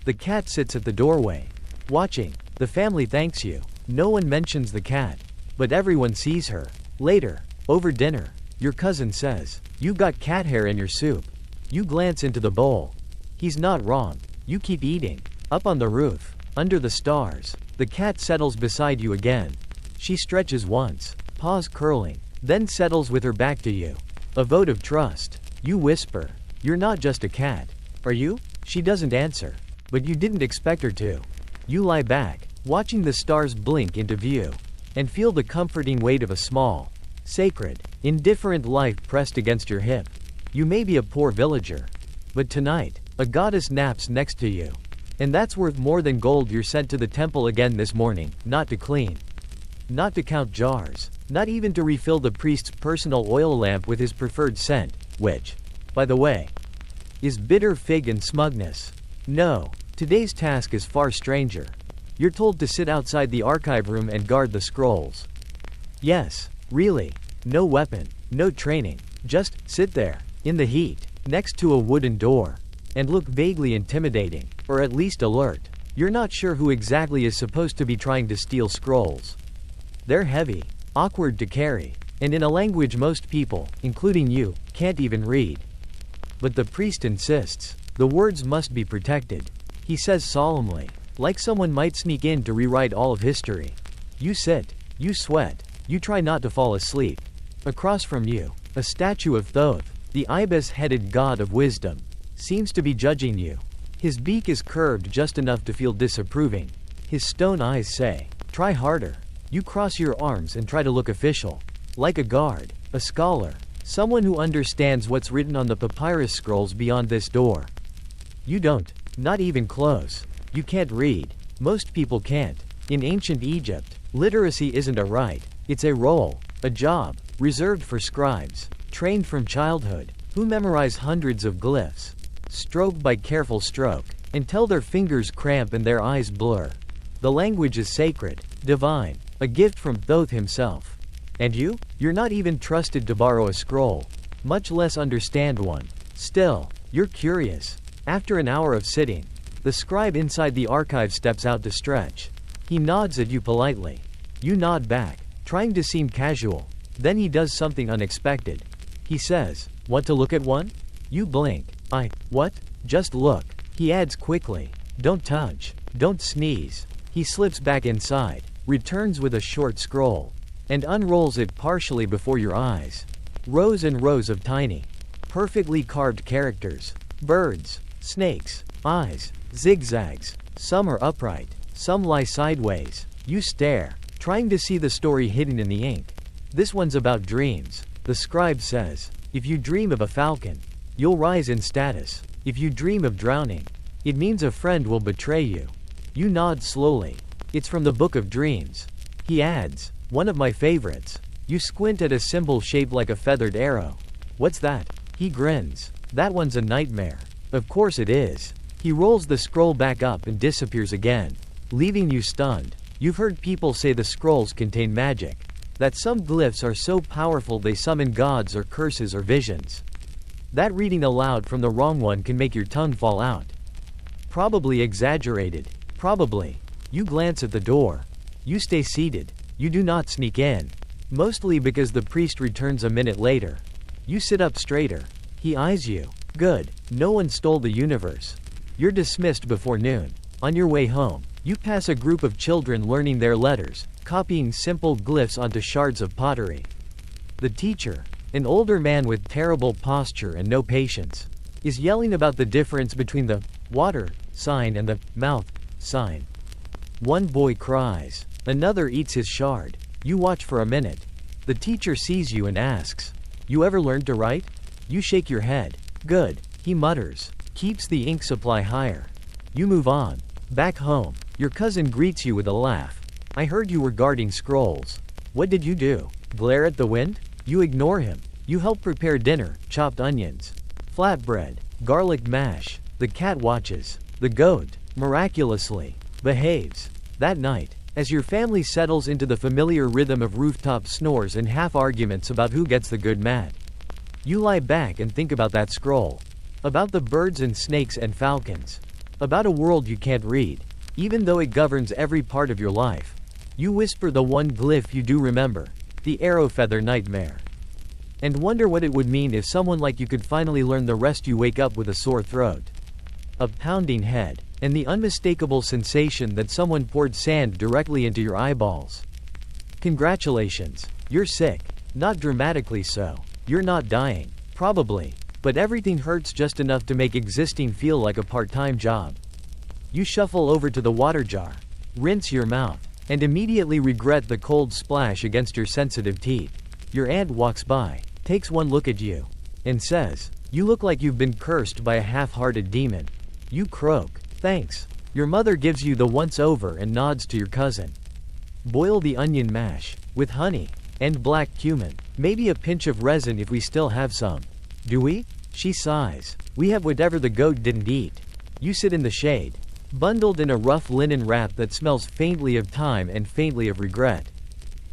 The cat sits at the doorway, watching. The family thanks you. No one mentions the cat, but everyone sees her. Later, over dinner, your cousin says, "You got cat hair in your soup." You glance into the bowl. He's not wrong. You keep eating. Up on the roof, under the stars, the cat settles beside you again. She stretches once, paws curling, then settles with her back to you. A vote of trust. You whisper, "You're not just a cat, are you?" She doesn't answer, but you didn't expect her to. You lie back, watching the stars blink into view, and feel the comforting weight of a small, sacred, indifferent life pressed against your hip. You may be a poor villager, but tonight, a goddess naps next to you. And that's worth more than gold. You're sent to the temple again this morning, not to clean, not to count jars, not even to refill the priest's personal oil lamp with his preferred scent, which, by the way, is bitter fig and smugness. No, today's task is far stranger. You're told to sit outside the archive room and guard the scrolls. Yes, really. No weapon, no training. Just sit there, in the heat, next to a wooden door, and look vaguely intimidating, or at least alert. You're not sure who exactly is supposed to be trying to steal scrolls. They're heavy, awkward to carry, and in a language most people, including you, can't even read. But the priest insists. The words must be protected. He says solemnly, like someone might sneak in to rewrite all of history. You sit, you sweat, you try not to fall asleep. Across from you, a statue of Thoth, the ibis-headed god of wisdom, seems to be judging you. His beak is curved just enough to feel disapproving. His stone eyes say, try harder. You cross your arms and try to look official. Like a guard, a scholar, someone who understands what's written on the papyrus scrolls beyond this door. You don't, not even close. You can't read. Most people can't. In ancient Egypt, literacy isn't a right, it's a role, a job, reserved for scribes, trained from childhood, who memorize hundreds of glyphs, stroke by careful stroke, until their fingers cramp and their eyes blur. The language is sacred, divine, a gift from Thoth himself. And you're not even trusted to borrow a scroll, much less understand one. Still, you're curious. After an hour of sitting, the scribe inside the archive steps out to stretch. He nods at you politely. You nod back, trying to seem casual. Then he does something unexpected. He says, "Want to look at one?" You blink. What? Just look. He adds quickly, "Don't touch. Don't sneeze." He slips back inside, returns with a short scroll, and unrolls it partially before your eyes. Rows and rows of tiny, perfectly carved characters. Birds, snakes, eyes, zigzags. Some are upright, some lie sideways. You stare, trying to see the story hidden in the ink. This one's about dreams. The scribe says, if you dream of a falcon, you'll rise in status. If you dream of drowning, it means a friend will betray you. You nod slowly. It's from the Book of Dreams. He adds, one of my favorites. You squint at a symbol shaped like a feathered arrow. What's that? He grins. That one's a nightmare. Of course it is. He rolls the scroll back up and disappears again, leaving you stunned. You've heard people say the scrolls contain magic, that some glyphs are so powerful they summon gods or curses or visions. That reading aloud from the wrong one can make your tongue fall out. Probably exaggerated. Probably. You glance at the door. You stay seated. You do not sneak in. Mostly because the priest returns a minute later. You sit up straighter. He eyes you. Good. No one stole the universe. You're dismissed before noon. On your way home, you pass a group of children learning their letters, copying simple glyphs onto shards of pottery. The teacher, an older man with terrible posture and no patience, is yelling about the difference between the water sign and the mouth sign. One boy cries. Another eats his shard. You watch for a minute. The teacher sees you and asks, "You ever learned to write?" You shake your head. Good, he mutters, keeps the ink supply higher. You move on. Back home, your cousin greets you with a laugh. I heard you were guarding scrolls. What did you do? Glare at the wind? You ignore him. You help prepare dinner, chopped onions, flatbread, garlic mash. The cat watches. The goat, miraculously, behaves. That night, as your family settles into the familiar rhythm of rooftop snores and half-arguments about who gets the good mat, you lie back and think about that scroll. About the birds and snakes and falcons. About a world you can't read, even though it governs every part of your life. You whisper the one glyph you do remember, the arrow feather nightmare. And wonder what it would mean if someone like you could finally learn the rest. You wake up with a sore throat, a pounding head, and the unmistakable sensation that someone poured sand directly into your eyeballs. Congratulations, you're sick. Not dramatically so. You're not dying, probably, but everything hurts just enough to make existing feel like a part-time job. You shuffle over to the water jar, rinse your mouth, and immediately regret the cold splash against your sensitive teeth. Your aunt walks by, takes one look at you, and says, "You look like you've been cursed by a half-hearted demon." You croak. Thanks. Your mother gives you the once-over and nods to your cousin. Boil the onion mash, with honey, and black cumin, maybe a pinch of resin if we still have some. Do we? She sighs. We have whatever the goat didn't eat. You sit in the shade. bundled in a rough linen wrap that smells faintly of time and faintly of regret.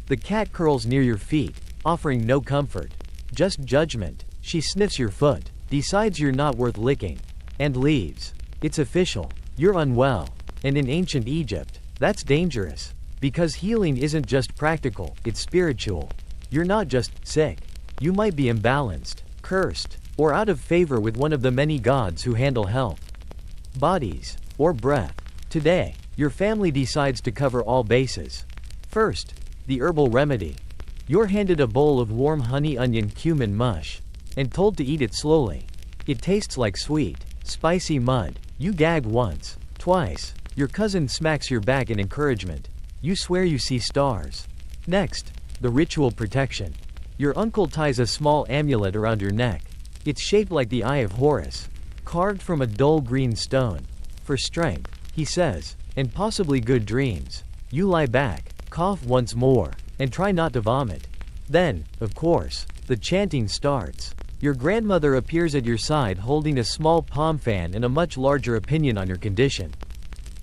The cat curls near your feet, offering no comfort, just judgment. She sniffs your foot, decides you're not worth licking, and leaves. It's official. You're unwell. And in ancient Egypt, that's dangerous. Because healing isn't just practical, it's spiritual. You're not just sick. You might be imbalanced, cursed, or out of favor with one of the many gods who handle health, bodies, or breath. Today, your family decides to cover all bases. First, the herbal remedy. You're handed a bowl of warm honey onion cumin mush, and told to eat it slowly. It tastes like sweet, spicy mud. You gag once, twice. Your cousin smacks your back in encouragement. You swear you see stars. Next, the ritual protection. Your uncle ties a small amulet around your neck. It's shaped like the Eye of Horus, carved from a dull green stone. For strength, he says, and possibly good dreams. You lie back, cough once more, and try not to vomit. Then, of course, the chanting starts. Your grandmother appears at your side holding a small palm fan and a much larger opinion on your condition.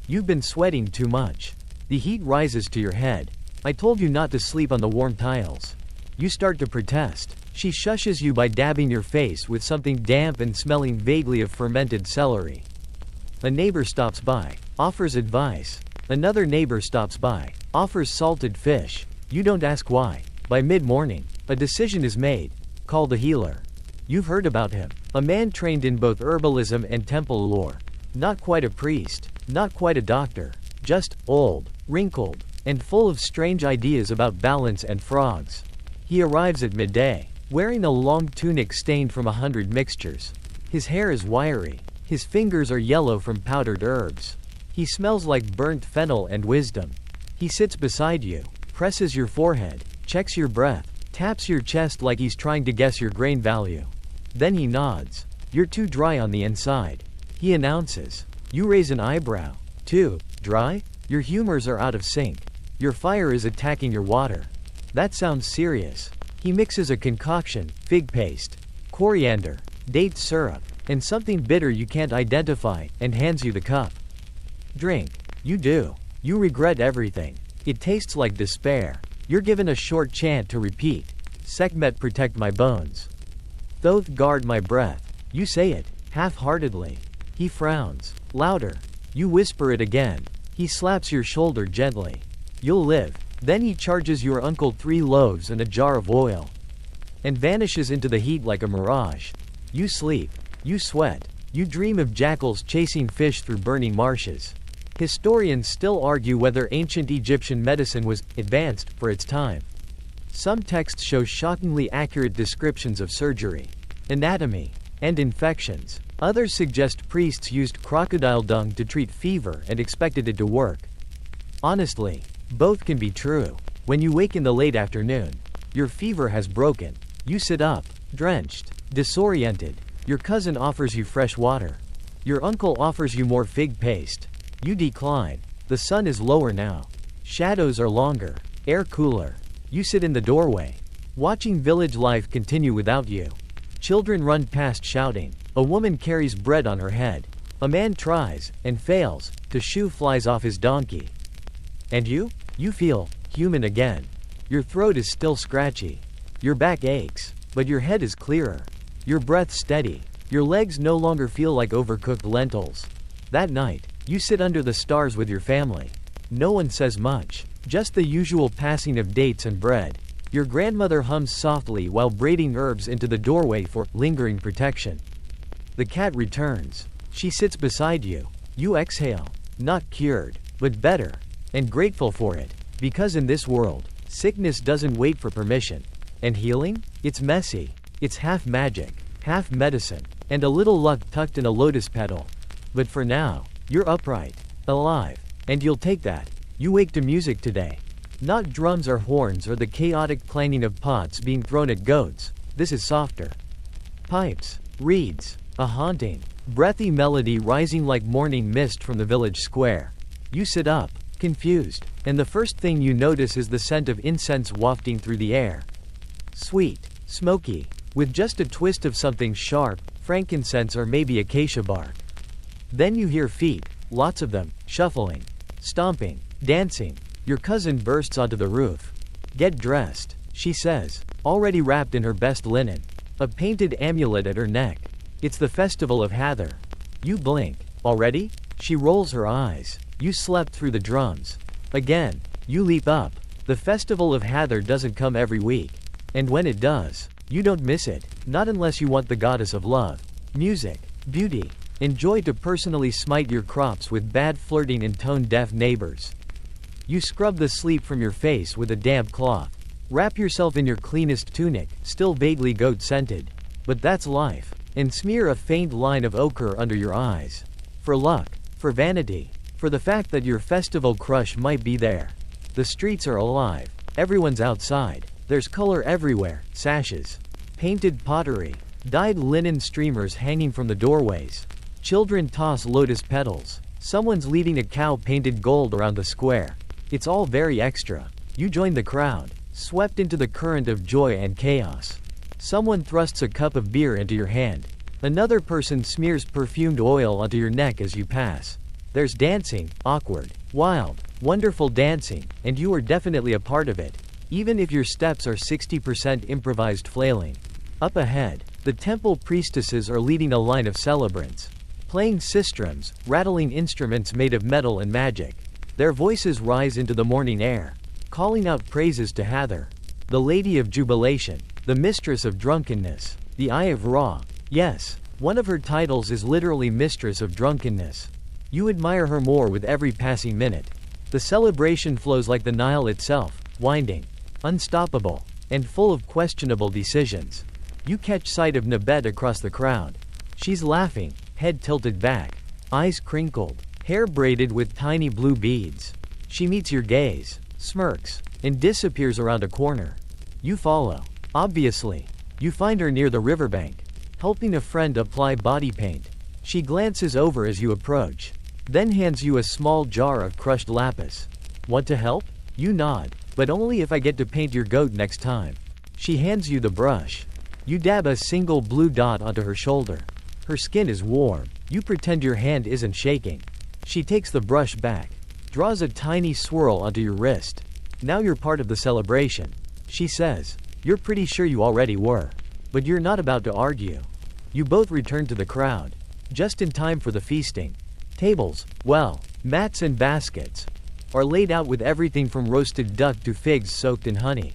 You've been sweating too much. The heat rises to your head. I told you not to sleep on the warm tiles. You start to protest. She shushes you by dabbing your face with something damp and smelling vaguely of fermented celery. A neighbor stops by, offers advice. Another neighbor stops by, offers salted fish. You don't ask why. By mid-morning, a decision is made. Call the healer. You've heard about him. A man trained in both herbalism and temple lore. Not quite a priest, not quite a doctor. Just old, wrinkled, and full of strange ideas about balance and frogs. He arrives at midday, wearing a long tunic stained from 100 mixtures. His hair is wiry. His fingers are yellow from powdered herbs. He smells like burnt fennel and wisdom. He sits beside you, presses your forehead, checks your breath, taps your chest like he's trying to guess your grain value. Then he nods. You're too dry on the inside. He announces. You raise an eyebrow. Too dry? Your humors are out of sync. Your fire is attacking your water. That sounds serious. He mixes a concoction, fig paste, coriander, date syrup, and something bitter you can't identify, and hands you the cup. Drink. You do. You regret everything. It tastes like despair. You're given a short chant to repeat. Sekhmet protect my bones. Thoth guard my breath. You say it, half-heartedly. He frowns. Louder. You whisper it again. He slaps your shoulder gently. You'll live. Then he charges your uncle 3 loaves and a jar of oil, and vanishes into the heat like a mirage. You sleep. You sweat. You dream of jackals chasing fish through burning marshes. Historians still argue whether ancient Egyptian medicine was advanced for its time. Some texts show shockingly accurate descriptions of surgery, anatomy, and infections. Others suggest priests used crocodile dung to treat fever and expected it to work. Honestly, both can be true. When you wake in the late afternoon, your fever has broken. You sit up, drenched, disoriented. Your cousin offers you fresh water. Your uncle offers you more fig paste. You decline. The sun is lower now. Shadows are longer, air cooler. You sit in the doorway, watching village life continue without you. Children run past shouting. A woman carries bread on her head. A man tries, and fails, to shoe flies off his donkey. And you? You feel human again. Your throat is still scratchy. Your back aches, but your head is clearer. Your breath steady. Your legs no longer feel like overcooked lentils. That night, you sit under the stars with your family. No one says much, just the usual passing of dates and bread. Your grandmother hums softly while braiding herbs into the doorway for lingering protection. The cat returns. She sits beside you. You exhale, not cured, but better, and grateful for it, because in this world, sickness doesn't wait for permission. And healing? It's messy. It's half magic, half medicine, and a little luck tucked in a lotus petal. But for now, you're upright, alive, and you'll take that. You wake to music today. Not drums or horns or the chaotic clanging of pots being thrown at goats. This is softer. Pipes, reeds, a haunting, breathy melody rising like morning mist from the village square. You sit up, confused, and the first thing you notice is the scent of incense wafting through the air. Sweet, smoky, with just a twist of something sharp, frankincense or maybe acacia bark. Then you hear feet, Lots of them, shuffling, stomping, dancing. Your cousin bursts onto the roof. Get dressed, she says, already wrapped in her best linen. A painted amulet at her neck. It's the festival of Hather. You blink. Already? She rolls her eyes. You slept through the drums. Again. You leap up. The festival of Hather doesn't come every week. And when it does, you don't miss it. Not unless you want the goddess of love, music, beauty, and joy to personally smite your crops with bad flirting and tone-deaf neighbors. You scrub the sleep from your face with a damp cloth. Wrap yourself in your cleanest tunic, still vaguely goat-scented. But that's life. And smear a faint line of ochre under your eyes. For luck. For vanity. For the fact that your festival crush might be there. The streets are alive. Everyone's outside. There's color everywhere. Sashes. Painted pottery. Dyed linen streamers hanging from the doorways. Children toss lotus petals. Someone's leading a cow painted gold around the square. It's all very extra. You join the crowd. Swept into the current of joy and chaos. Someone thrusts a cup of beer into your hand. Another person smears perfumed oil onto your neck as you pass. There's dancing, awkward, wild, wonderful dancing, and you are definitely a part of it, even if your steps are 60% improvised flailing. Up ahead, the temple priestesses are leading a line of celebrants. Playing sistrums, rattling instruments made of metal and magic. Their voices rise into the morning air, calling out praises to Hather, the Lady of Jubilation, the Mistress of Drunkenness, the Eye of Ra. Yes, one of her titles is literally Mistress of Drunkenness. You admire her more with every passing minute. The celebration flows like the Nile itself, winding, unstoppable, and full of questionable decisions. You catch sight of Nabet across the crowd. She's laughing, head tilted back, eyes crinkled, hair braided with tiny blue beads. She meets your gaze, smirks, and disappears around a corner. You follow. Obviously. You find her near the riverbank, helping a friend apply body paint. She glances over as you approach, then hands you a small jar of crushed lapis. Want to help? You nod, but only if I get to paint your goat next time. She hands you the brush. You dab a single blue dot onto her shoulder. Her skin is warm. You pretend your hand isn't shaking. She takes the brush back, draws a tiny swirl onto your wrist. Now you're part of the celebration. She says, you're pretty sure you already were. But you're not about to argue. You both return to the crowd, just in time for the feasting. Tables, well, mats and baskets, are laid out with everything from roasted duck to figs soaked in honey.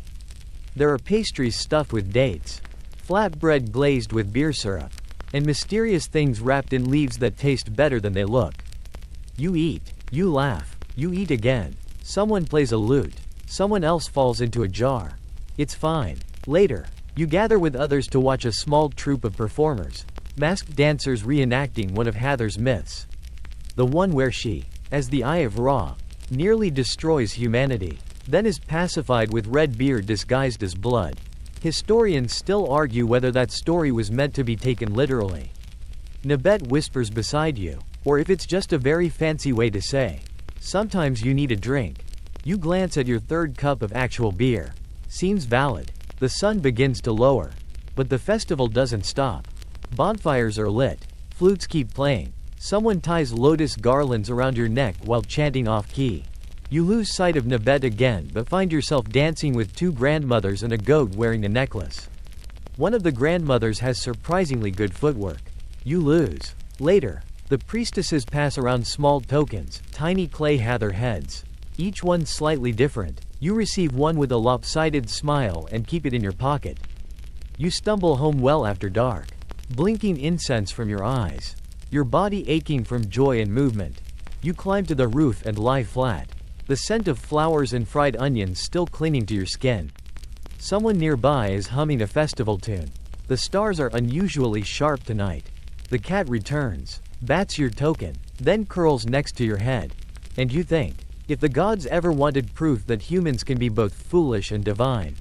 There are pastries stuffed with dates, flatbread glazed with beer syrup, and mysterious things wrapped in leaves that taste better than they look. You eat, you laugh, you eat again. Someone plays a lute, someone else falls into a jar. It's fine. Later, you gather with others to watch a small troupe of performers, masked dancers reenacting one of Hather's myths. The one where she, as the Eye of Ra, nearly destroys humanity, then is pacified with red beer disguised as blood. Historians still argue whether that story was meant to be taken literally. Nabet whispers beside you, or if it's just a very fancy way to say, sometimes you need a drink. You glance at your third cup of actual beer. Seems valid. The sun begins to lower. But the festival doesn't stop. Bonfires are lit. Flutes keep playing. Someone ties lotus garlands around your neck while chanting off-key. You lose sight of Nabet again but find yourself dancing with two grandmothers and a goat wearing a necklace. One of the grandmothers has surprisingly good footwork. You lose. Later, the priestesses pass around small tokens, tiny clay Hather heads. Each one slightly different. You receive one with a lopsided smile and keep it in your pocket. You stumble home well after dark, blinking incense from your eyes, your body aching from joy and movement. You climb to the roof and lie flat, the scent of flowers and fried onions still clinging to your skin. Someone nearby is humming a festival tune. The stars are unusually sharp tonight. The cat returns, bats your token, then curls next to your head. And you think, if the gods ever wanted proof that humans can be both foolish and divine,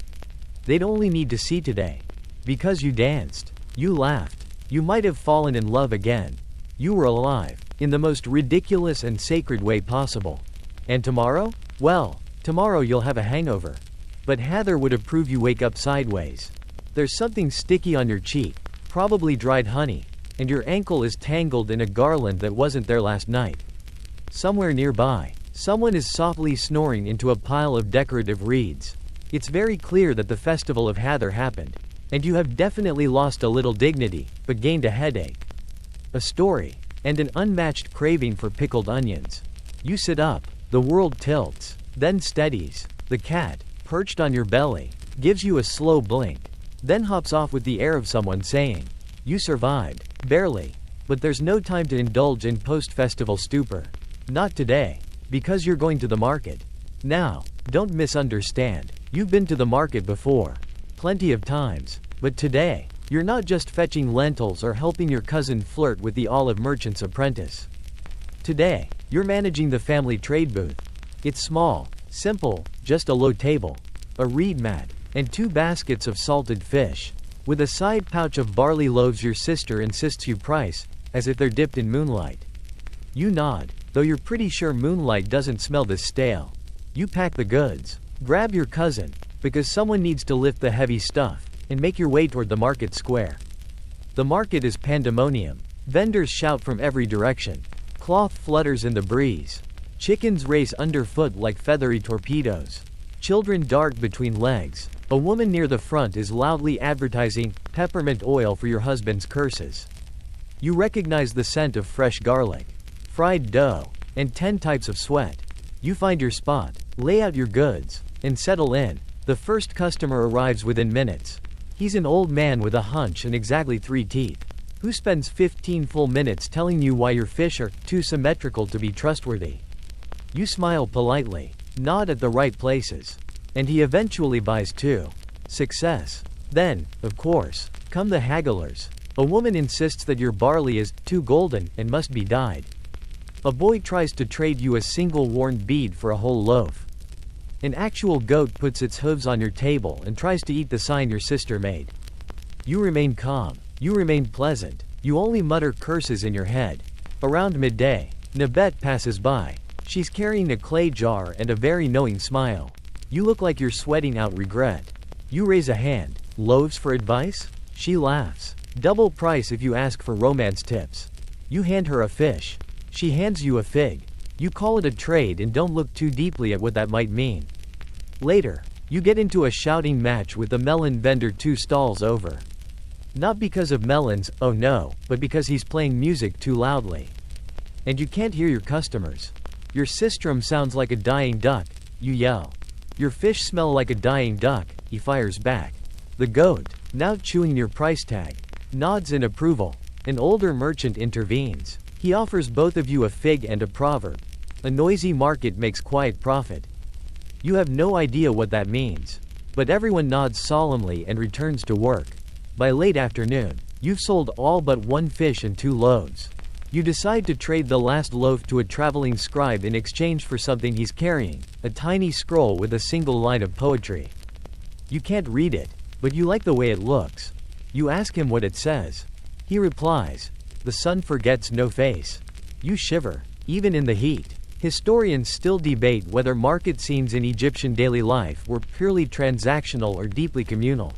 they'd only need to see today. Because you danced, you laughed, you might have fallen in love again. You were alive, in the most ridiculous and sacred way possible. And tomorrow? Well, tomorrow you'll have a hangover. But Hather would approve you wake up sideways. There's something sticky on your cheek, probably dried honey, and your ankle is tangled in a garland that wasn't there last night. Somewhere nearby, someone is softly snoring into a pile of decorative reeds. It's very clear that the festival of Hather happened, and you have definitely lost a little dignity, but gained a headache, a story, and an unmatched craving for pickled onions. You sit up, the world tilts, then steadies. The cat, perched on your belly, gives you a slow blink, then hops off with the air of someone saying, "You survived, barely." But there's no time to indulge in post-festival stupor. Not today, because you're going to the market. Now, don't misunderstand, you've been to the market before. Plenty of times. But today, you're not just fetching lentils or helping your cousin flirt with the olive merchant's apprentice. Today, you're managing the family trade booth. It's small, simple, just a low table, a reed mat, and 2 baskets of salted fish. With a side pouch of barley loaves your sister insists you price, as if they're dipped in moonlight. You nod, though you're pretty sure moonlight doesn't smell this stale. You pack the goods, grab your cousin, because someone needs to lift the heavy stuff, and make your way toward the market square. The market is pandemonium. Vendors shout from every direction. Cloth flutters in the breeze. Chickens race underfoot like feathery torpedoes. Children dart between legs. A woman near the front is loudly advertising peppermint oil for your husband's curses. You recognize the scent of fresh garlic, fried dough, and 10 types of sweat. You find your spot, lay out your goods, and settle in. The first customer arrives within minutes. He's an old man with a hunch and exactly 3 teeth, who spends 15 full minutes telling you why your fish are too symmetrical to be trustworthy. You smile politely, nod at the right places, and he eventually buys 2. Success. Then, of course, come the hagglers. A woman insists that your barley is too golden and must be dyed. A boy tries to trade you a single worn bead for a whole loaf. An actual goat puts its hooves on your table and tries to eat the sign your sister made. You remain calm. You remain pleasant. You only mutter curses in your head. Around midday, Nabet passes by. She's carrying a clay jar and a very knowing smile. You look like you're sweating out regret. You raise a hand. Loaves for advice? She laughs. Double price if you ask for romance tips. You hand her a fish. She hands you a fig. You call it a trade and don't look too deeply at what that might mean. Later, you get into a shouting match with the melon vendor 2 stalls over. Not because of melons, oh no, but because he's playing music too loudly. And you can't hear your customers. Your sistrum sounds like a dying duck, you yell. Your fish smell like a dying duck, he fires back. The goat, now chewing your price tag, nods in approval. An older merchant intervenes. He offers both of you a fig and a proverb. A noisy market makes quiet profit. You have no idea what that means. But everyone nods solemnly and returns to work. By late afternoon, you've sold all but 1 fish and 2 loaves. You decide to trade the last loaf to a traveling scribe in exchange for something he's carrying, a tiny scroll with a single line of poetry. You can't read it, but you like the way it looks. You ask him what it says. He replies, "The sun forgets no face." You shiver, even in the heat. Historians still debate whether market scenes in Egyptian daily life were purely transactional or deeply communal.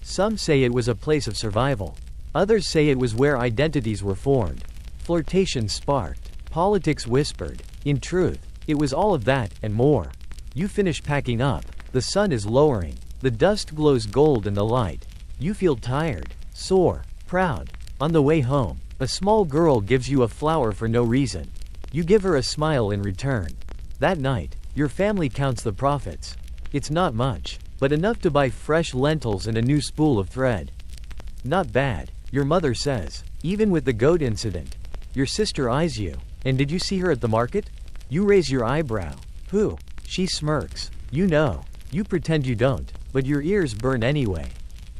Some say it was a place of survival. Others say it was where identities were formed. Flirtation sparked. Politics whispered. In truth, it was all of that, and more. You finish packing up. The sun is lowering. The dust glows gold in the light. You feel tired, sore, proud. On the way home, a small girl gives you a flower for no reason. You give her a smile in return. That night, your family counts the profits. It's not much, but enough to buy fresh lentils and a new spool of thread. Not bad, your mother says, even with the goat incident. Your sister eyes you. And did you see her at the market? You raise your eyebrow. Who? She smirks. You know. You pretend you don't, but your ears burn anyway.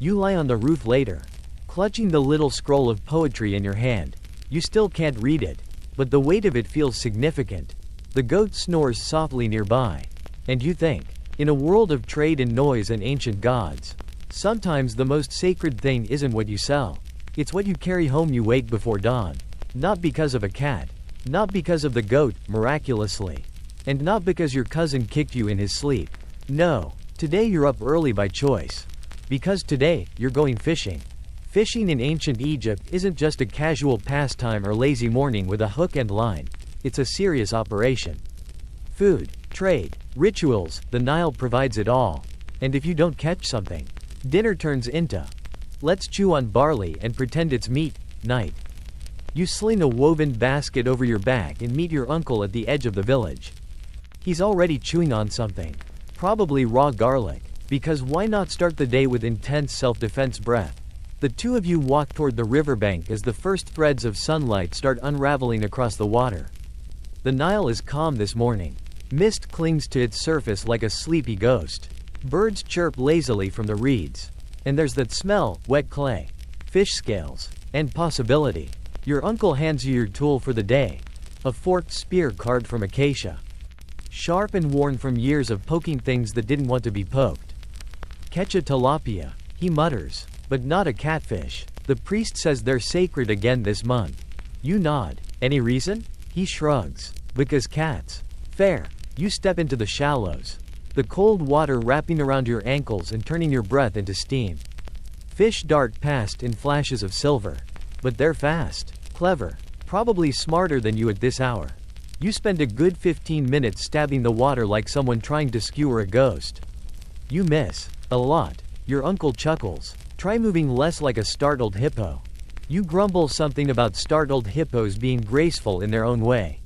You lie on the roof later, clutching the little scroll of poetry in your hand. You still can't read it, but the weight of it feels significant. The goat snores softly nearby. And you think, in a world of trade and noise and ancient gods, sometimes the most sacred thing isn't what you sell. It's what you carry home. You wake before dawn. Not because of a cat. Not because of the goat, miraculously. And not because your cousin kicked you in his sleep. No, today you're up early by choice. Because today, you're going fishing. Fishing in ancient Egypt isn't just a casual pastime or lazy morning with a hook and line. it's a serious operation. Food, trade, rituals, the Nile provides it all. And if you don't catch something, dinner turns into, let's chew on barley and pretend it's meat, night. You sling a woven basket over your back and meet your uncle at the edge of the village. He's already chewing on something. Probably raw garlic. Because why not start the day with intense self-defense breath? The two of you walk toward the riverbank as the first threads of sunlight start unraveling across the water. The Nile is calm this morning. Mist clings to its surface like a sleepy ghost. Birds chirp lazily from the reeds. And there's that smell, wet clay, fish scales, and possibility. Your uncle hands you your tool for the day. A forked spear carved from acacia. Sharp and worn from years of poking things that didn't want to be poked. Catch a tilapia, he mutters, but not a catfish. The priest says they're sacred again this month. You nod. Any reason? He shrugs. Because cats. Fair. You step into the shallows. The cold water wrapping around your ankles and turning your breath into steam. Fish dart past in flashes of silver. But they're fast. Clever. Probably smarter than you at this hour. You spend a good 15 minutes stabbing the water like someone trying to skewer a ghost. You miss. A lot. Your uncle chuckles. Try moving less like a startled hippo. You grumble something about startled hippos being graceful in their own way.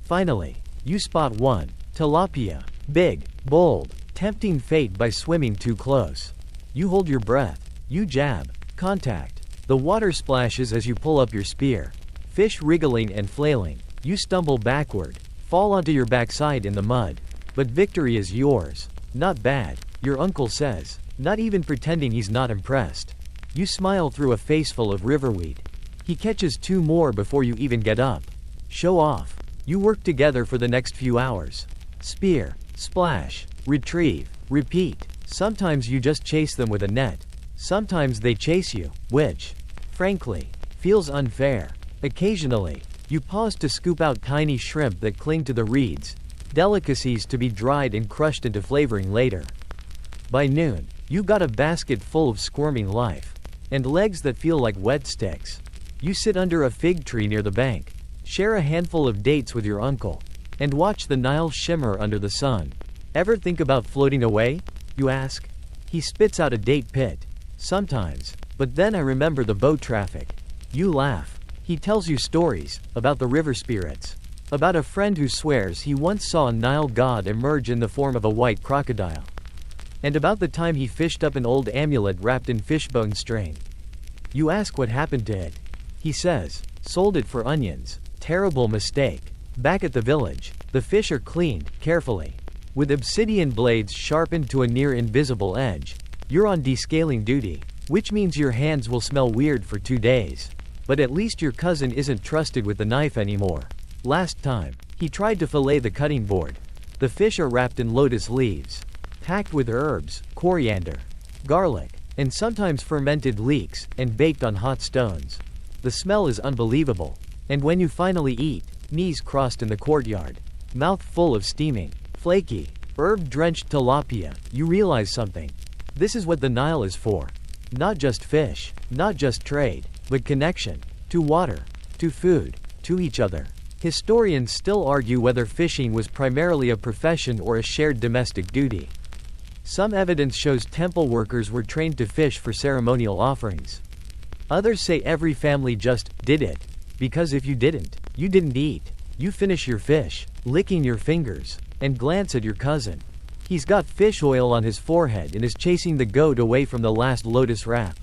Finally, you spot one. Tilapia. Big, bold, tempting fate by swimming too close. You hold your breath. You jab. Contact. The water splashes as you pull up your spear. Fish wriggling and flailing. You stumble backward. Fall onto your backside in the mud. But victory is yours. Not bad, your uncle says, not even pretending he's not impressed. You smile through a face full of riverweed. He catches two more before you even get up. Show off. You work together for the next few hours. Spear, splash, retrieve, repeat. Sometimes you just chase them with a net. Sometimes they chase you, which, frankly, feels unfair. Occasionally, you pause to scoop out tiny shrimp that cling to the reeds, delicacies to be dried and crushed into flavoring later. By noon, you got a basket full of squirming life, and legs that feel like wet sticks. You sit under a fig tree near the bank, share a handful of dates with your uncle, and watch the Nile shimmer under the sun. Ever think about floating away? You ask. He spits out a date pit. Sometimes, but then I remember the boat traffic. You laugh. He tells you stories about the river spirits, about a friend who swears he once saw a Nile god emerge in the form of a white crocodile, and about the time he fished up an old amulet wrapped in fishbone string. You ask what happened to it. He says, sold it for onions. Terrible mistake. Back at the village, the fish are cleaned, carefully, with obsidian blades sharpened to a near invisible edge. You're on descaling duty, which means your hands will smell weird for 2 days. But at least your cousin isn't trusted with the knife anymore. Last time, he tried to fillet the cutting board. The fish are wrapped in lotus leaves, packed with herbs, coriander, garlic, and sometimes fermented leeks, and baked on hot stones. The smell is unbelievable. And when you finally eat, knees crossed in the courtyard, mouth full of steaming, flaky, herb-drenched tilapia, you realize something. This is what the Nile is for. Not just fish, not just trade, but connection. To water, to food, to each other. Historians still argue whether fishing was primarily a profession or a shared domestic duty. Some evidence shows temple workers were trained to fish for ceremonial offerings. Others say every family just did it, because if you didn't eat. You finish your fish, licking your fingers, and glance at your cousin. He's got fish oil on his forehead and is chasing the goat away from the last lotus wrap.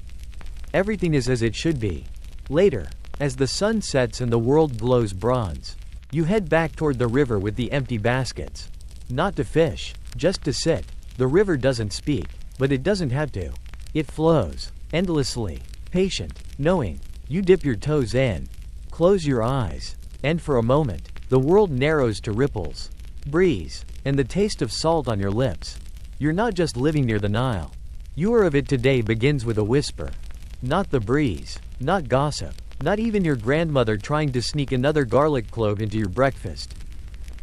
Everything is as it should be. Later, as the sun sets and the world glows bronze, you head back toward the river with the empty baskets. Not to fish, just to sit. The river doesn't speak, but it doesn't have to. It flows, endlessly, patient, knowing. You dip your toes in, close your eyes, and for a moment, the world narrows to ripples, breeze, and the taste of salt on your lips. You're not just living near the Nile. Your of it today begins with a whisper. Not the breeze, not gossip, not even your grandmother trying to sneak another garlic clove into your breakfast.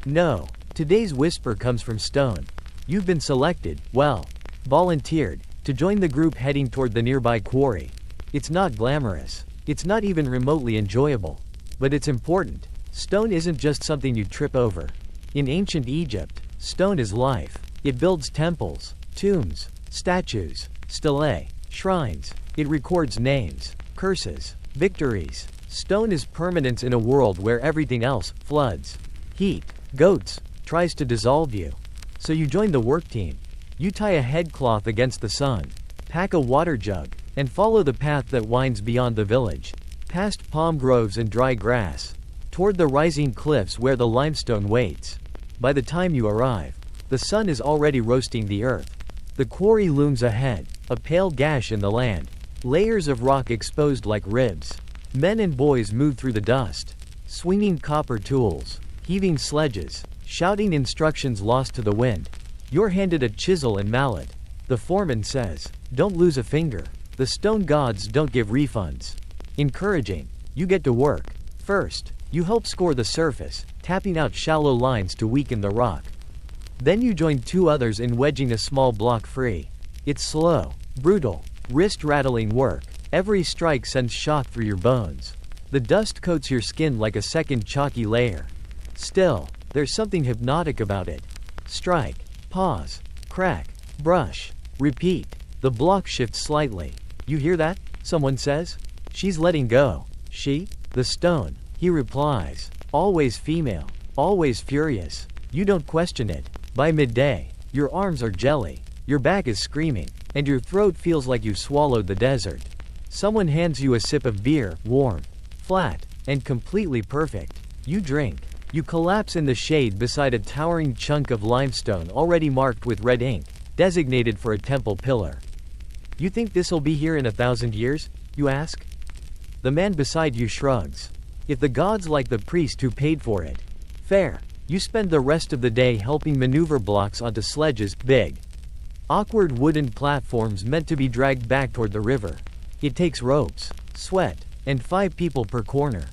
No, today's whisper comes from stone. You've been selected, well, volunteered, to join the group heading toward the nearby quarry. It's not glamorous. It's not even remotely enjoyable. But it's important. Stone isn't just something you trip over. In ancient Egypt, stone is life. It builds temples, tombs, statues, stelae, shrines. It records names, curses, victories. Stone is permanence in a world where everything else, floods, heat, goats, tries to dissolve you. So you join the work team. You tie a headcloth against the sun, pack a water jug, and follow the path that winds beyond the village, past palm groves and dry grass, toward the rising cliffs where the limestone waits. By the time you arrive, the sun is already roasting the earth. The quarry looms ahead, a pale gash in the land, layers of rock exposed like ribs. Men and boys move through the dust, swinging copper tools, heaving sledges, shouting instructions lost to the wind. You're handed a chisel and mallet. The foreman says, "Don't lose a finger." The stone gods don't give refunds. Encouraging, you get to work. First, you help score the surface, tapping out shallow lines to weaken the rock. Then you join two others in wedging a small block free. It's slow, brutal, wrist-rattling work. Every strike sends shock through your bones. The dust coats your skin like a second chalky layer. Still, there's something hypnotic about it. Strike, pause, crack, brush, repeat. The block shifts slightly. "You hear that?" someone says. "She's letting go." "She?" "The stone," he replies. Always female, always furious. You don't question it. By midday, your arms are jelly, your back is screaming, and your throat feels like you've swallowed the desert. Someone hands you a sip of beer, warm, flat, and completely perfect. You drink. You collapse in the shade beside a towering chunk of limestone already marked with red ink, designated for a temple pillar. "You think this'll be here in 1,000 years?" you ask. The man beside you shrugs. "If the gods like the priest who paid for it, fair." You spend the rest of the day helping maneuver blocks onto sledges, big, awkward wooden platforms meant to be dragged back toward the river. It takes ropes, sweat, and 5 people per corner.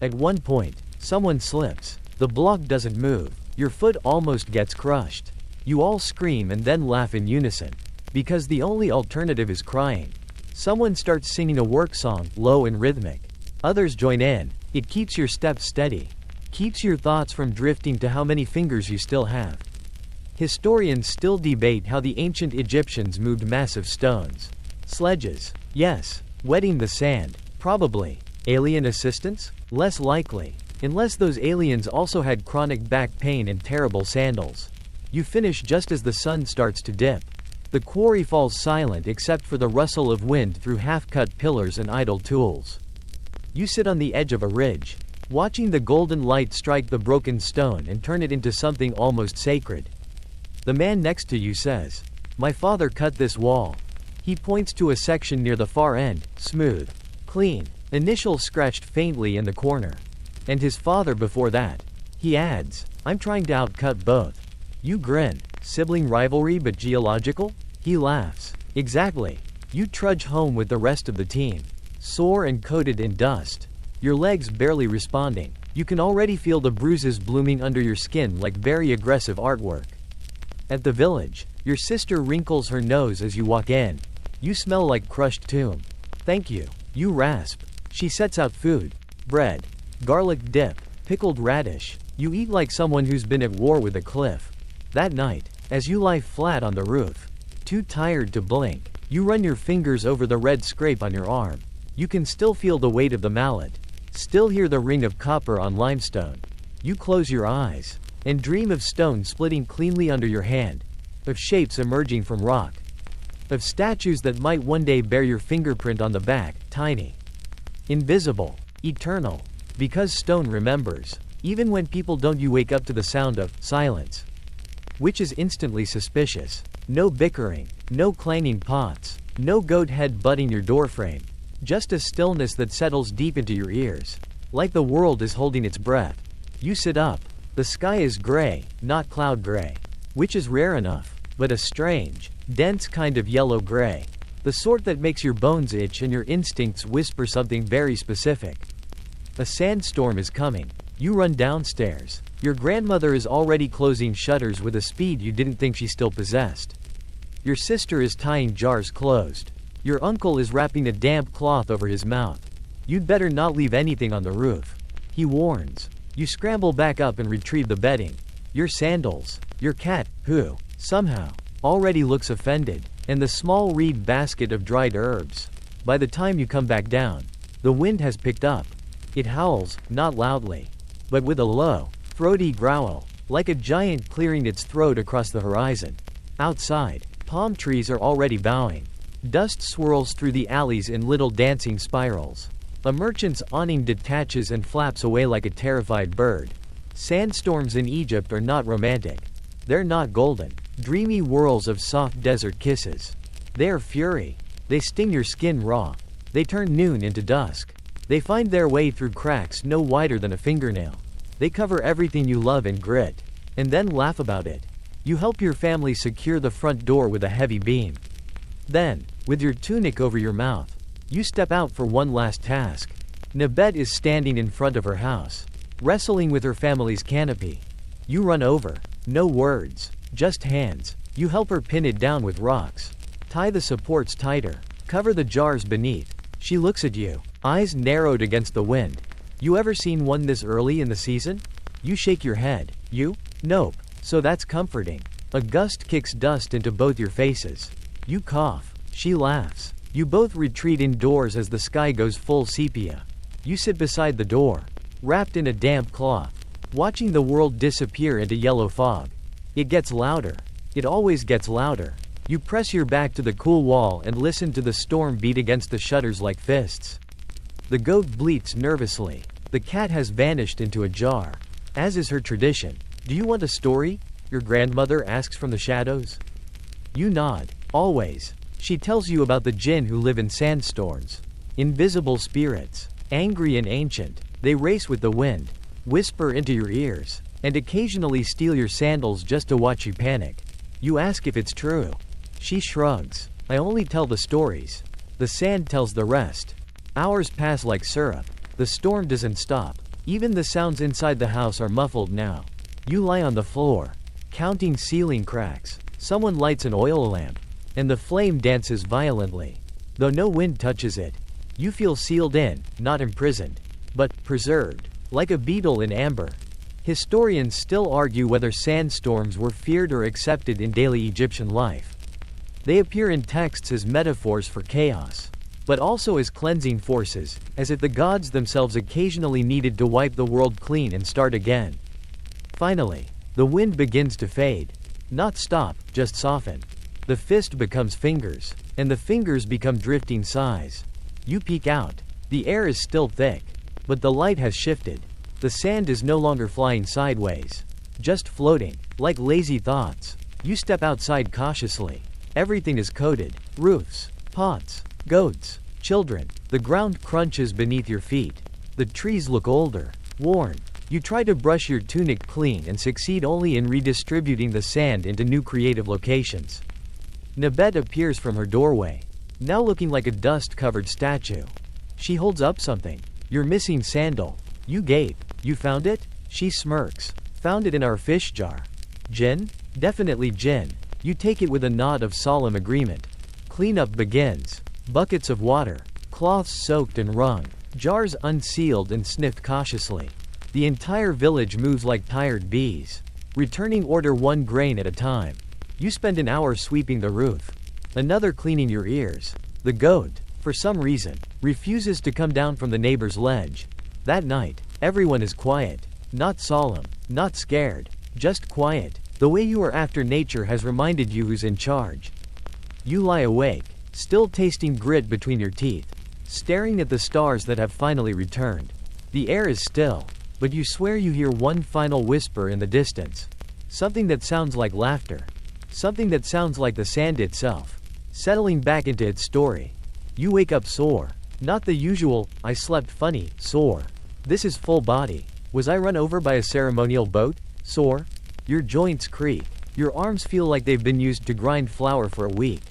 At one point, someone slips. The block doesn't move. Your foot almost gets crushed. You all scream and then laugh in unison. Because the only alternative is crying. Someone starts singing a work song, low and rhythmic. Others join in. It keeps your steps steady. Keeps your thoughts from drifting to how many fingers you still have. Historians still debate how the ancient Egyptians moved massive stones. Sledges. Yes. Wetting the sand. Probably. Alien assistance? Less likely. Unless those aliens also had chronic back pain and terrible sandals. You finish just as the sun starts to dip. The quarry falls silent except for the rustle of wind through half-cut pillars and idle tools. You sit on the edge of a ridge, watching the golden light strike the broken stone and turn it into something almost sacred. The man next to you says, "My father cut this wall." He points to a section near the far end, smooth, clean, initials scratched faintly in the corner. "And his father before that." He adds, "I'm trying to outcut both." You grin. Sibling rivalry but geological? He laughs. Exactly. You trudge home with the rest of the team, sore and coated in dust. Your legs barely responding. You can already feel the bruises blooming under your skin like very aggressive artwork. At the village, your sister wrinkles her nose as you walk in. You smell like crushed tomb. "Thank you." You rasp. She sets out food. Bread, garlic dip, pickled radish. You eat like someone who's been at war with a cliff. That night, as you lie flat on the roof, too tired to blink, you run your fingers over the red scrape on your arm. You can still feel the weight of the mallet. Still hear the ring of copper on limestone. You close your eyes and dream of stone splitting cleanly under your hand, of shapes emerging from rock, of statues that might one day bear your fingerprint on the back, tiny, invisible, eternal. Because stone remembers. Even when people don't, you wake up to the sound of silence, which is instantly suspicious. No bickering, no clanging pots, no goat head butting your doorframe. Just a stillness that settles deep into your ears. Like the world is holding its breath. You sit up. The sky is gray, not cloud gray. Which is rare enough, but a strange, dense kind of yellow gray. The sort that makes your bones itch and your instincts whisper something very specific. A sandstorm is coming. You run downstairs. Your grandmother is already closing shutters with a speed you didn't think she still possessed. Your sister is tying jars closed. Your uncle is wrapping a damp cloth over his mouth. You'd better not leave anything on the roof. He warns. You scramble back up and retrieve the bedding. Your sandals. Your cat, who, somehow, already looks offended, and the small reed basket of dried herbs. By the time you come back down, the wind has picked up. It howls, not loudly, but with a low, throaty growl, like a giant clearing its throat across the horizon. Outside, palm trees are already bowing. Dust swirls through the alleys in little dancing spirals. A merchant's awning detaches and flaps away like a terrified bird. Sandstorms in Egypt are not romantic. They're not golden, dreamy whirls of soft desert kisses. They are fury. They sting your skin raw. They turn noon into dusk. They find their way through cracks no wider than a fingernail. They cover everything you love in grit, and then laugh about it. You help your family secure the front door with a heavy beam. Then, with your tunic over your mouth, you step out for one last task. Nabet is standing in front of her house, wrestling with her family's canopy. You run over. No words, just hands. You help her pin it down with rocks. Tie the supports tighter. Cover the jars beneath. She looks at you, eyes narrowed against the wind. You ever seen one this early in the season? You shake your head. You? Nope. So that's comforting. A gust kicks dust into both your faces. You cough. She laughs. You both retreat indoors as the sky goes full sepia. You sit beside the door, wrapped in a damp cloth, watching the world disappear into yellow fog. It gets louder. It always gets louder. You press your back to the cool wall and listen to the storm beat against the shutters like fists. The goat bleats nervously. The cat has vanished into a jar. As is her tradition. Do you want a story? Your grandmother asks from the shadows. You nod. Always. She tells you about the jinn who live in sandstorms. Invisible spirits. Angry and ancient. They race with the wind, whisper into your ears, and occasionally steal your sandals just to watch you panic. You ask if it's true. She shrugs. I only tell the stories. The sand tells the rest. Hours pass like syrup. The storm doesn't stop. Even the sounds inside the house are muffled now. You lie on the floor, counting ceiling cracks. Someone lights an oil lamp, and the flame dances violently. Though no wind touches it, you feel sealed in, not imprisoned, but preserved, like a beetle in amber. Historians still argue whether sandstorms were feared or accepted in daily Egyptian life. They appear in texts as metaphors for chaos, but also as cleansing forces, as if the gods themselves occasionally needed to wipe the world clean and start again. Finally, the wind begins to fade. Not stop, just soften. The fist becomes fingers, and the fingers become drifting sighs. You peek out. The air is still thick, but the light has shifted. The sand is no longer flying sideways, just floating, like lazy thoughts. You step outside cautiously. Everything is coated. Roofs, pots, goats, children. The ground crunches beneath your feet. The trees look older, worn. You try to brush your tunic clean and succeed only in redistributing the sand into new creative locations. Nabet appears from her doorway, now looking like a dust-covered statue. She holds up something. Your missing sandal. You gape. You found it? She smirks. Found it in our fish jar. Jinn? Definitely jinn. You take it with a nod of solemn agreement. Cleanup begins. Buckets of water, cloths soaked and wrung, jars unsealed and sniffed cautiously. The entire village moves like tired bees, returning order one grain at a time. You spend an hour sweeping the roof, another cleaning your ears. The goat, for some reason, refuses to come down from the neighbor's ledge. That night, everyone is quiet, not solemn, not scared, just quiet. The way you are after nature has reminded you who's in charge. You lie awake, still tasting grit between your teeth, staring at the stars that have finally returned. The air is still, but you swear you hear one final whisper in the distance. Something that sounds like laughter. Something that sounds like the sand itself, settling back into its story. You wake up sore. Not the usual, I slept funny, sore. This is full body. Was I run over by a ceremonial boat? Sore. Your joints creak. Your arms feel like they've been used to grind flour for a week.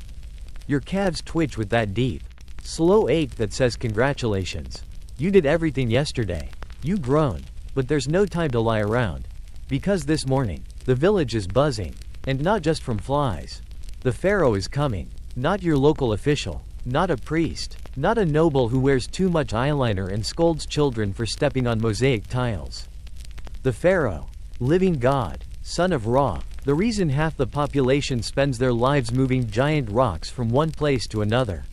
Your calves twitch with that deep, slow ache that says congratulations. You did everything yesterday. You groan. But there's no time to lie around. Because this morning, the village is buzzing. And not just from flies. The Pharaoh is coming. Not your local official. Not a priest. Not a noble who wears too much eyeliner and scolds children for stepping on mosaic tiles. The Pharaoh. Living god. Son of Ra. The reason half the population spends their lives moving giant rocks from one place to another.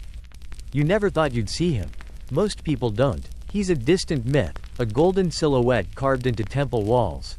You never thought you'd see him. Most people don't. He's a distant myth, a golden silhouette carved into temple walls.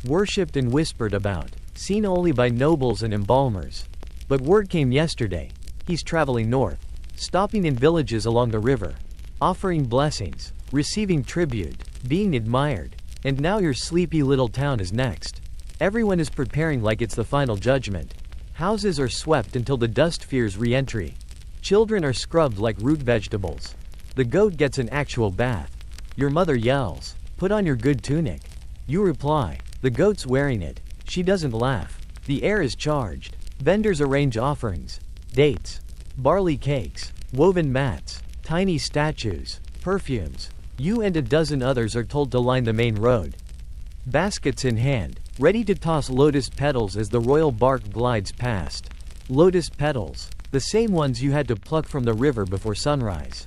Worshipped and whispered about, seen only by nobles and embalmers. But word came yesterday. He's traveling north, stopping in villages along the river, offering blessings, receiving tribute, being admired. And now your sleepy little town is next. Everyone is preparing like it's the final judgment. Houses are swept until the dust fears re-entry. Children are scrubbed like root vegetables. The goat gets an actual bath. Your mother yells, "Put on your good tunic." You reply, "The goat's wearing it." She doesn't laugh. The air is charged. Vendors arrange offerings. Dates. Barley cakes. Woven mats. Tiny statues. Perfumes. You and a dozen others are told to line the main road. Baskets in hand, ready to toss lotus petals as the royal bark glides past. Lotus petals. The same ones you had to pluck from the river before sunrise.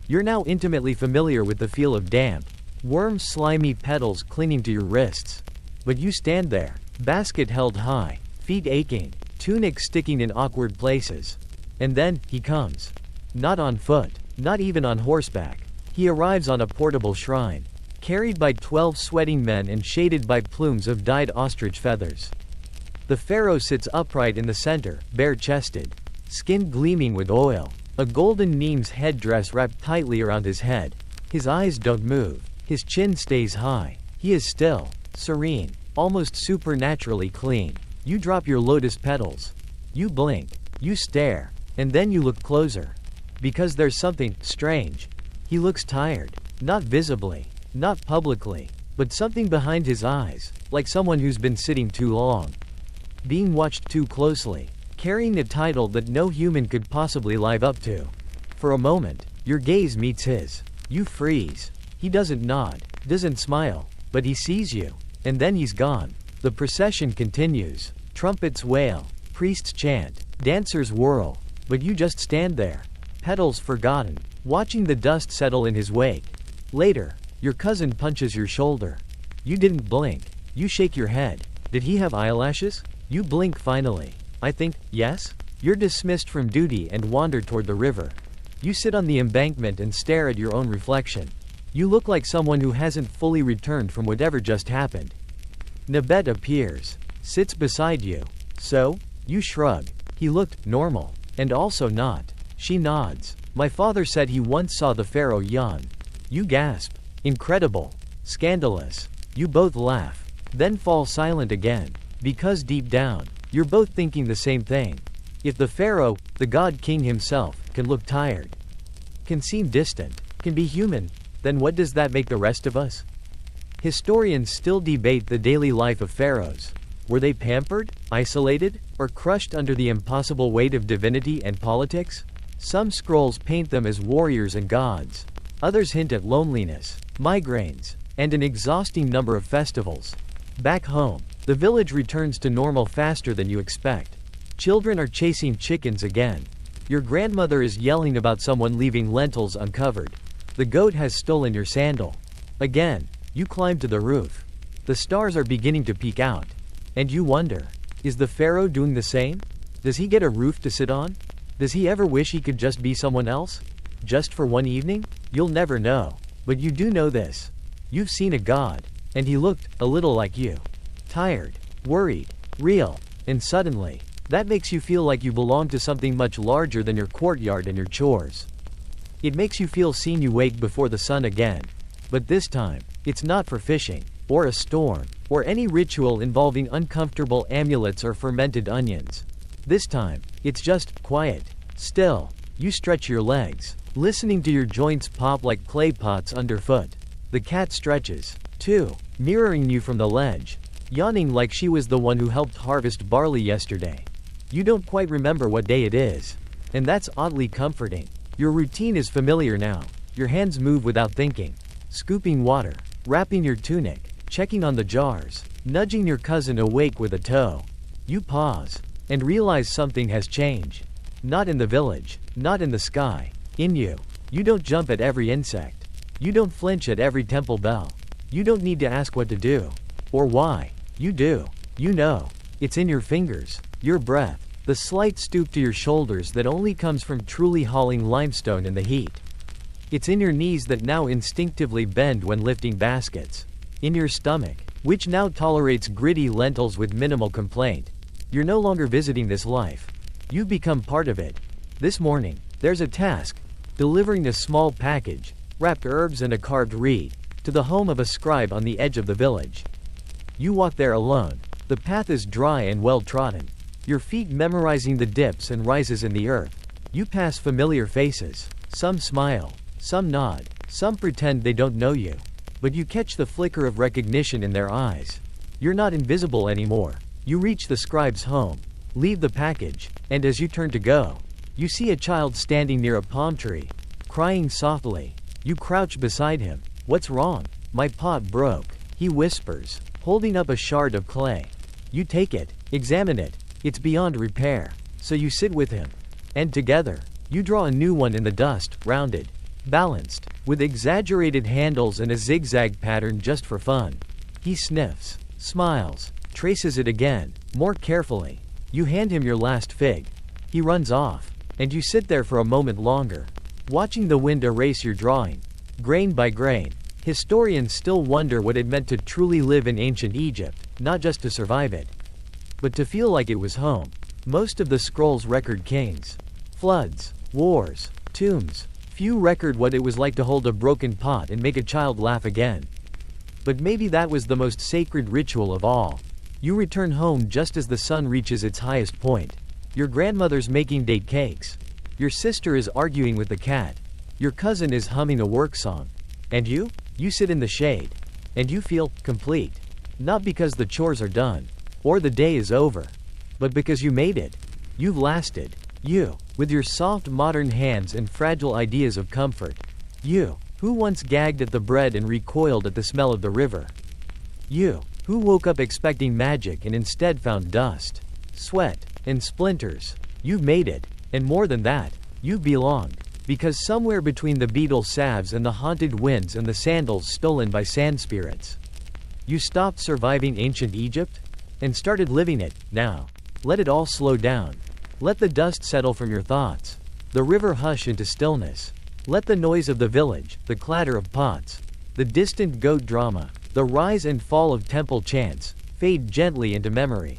You're now intimately familiar with the feel of damp, warm slimy petals clinging to your wrists. But you stand there, basket held high, feet aching, tunic sticking in awkward places. And then, he comes. Not on foot, not even on horseback. He arrives on a portable shrine, carried by 12 sweating men and shaded by plumes of dyed ostrich feathers. The pharaoh sits upright in the center, bare-chested, skin gleaming with oil, a golden Neem's headdress wrapped tightly around his head. His eyes don't move, his chin stays high. He is still, serene, almost supernaturally clean. You drop your lotus petals. You blink, you stare, and then you look closer. Because there's something strange. He looks tired, not visibly, not publicly, but something behind his eyes, like someone who's been sitting too long, being watched too closely, carrying a title that no human could possibly live up to. For a moment, your gaze meets his. You freeze. He doesn't nod, doesn't smile, but he sees you, and then he's gone. The procession continues. Trumpets wail, priests chant, dancers whirl, but you just stand there, petals forgotten, watching the dust settle in his wake. Later, your cousin punches your shoulder. You didn't blink. You shake your head. Did he have eyelashes? You blink finally. I think, yes? You're dismissed from duty and wander toward the river. You sit on the embankment and stare at your own reflection. You look like someone who hasn't fully returned from whatever just happened. Nabet appears, sits beside you. So? You shrug. He looked normal. And also not. She nods. My father said he once saw the pharaoh yawn. You gasp. Incredible. Scandalous. You both laugh. Then fall silent again. Because deep down, you're both thinking the same thing. If the pharaoh, the god king himself, can look tired, can seem distant, can be human, then what does that make the rest of us? Historians still debate the daily life of pharaohs. Were they pampered, isolated, or crushed under the impossible weight of divinity and politics? Some scrolls paint them as warriors and gods. Others hint at loneliness, migraines, and an exhausting number of festivals. Back home, the village returns to normal faster than you expect. Children are chasing chickens again. Your grandmother is yelling about someone leaving lentils uncovered. The goat has stolen your sandal. Again, you climb to the roof. The stars are beginning to peek out. And you wonder, is the pharaoh doing the same? Does he get a roof to sit on? Does he ever wish he could just be someone else? Just for one evening? You'll never know. But you do know this. You've seen a god, and he looked a little like you. Tired, worried, real, and suddenly, that makes you feel like you belong to something much larger than your courtyard and your chores. It makes you feel seen. You wake before the sun again. But this time, it's not for fishing, or a storm, or any ritual involving uncomfortable amulets or fermented onions. This time, it's just quiet, still. You stretch your legs, listening to your joints pop like clay pots underfoot. The cat stretches, too, mirroring you from the ledge, yawning like she was the one who helped harvest barley yesterday. You don't quite remember what day it is. And that's oddly comforting. Your routine is familiar now. Your hands move without thinking. Scooping water, wrapping your tunic, checking on the jars, nudging your cousin awake with a toe. You pause, and realize something has changed. Not in the village, not in the sky, in you. You don't jump at every insect. You don't flinch at every temple bell. You don't need to ask what to do. Or why. You do. You know. It's in your fingers, your breath, the slight stoop to your shoulders that only comes from truly hauling limestone in the heat. It's in your knees that now instinctively bend when lifting baskets. In your stomach, which now tolerates gritty lentils with minimal complaint. You're no longer visiting this life. You've become part of it. This morning, there's a task. Delivering a small package, wrapped herbs and a carved reed, to the home of a scribe on the edge of the village. You walk there alone. The path is dry and well-trodden. Your feet memorizing the dips and rises in the earth. You pass familiar faces. Some smile. Some nod. Some pretend they don't know you. But you catch the flicker of recognition in their eyes. You're not invisible anymore. You reach the scribe's home. Leave the package. And as you turn to go, you see a child standing near a palm tree, crying softly. You crouch beside him. What's wrong? My pot broke, he whispers, holding up a shard of clay. You take it, examine it. It's beyond repair. So you sit with him. And together, you draw a new one in the dust, rounded, balanced, with exaggerated handles and a zigzag pattern just for fun. He sniffs, smiles, traces it again, more carefully. You hand him your last fig. He runs off. And you sit there for a moment longer, watching the wind erase your drawing, grain by grain. Historians still wonder what it meant to truly live in ancient Egypt, not just to survive it, but to feel like it was home. Most of the scrolls record kings, floods, wars, tombs. Few record what it was like to hold a broken pot and make a child laugh again. But maybe that was the most sacred ritual of all. You return home just as the sun reaches its highest point. Your grandmother's making date cakes. Your sister is arguing with the cat. Your cousin is humming a work song. And you? You sit in the shade. And you feel complete. Not because the chores are done, or the day is over, but because you made it. You've lasted. You, with your soft modern hands and fragile ideas of comfort. You, who once gagged at the bread and recoiled at the smell of the river. You, who woke up expecting magic and instead found dust, sweat, and splinters. You've made it. And more than that, you've belonged. Because somewhere between the beetle salves and the haunted winds and the sandals stolen by sand spirits, you stopped surviving ancient Egypt and started living it. Now, let it all slow down. Let the dust settle from your thoughts. The river hush into stillness. Let the noise of the village, the clatter of pots, the distant goat drama, the rise and fall of temple chants, fade gently into memory.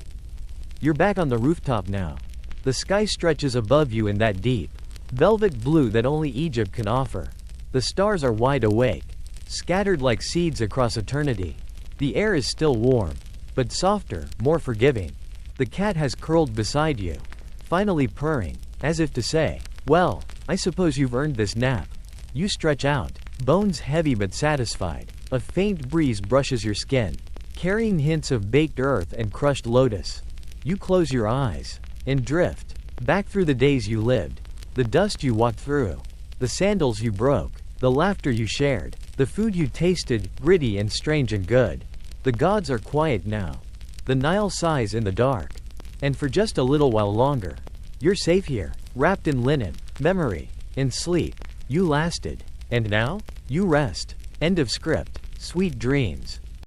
You're back on the rooftop now. The sky stretches above you in that deep, velvet blue that only Egypt can offer. The stars are wide awake, scattered like seeds across eternity. The air is still warm, but softer, more forgiving. The cat has curled beside you, finally purring, as if to say, well, I suppose you've earned this nap. You stretch out, bones heavy but satisfied. A faint breeze brushes your skin, carrying hints of baked earth and crushed lotus. You close your eyes and drift back through the days you lived, the dust you walked through, the sandals you broke, the laughter you shared, the food you tasted, gritty and strange and good. The gods are quiet now. The Nile sighs in the dark. And for just a little while longer, you're safe here, wrapped in linen, memory, and sleep. You lasted. And now? You rest. End of script. Sweet dreams.